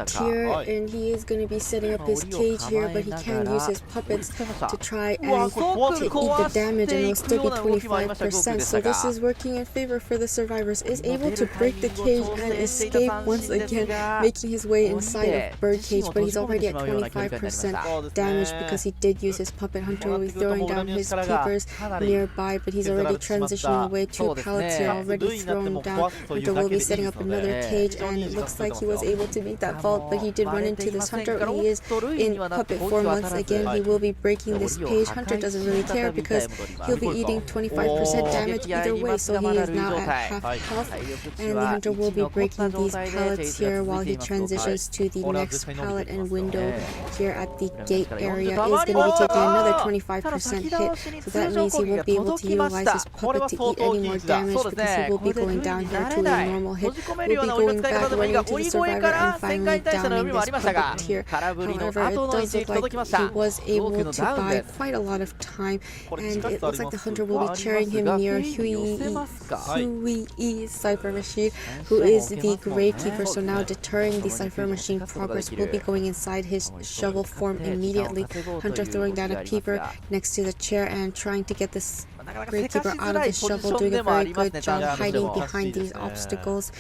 tier, and he is going to be setting up his cage here, but he can use his puppets to try and to eat the damage, and it will still be 25%. So this is working in favor for the survivors. Is able to break the cage and escape once again, making his way inside of Birdcage, but he's already at 25% damage because he did use his puppet. Hunter will be throwing down his peepers nearby, but he's already transitioning away. Two pallets here already thrown down. Hunter will be setting up another cage, and it looks like he was able to make that vault, but he did run into this hunter. He is in puppet form once again. He will be breaking this page. Hunter doesn't really care because he'll be eating 25% damage either way, so he is now at half health, and the hunter will be breaking these pallets here while he transitions to the next pallet and window here at the gate area. Is going to be taking another 25% hit, so that means he won't be able to utilize his puppet to eat any more damage, because he will be going down here to a normal hit. Will be going back, running into the survivor, and finally downing this puppet here. However, it does look like he was able to buy quite a lot of time, and it looks like the hunter will be carrying him near ChoAi Cypher Machine, who is the gravekeeper. So now deterring the Cypher Machine progress, will be going inside his shovel form immediately. Hunter throwing down a peeper next to the chair and trying to get this gravekeeper out of the shovel, doing a very good job hiding behind these obstacles,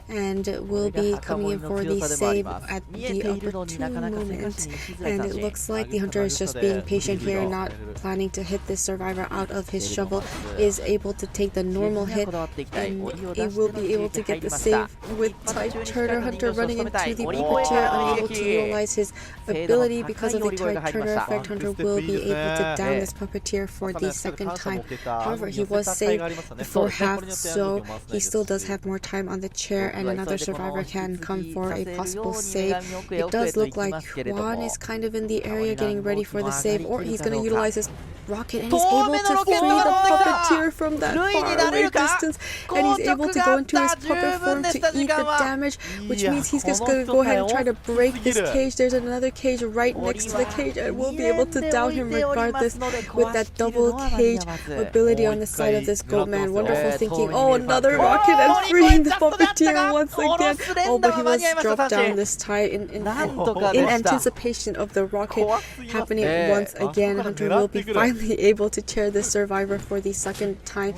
and will be coming in for the save at the opportune moment. And it looks like the hunter is just being patient here, not planning to hit this survivor out of his shovel. Is able to take the normal hit, and he will be able to get the save with Tide Turner. Hunter running into the puppeteer, unable to utilize his ability because of the Tide Turner effect. Hunter will be able to down this puppeteer for the second time. However, he was saved before half, so he still does have more time on the chair, and another survivor can come for a possible save. It does look like Juan is kind of in the area getting ready for the save, or he's going to utilize his rocket, and he's able to free the puppeteer from that far away distance, and he's able to go into his puppet form to eat the damage, which means he's just going to go ahead and try to break this cage. There's another cage right next to the cage, and we'll be able to down him regardless with that double cage ability on the side of this Goatman. Wonderful thinking. Oh, another rocket and freeing the puppeteer once again. Oh, but he was dropped down this time in anticipation of the rocket happening once again. Hunter will be finally able to chair the survivor for the second time.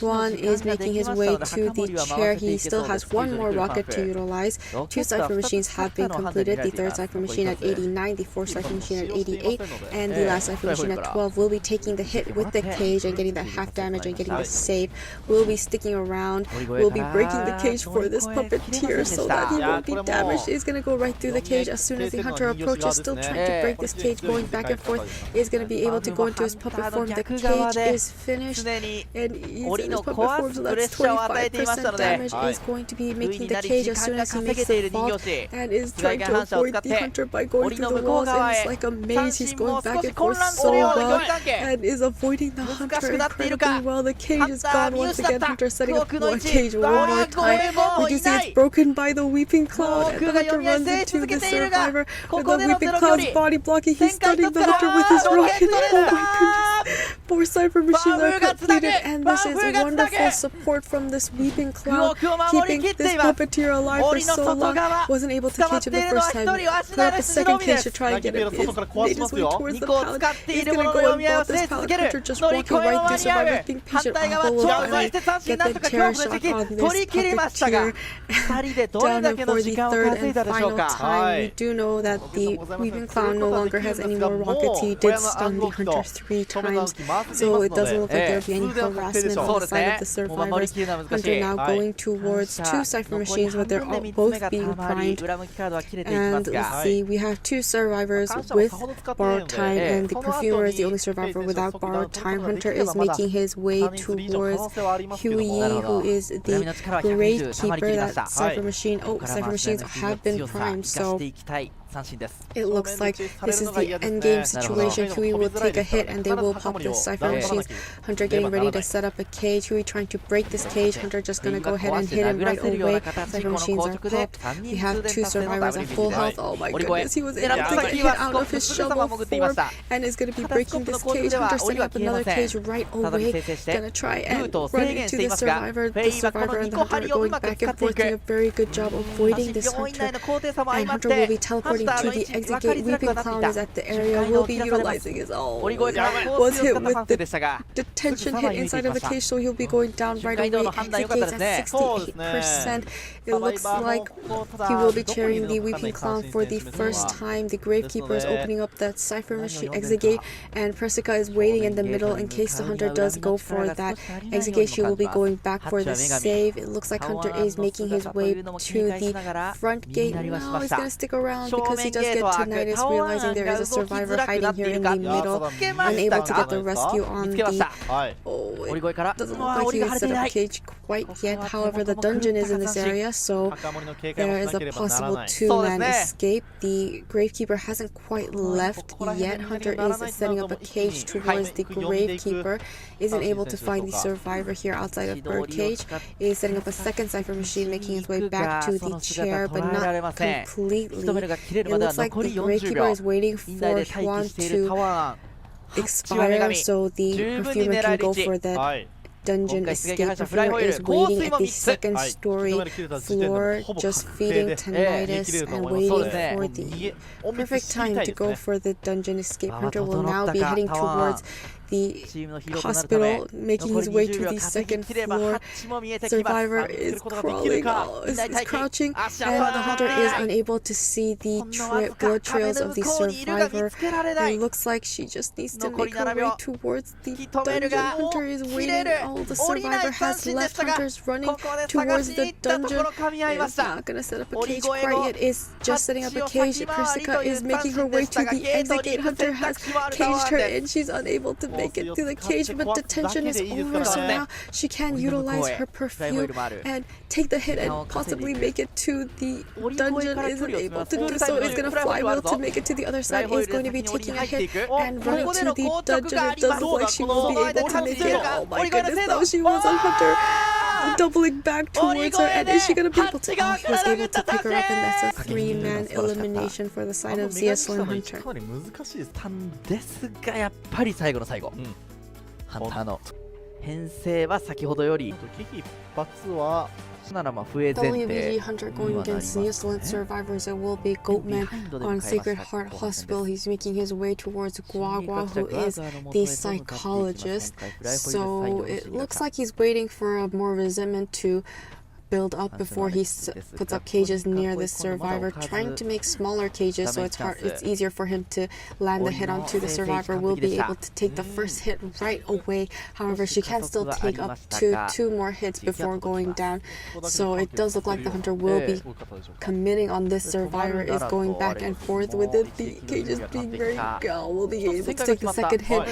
Juan is making his way to the chair. He still has one more rocket to utilize. Two Cypher machines have been completed. The third Cypher machine at 89, the fourth Cypher machine at 88, and the last Cypher machine at 12 will be taking the hit with the cage and getting that half damage and getting the save. Will be sticking around. Will be breaking the cage for this puppeteer so that he won't be damaged. He's going to go right through the cage as soon as the hunter approaches, still trying to break this cage, going back and forth. Is going to be able to go into his puppet form. The cage is finished, に And he's 檻 in の his puppet 壊 form, す so プレッ that's シャーを与えていましたの 25% で damage is going to be 不意 making に the なり cage 時 as 間 soon が as he 稼げ makes てい the る人 fall 形師 and is 被害 trying が to 反射を avoid 使っ the て hunter by going 檻 through の the 向こう walls, 側 and へ it's like a 三 maze. He's 振 going も back 少し and 混 forth 乱する so ような距 well 離関係 and is avoiding the 難し hunter くなっているか incredibly well. The cage is ハンター gone 見 once 失っ again. た Hunter setting up 奥の one 位置 cage one more これ time. も We い can see な it's い broken by the weeping cloud, もう and the 奥が hunter 読み合い runs 制 into 続 the けているが survivor こ with こ the での weeping ゼロ距 cloud's 離 body blocking. 旋 He's 回 stunning 取 the った hunter with his ロケッ rocket. トで Oh し my goodness. 4 cipher machines are completed, and this is wonderful support from this weeping cloud, keeping this puppeteer alive for so long. Wasn't able to catch him the first time. Put up a second cage to try and get him. Made his way towards the pallet. He's gonna go and bolt this pallet. Hunter just walking right through survivors, being patient. Oh, will finally get the terror shot on this puppeteer. Down for the third and final time. We do know that the weeping clown no longer has any more rockets. He did stun the hunter 3 times, so it doesn't look like there'll be any harassment on the side of the survivors. Hunter now going towards 2 cipher machines, but they're all both being primed. And let's see, we have 2 survivors with borrowed time, and the perfumer is the only survivor without borrowed time. Hunter is making his way towards Huey, who is the gravekeeper. That cipher machine. Oh, cipher machines have been primed, so it looks like this is the endgame situation. Huey will take a hit and they will pop the cipher machines. Hunter getting ready to set up a cage. Huey trying to break this cage. Hunter just gonna go ahead and hit him right away. Cipher machines are popped. We have 2 survivors at full health. Oh my goodness, he was able to get hit out of his shovel form and is gonna be breaking this cage. Hunter setting up another cage right away. Gonna try and run into the survivor. The survivor and the hunter are going back and forth, doing a very good job avoiding this hunter. And Hunter will be teleporting to the exit gate. Weeping Clown is at the area, will be utilizing his own. Was hit with the detention hit inside of the cage, so he'll be going down right away. Exit gates at 68%. It looks like he will be carrying the Weeping Clown for the first time. The Gravekeeper is opening up that cipher machine exit gate, and Percy is waiting in the middle in case the hunter does go for that exit gate. She will be going back for the save. It looks like Hunter is making his way to the front gate. No, he's gonna stick around because he does get tinnitus, realizing there is a survivor hiding here in the middle, unable to get the rescue on the... Oh, it doesn't look like he has set up a cage quite yet. However, the dungeon is in this area, so there is a possible 2-man escape. The Gravekeeper hasn't quite left yet. Hunter is setting up a cage towards the Gravekeeper. Isn't able to find the survivor here outside of Birdcage. Is setting up a second cipher machine, making his way back to the chair, but not completely. It looks like the Gravekeeper is waiting for Huan to expire so the perfumer can go for that dungeon escape. Perfumer is waiting at the second story floor, just feeding tinnitus and waiting for the perfect time to go for the dungeon escape. Hunter will now be heading towards the hospital, making his way to the second floor. Survivor is crawling, is crouching, and the hunter is unable to see the blood trails of the survivor. It looks like she just needs to make her way towards the dungeon. Hunter is waiting. Oh, the survivor has left. Hunter's running towards the dungeon. It's not gonna set up a cage quite yet. It's just setting up a cage. Persica is making her way to the exit gate. Hunter has caged her and she's unable to make it to the cage, but detention is over, so now she can utilize her perfume and take the hit and possibly make it to the dungeon. Isn't able to do so. Is gonna flywheel to make it to the other side. Is going to be taking a hit and running to the dungeon. It does look like she will be able to make it. Oh my goodness, though, she was on Hunter, doubling back towards her, and is she gonna be able to? Oh, he was able to pick her up, and that's a 3-man elimination for the side of ZS.Lin Hunter. ですが、やっぱり最後の最後、ハンターの編成は先ほどより危機一発はならまあ笛前 WBG 提 Hunter going against ZS.Lin survivors. It will be Goatman on Sacred Heart Hospital. He's making his way towards Guagua, who is the psychologist. So it looks like he's waiting for a more resentment to build up before he puts up cages near this survivor, trying to make smaller cages so it's easier for him to land the hit onto the survivor. Will be able to take the first hit right away. However, she can still take up to 2 more hits before going down. So it does look like the hunter will be committing on this survivor, is going back and forth with it. The cages being very will be able to take the second hit,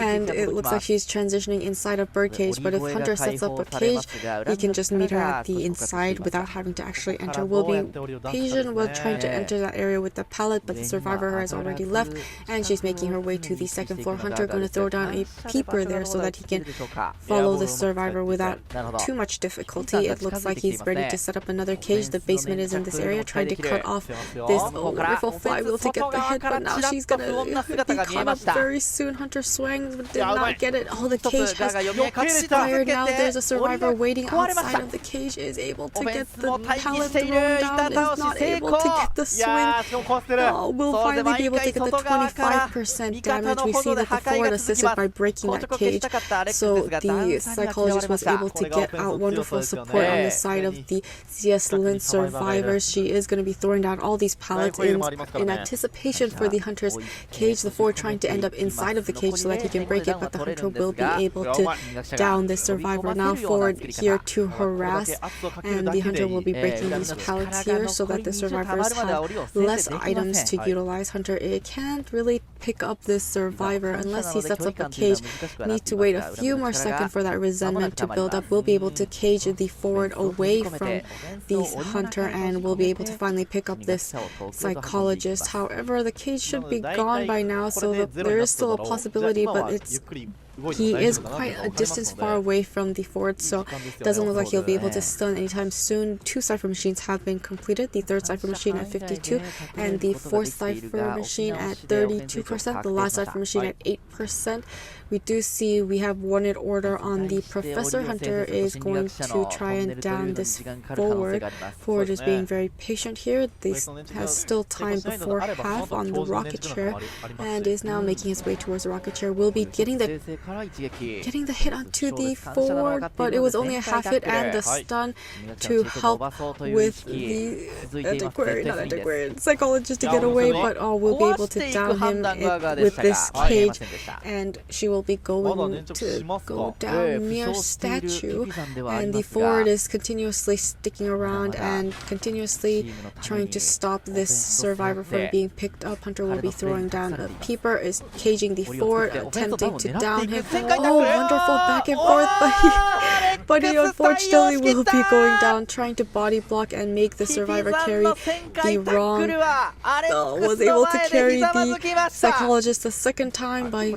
and it looks like she's transitioning inside of birdcage. But if hunter sets up a cage, he can just meet her at the inside without having to actually enter. Will be patient while trying to enter that area with the pallet, but the survivor has already left, and she's making her way to the second floor. Hunter going to throw down a peeper there so that he can follow the survivor without too much difficulty. It looks like he's ready to set up another cage. The basement is in this area, trying to cut off this wonderful flywheel to get the hit, but now she's gonna be caught up very soon. Hunter swings but did not get it. Oh, the cage has expired. Now there's a survivor waiting outside of the cage, is able to get the pallet thrown down, is not able to get the swing. Oh, will finally be able to get the 25% damage. We see that the forward assisted by breaking that cage, so the psychologist was able to get out wonderful support on the side of the ZS.Lin survivors. She is going to be throwing down all these pallets in anticipation for the hunter's cage. The forward trying to end up inside of the cage so that he can break it, but the hunter will be able to down this survivor. Now forward here to harass, and the hunter will be breaking these pallets here so that the survivors have less items to utilize. Hunter can't really pick up this survivor unless he sets up a cage. Need to wait a few more seconds for that resentment to build up. We'll be able to cage the forward away from the hunter, and we'll be able to finally pick up this psychologist. However, the cage should be gone by now, so there is still a possibility, but he is quite a distance far away from the forward, so it doesn't look like he'll be able to stun anytime soon. 2 cipher machines have been completed, the 3rd cipher machine at 52 and the 4th cipher machine at 32%, the last cipher machine at 8%. We do see we have wanted order on the professor. Hunter is going to try and down this forward. Forward is being very patient here. This has still time before half on the rocket chair, and is now making his way towards the rocket chair. Will be getting the hit onto the forward, but it was only a half hit and the stun to help with the psychologist to get away, but we'll be able to down him with this cage, and she will be going to go down near statue, and the forward is continuously sticking around and continuously trying to stop this survivor from being picked up. Hunter will be throwing down a peeper, is caging the forward, attempting to down him. Oh, wonderful back and forth, but he unfortunately will be going down, trying to body block and make the survivor carry the wrong. Was able to carry the psychologist a second time by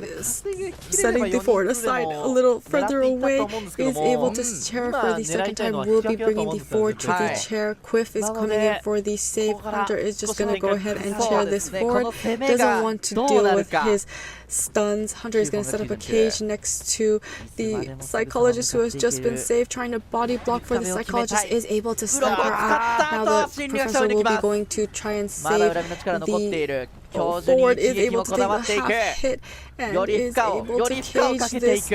setting the forward aside a little further away. Is able to chair for the second time. Will be bringing the forward to the chair. Quiff is coming in for the save. Hunter is just going to go ahead and chair this forward. Doesn't want to deal with his stuns. Hunter is going to set up a cage next to the psychologist who has just been saved, trying to body block for the psychologist. Is able to stomp her out. Now the professor will be going to try and save the forward. Is able to take a half hit and is able to cage this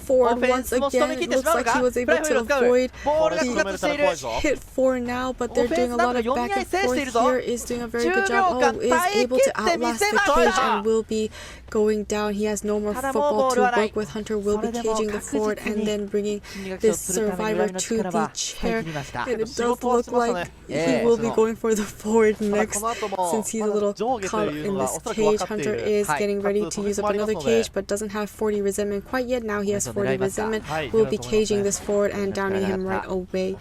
forward once again. It looks like he was able to avoid the hit for now, but they're doing a lot of back and forth here. Is doing a very good job. Is able to outlast the cage and will be going down. He has no more football to work with. Hunter will be caging the forward and then bringing this survivor to the chair, and it does look like he will be going for the forward next, since he's a little caught in this cage. Hunter is getting ready to use up another cage, but doesn't have 40 resentment quite yet. Now he has 40 resentment. Will be caging this forward and downing him right away.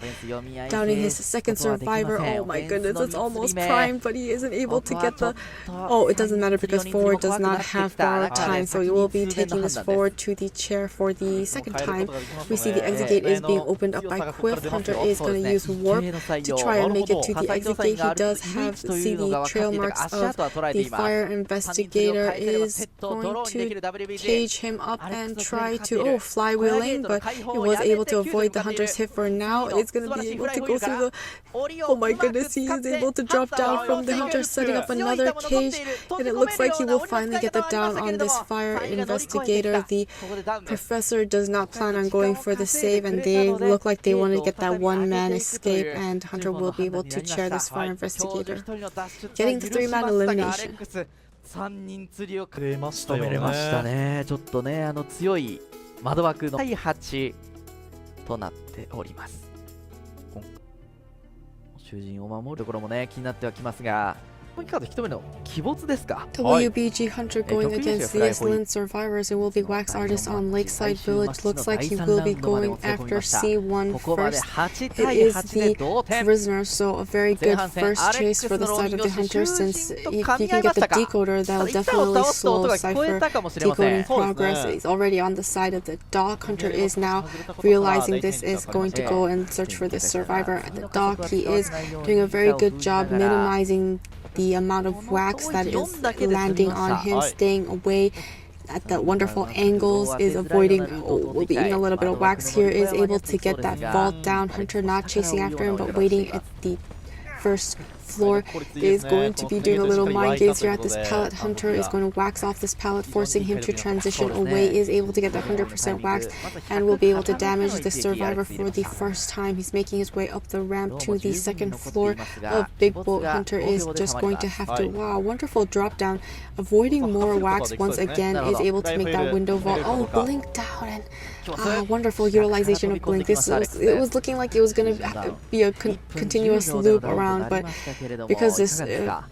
Downing his second survivor. Oh my goodness, it's almost prime, but he isn't able to get the... Oh, it doesn't matter because forward does not have borrowed time, so he will be taking this forward to the chair for the second time. We see the exit gate is being opened up by Quiff. Hunter is going to use warp to try and make it to the exit gate. He does have see the trail marks of the fire investigator. Is going to cage him up and try to flywheeling, but he was able to avoid the hunter's hit for now. It's going to be able to go through the... Oh my goodness, he is able to drop down from the hunter, setting up another cage, and it looks like he will finally get the down out on this fire investigator. The professor does not plan on going for the save, and they look like they want to get that one-man escape, and Hunter will be able to chair this fire investigator, getting the 3-man elimination. 3人釣りを仕留めれましたね。ちょっとね、強い窓枠の第8となっております。囚人を守るところもね、気になってはきますが、ポイントカード1人目の鬼没ですか。 WBG Hunter going against ZS.Lin CXX. It will be Wax Artist on Lakeside Village. Looks like he will be going after C1 first. It is the prisoner, so a very good first chase for the side of the Hunter, since if you can get the decoder, that'll definitely slow Cypher decoding progress. He's already on the side of the dock. Hunter is now realizing this is going to go and search for the survivor at the dock. He is doing a very good job minimizing the amount of wax that is landing on him, staying away at the wonderful angles, is avoiding, will be eating a little bit of wax here, is able to get that vault down. Hunter not chasing after him, but waiting at the first floor, is going to be doing a little mind gaze here at this pallet. Hunter is going to wax off this pallet, forcing him to transition away, is able to get the 100% wax, and will be able to damage the survivor for the first time. He's making his way up the ramp to the second floor of Big Boat. Hunter is just going to have to, wow, wonderful drop down, avoiding more wax once again, is able to make that window vault. Oh, blink down, and wonderful utilization of blink. It was looking like it was going to be a continuous loop around, but because this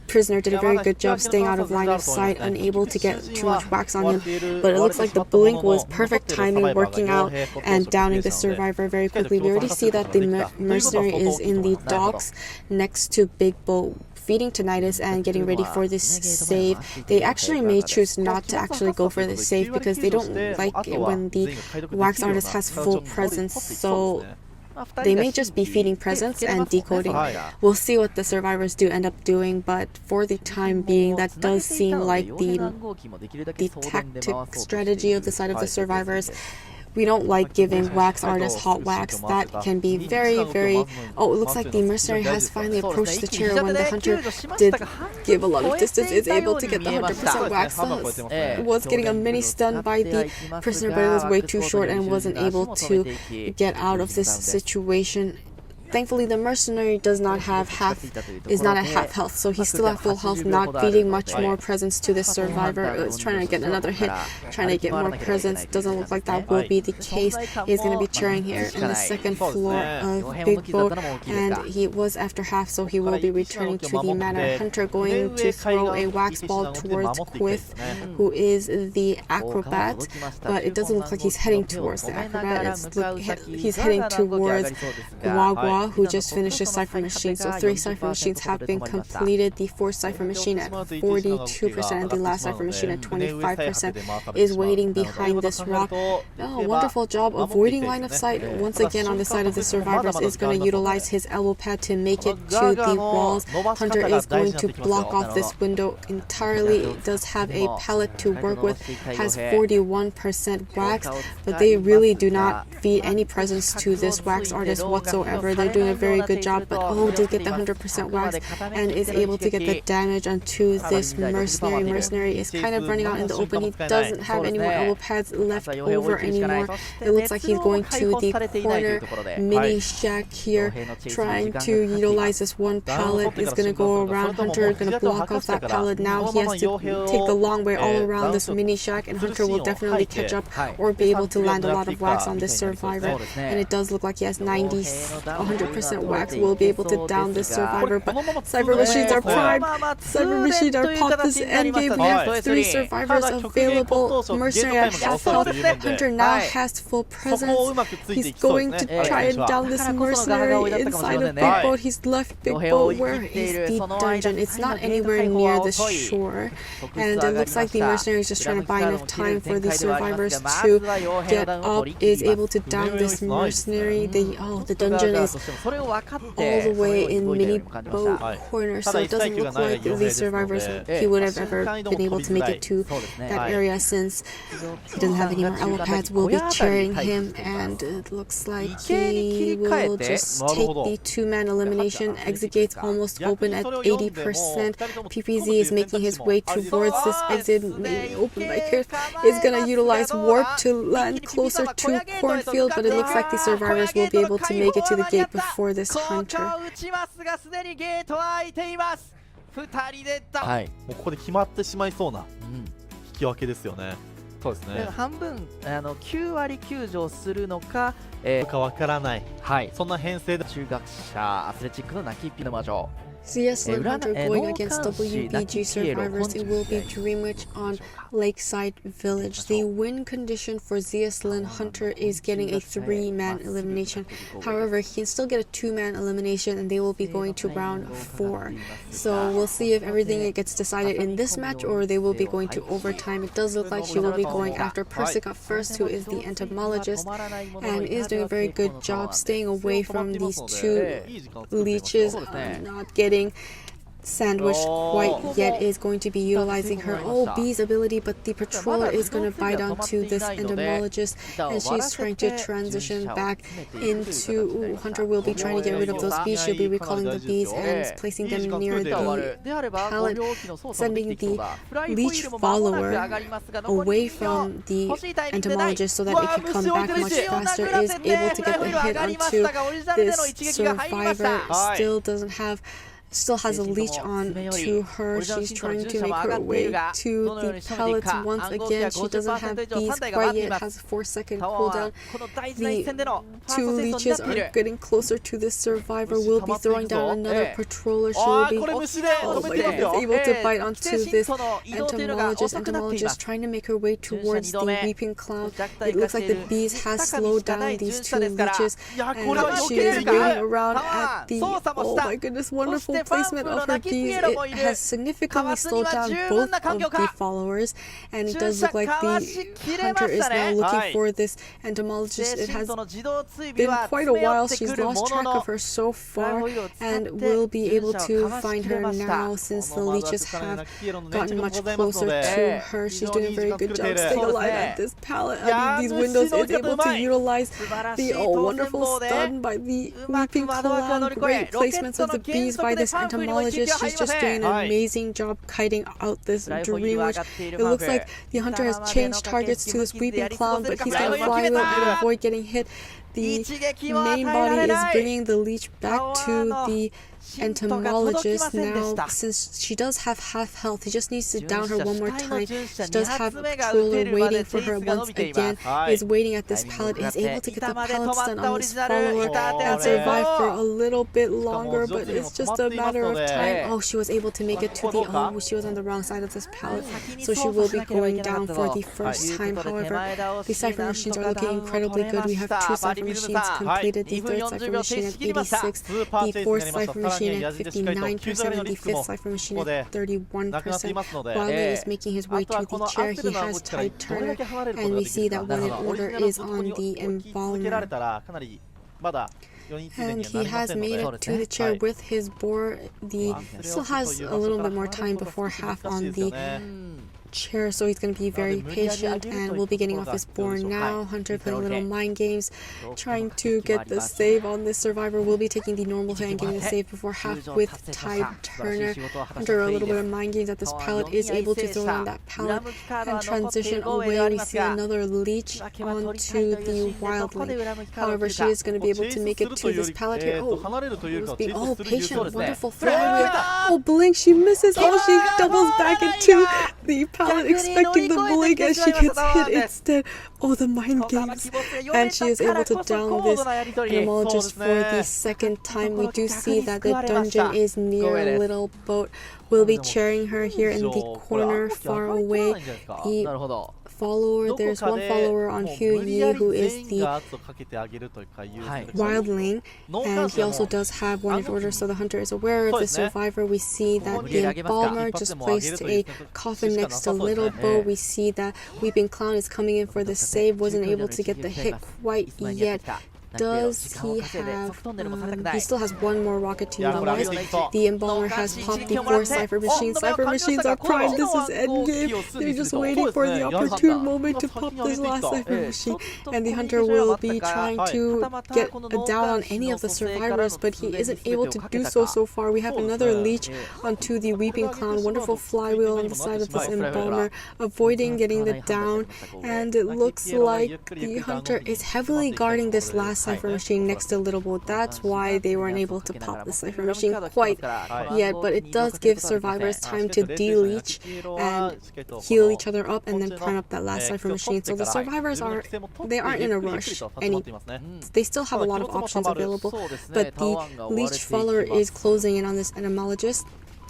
prisoner did a very good job staying out of line of sight, unable to get too much wax on him, but it looks like the blink was perfect timing, working out and downing the survivor very quickly. We already see that the mercenary is in the docks next to Big Boat, feeding tinnitus and getting ready for this save. They actually may choose not to actually go for this save because they don't like it when the wax artist has full presence, so they may just be feeding presence and decoding. We'll see what the survivors do end up doing, but for the time being, that does seem like the tactic strategy of the side of the survivors. We don't like giving wax artists hot wax. That can be very, very... Oh, it looks like the mercenary has finally approached the chair when the Hunter did give a lot of distance. Is able to get the 100% wax. Was getting a mini stun by the prisoner, but it was way too short and wasn't able to get out of this situation. Thankfully, the mercenary is not at half health, so he's still at full health, not feeding much more presence to this survivor. Is trying to get another hit, trying to get more presence. Doesn't look like that will be the case. He's going to be cheering here in the second floor of Big Boat, and he was after half, so he will be returning to the manor. Hunter going to throw a wax ball towards Quith, who is the acrobat, but it doesn't look like he's heading towards the acrobat. He's heading towards Wagwa, who just finished a cipher machine. So 3 cipher machines have been completed. The 4th cipher machine at 42% and the last cipher machine at 25% is waiting behind this rock. Oh, wonderful job avoiding line of sight. Once again on the side of the survivors, is going to utilize his elbow pad to make it to the walls. Hunter is going to block off this window entirely. It does have a pallet to work with, has 41% wax, but they really do not feed any presence to this wax artist whatsoever. They're doing a very good job, but did get the 100% wax and is able to get the damage onto this mercenary. Mercenary is kind of running out in the open. He doesn't have any more elbow pads left over anymore. It looks like he's going to the corner mini shack here, trying to utilize this one pallet. Is going to go around. Hunter is going to block off that pallet. Now he has to take the long way all around this mini shack, and Hunter will definitely catch up or be able to land a lot of wax on this survivor. And it does look like he has 100% wax, will be able to down this survivor, but cyber machines are primed. Cyber machines are popped this endgame. We have 3 survivors available. Mercenary at half health. Hunter now has full presence. He's going to try and down this mercenary inside of Big Boat. He's left Big Boat. Where is the dungeon? It's not anywhere near the shore, and it looks like the mercenary is just trying to buy enough time for the survivors to get up. Is able to down this mercenary. The dungeon is all the way in mini boat corner, so it doesn't look like the survivors he would have ever been able to make it to that area since he doesn't have any more elbow pads. Will be cheering him, and it looks like he will just take the two-man elimination. Exit gates almost open at 80%. PPZ is making his way towards this exit. Open by Kirk is gonna utilize warp to land closer to cornfield, but it looks like the survivors will be able to make it to the gate before this hunter. はい、もうここで決まってしまいそうな引き分けですよね。そうですね。半分9割救助するのか、かわからない。はい。そんな編成で中学者アスレチックの泣きっぴの魔女。ZS.Lin Hunter going against WBG survivors. It will be Dreamwitch on Lakeside Village. The win condition for ZS.Lin Hunter is getting a 3-man elimination. However, he can still get a 2-man elimination, and they will be going to round 4. So we'll see if everything gets decided in this match, or they will be going to overtime. It does look like she will be going after Percy first, who is the entomologist, and is doing a very good job staying away from these two leeches, not getting sandwiched quite yet. Is going to be utilizing her B's ability, but the patroller is going to bite onto this entomologist, and she's trying to transition back into Hunter will be trying to get rid of those bees. She'll be recalling the bees and placing them near the pallet, sending the leech follower away from the entomologist so that it can come back much faster. Is able to get the hit onto this survivor. Still has a leech on to her. She's trying to make her way to the pellets once again. She doesn't have bees quite yet. Has a 4-second cooldown. The two leeches are getting closer to this survivor. Will be throwing down another patroller. She will be able to bite onto this entomologist. Entomologist trying to make her way towards the weeping cloud. It looks like the bees has slowed down these two leeches, and she is waiting around at the my goodness, wonderful placement of her bees. It has significantly slowed down both of the followers, and it does look like the hunter is now looking for this entomologist. It has been quite a while. She's lost track of her so far, and will be able to find her now since the leeches have gotten much closer to her. She's doing a very good job staying alive at this pallet. These windows. Is able to utilize the wonderful stun by the weeping cloud. Great placements of the bees by this entomologist. She's just doing an amazing job kiting out this Dreamwitch. It looks like the hunter has changed targets to this weeping clown, but he's gonna fly low and avoid getting hit. The main body is bringing the leech back to the entomologist now, since she does have half health. He just needs to down her one more time. She does have a patroller waiting for her once again. Is waiting at this pallet. Is able to get the pallet stun on this follower and survive for a little bit longer, but it's just a matter of time. She was able to make it to the she was on the wrong side of this pallet, so she will be going down for the first time. However, the cipher machines are looking incredibly good. We have 2 cipher machines completed. The 3rd cipher machine at 86, the 4th cipher machine at 59%, and the 5th cipher machine at 31%. Wildly is making his way to the chair. He has tied Turner, and we see that one in order is on the embalmer. And he has made it to the chair with his boar. Still has a little bit more time before half on the chair, so he's going to be very patient, and will be getting off his board now. Hunter playing little mind games, trying to get the save on this survivor. Will be taking the normal hit and getting the save before half with Tide Turner. Hunter a little bit of mind games at this pallet. Is able to throw on that pallet and transition away. We see another leech onto the wildling. However, she is going to be able to make it to this pallet here. Patient, wonderful throw. Blink, she misses. She doubles back into the pallet, expecting the blink, as she gets hit instead. The mind games. And she is able to down this entomologist for the 2nd time. We do see that the dungeon is near a little boat. We'll be cheering her here in the corner far away. The follower, there's one follower on Huyi who is the wildling, and he also does have one in order, so the hunter is aware of the survivor. We see that the embalmer just placed a coffin next to Little Bow. We see that Weeping Clown is coming in for the save, wasn't able to get the hit quite yet. does he have? He still has one more rocket to utilize. The Embalmer has popped the 4 Cypher Machines. Cypher Machines are primed. This is endgame. They're just waiting for the opportune moment to pop this last Cypher Machine. And the Hunter will be trying to get a down on any of the survivors, but he isn't able to do so far. We have another leech onto the Weeping Clown. Wonderful flywheel on the side of this Embalmer, avoiding getting the down. And it looks like the Hunter is heavily guarding this last Cypher Machine next to Little Boat. That's why they weren't able to pop the Cypher Machine quite yet, but it does give survivors time to de-leech and heal each other up and then prime up that last Cypher Machine. So the survivors aren't in a rush. They still have a lot of options available, but the leech follower is closing in on this Etymologist.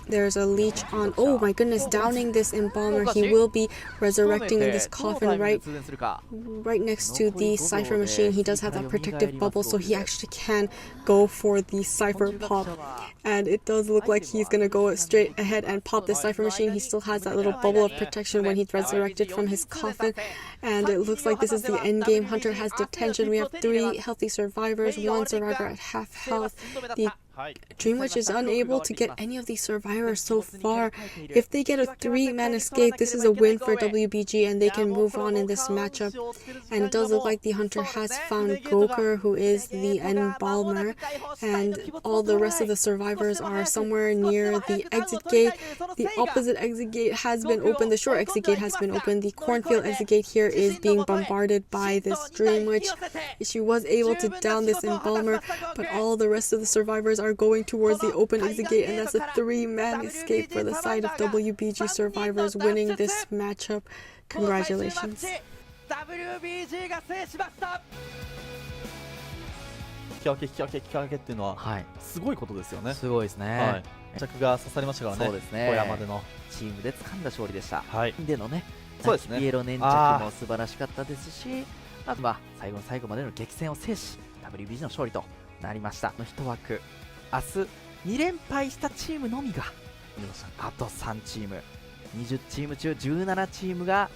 There's a leech on, oh my goodness, downing this Embalmer. He will be resurrecting in this coffin right next to the Cypher Machine. He does have that protective bubble, so he actually can go for the Cypher pop. And it does look like he's going to go straight ahead and pop the Cypher Machine. He still has that little bubble of protection when he's resurrected from his coffin. And it looks like this is the end game. Hunter has detention. We have 3 healthy survivors, 1 survivor at half health. The Dream Witch is unable to get any of these survivors so far. If they get a 3-man escape, this is a win for WBG and they can move on in this matchup. And it does look like the Hunter has found Goker, who is the Embalmer, and all the rest of the survivors are somewhere near the exit gate. The opposite exit gate has been opened, the short exit gate has been opened. The cornfield exit gate here is being bombarded by this Dream Witch. She was able to down this Embalmer, but all the rest of the survivors are going towards the open exit gate, and that's a 3-man escape for the side of WBG survivors, winning this matchup. Congratulations. 引き分けっていうのはすごいことですよね。すごいですね。着が刺さりましたからね。そうですね。小山でのチームで掴んだ勝利でした。でのね、そうですね。イエロー粘着も素晴らしかったですし、あとは最後の最後までの激戦を制し WBG の勝利となりました。の1枠、明日2連敗したチームのみがあと3チーム、20チーム中17チームが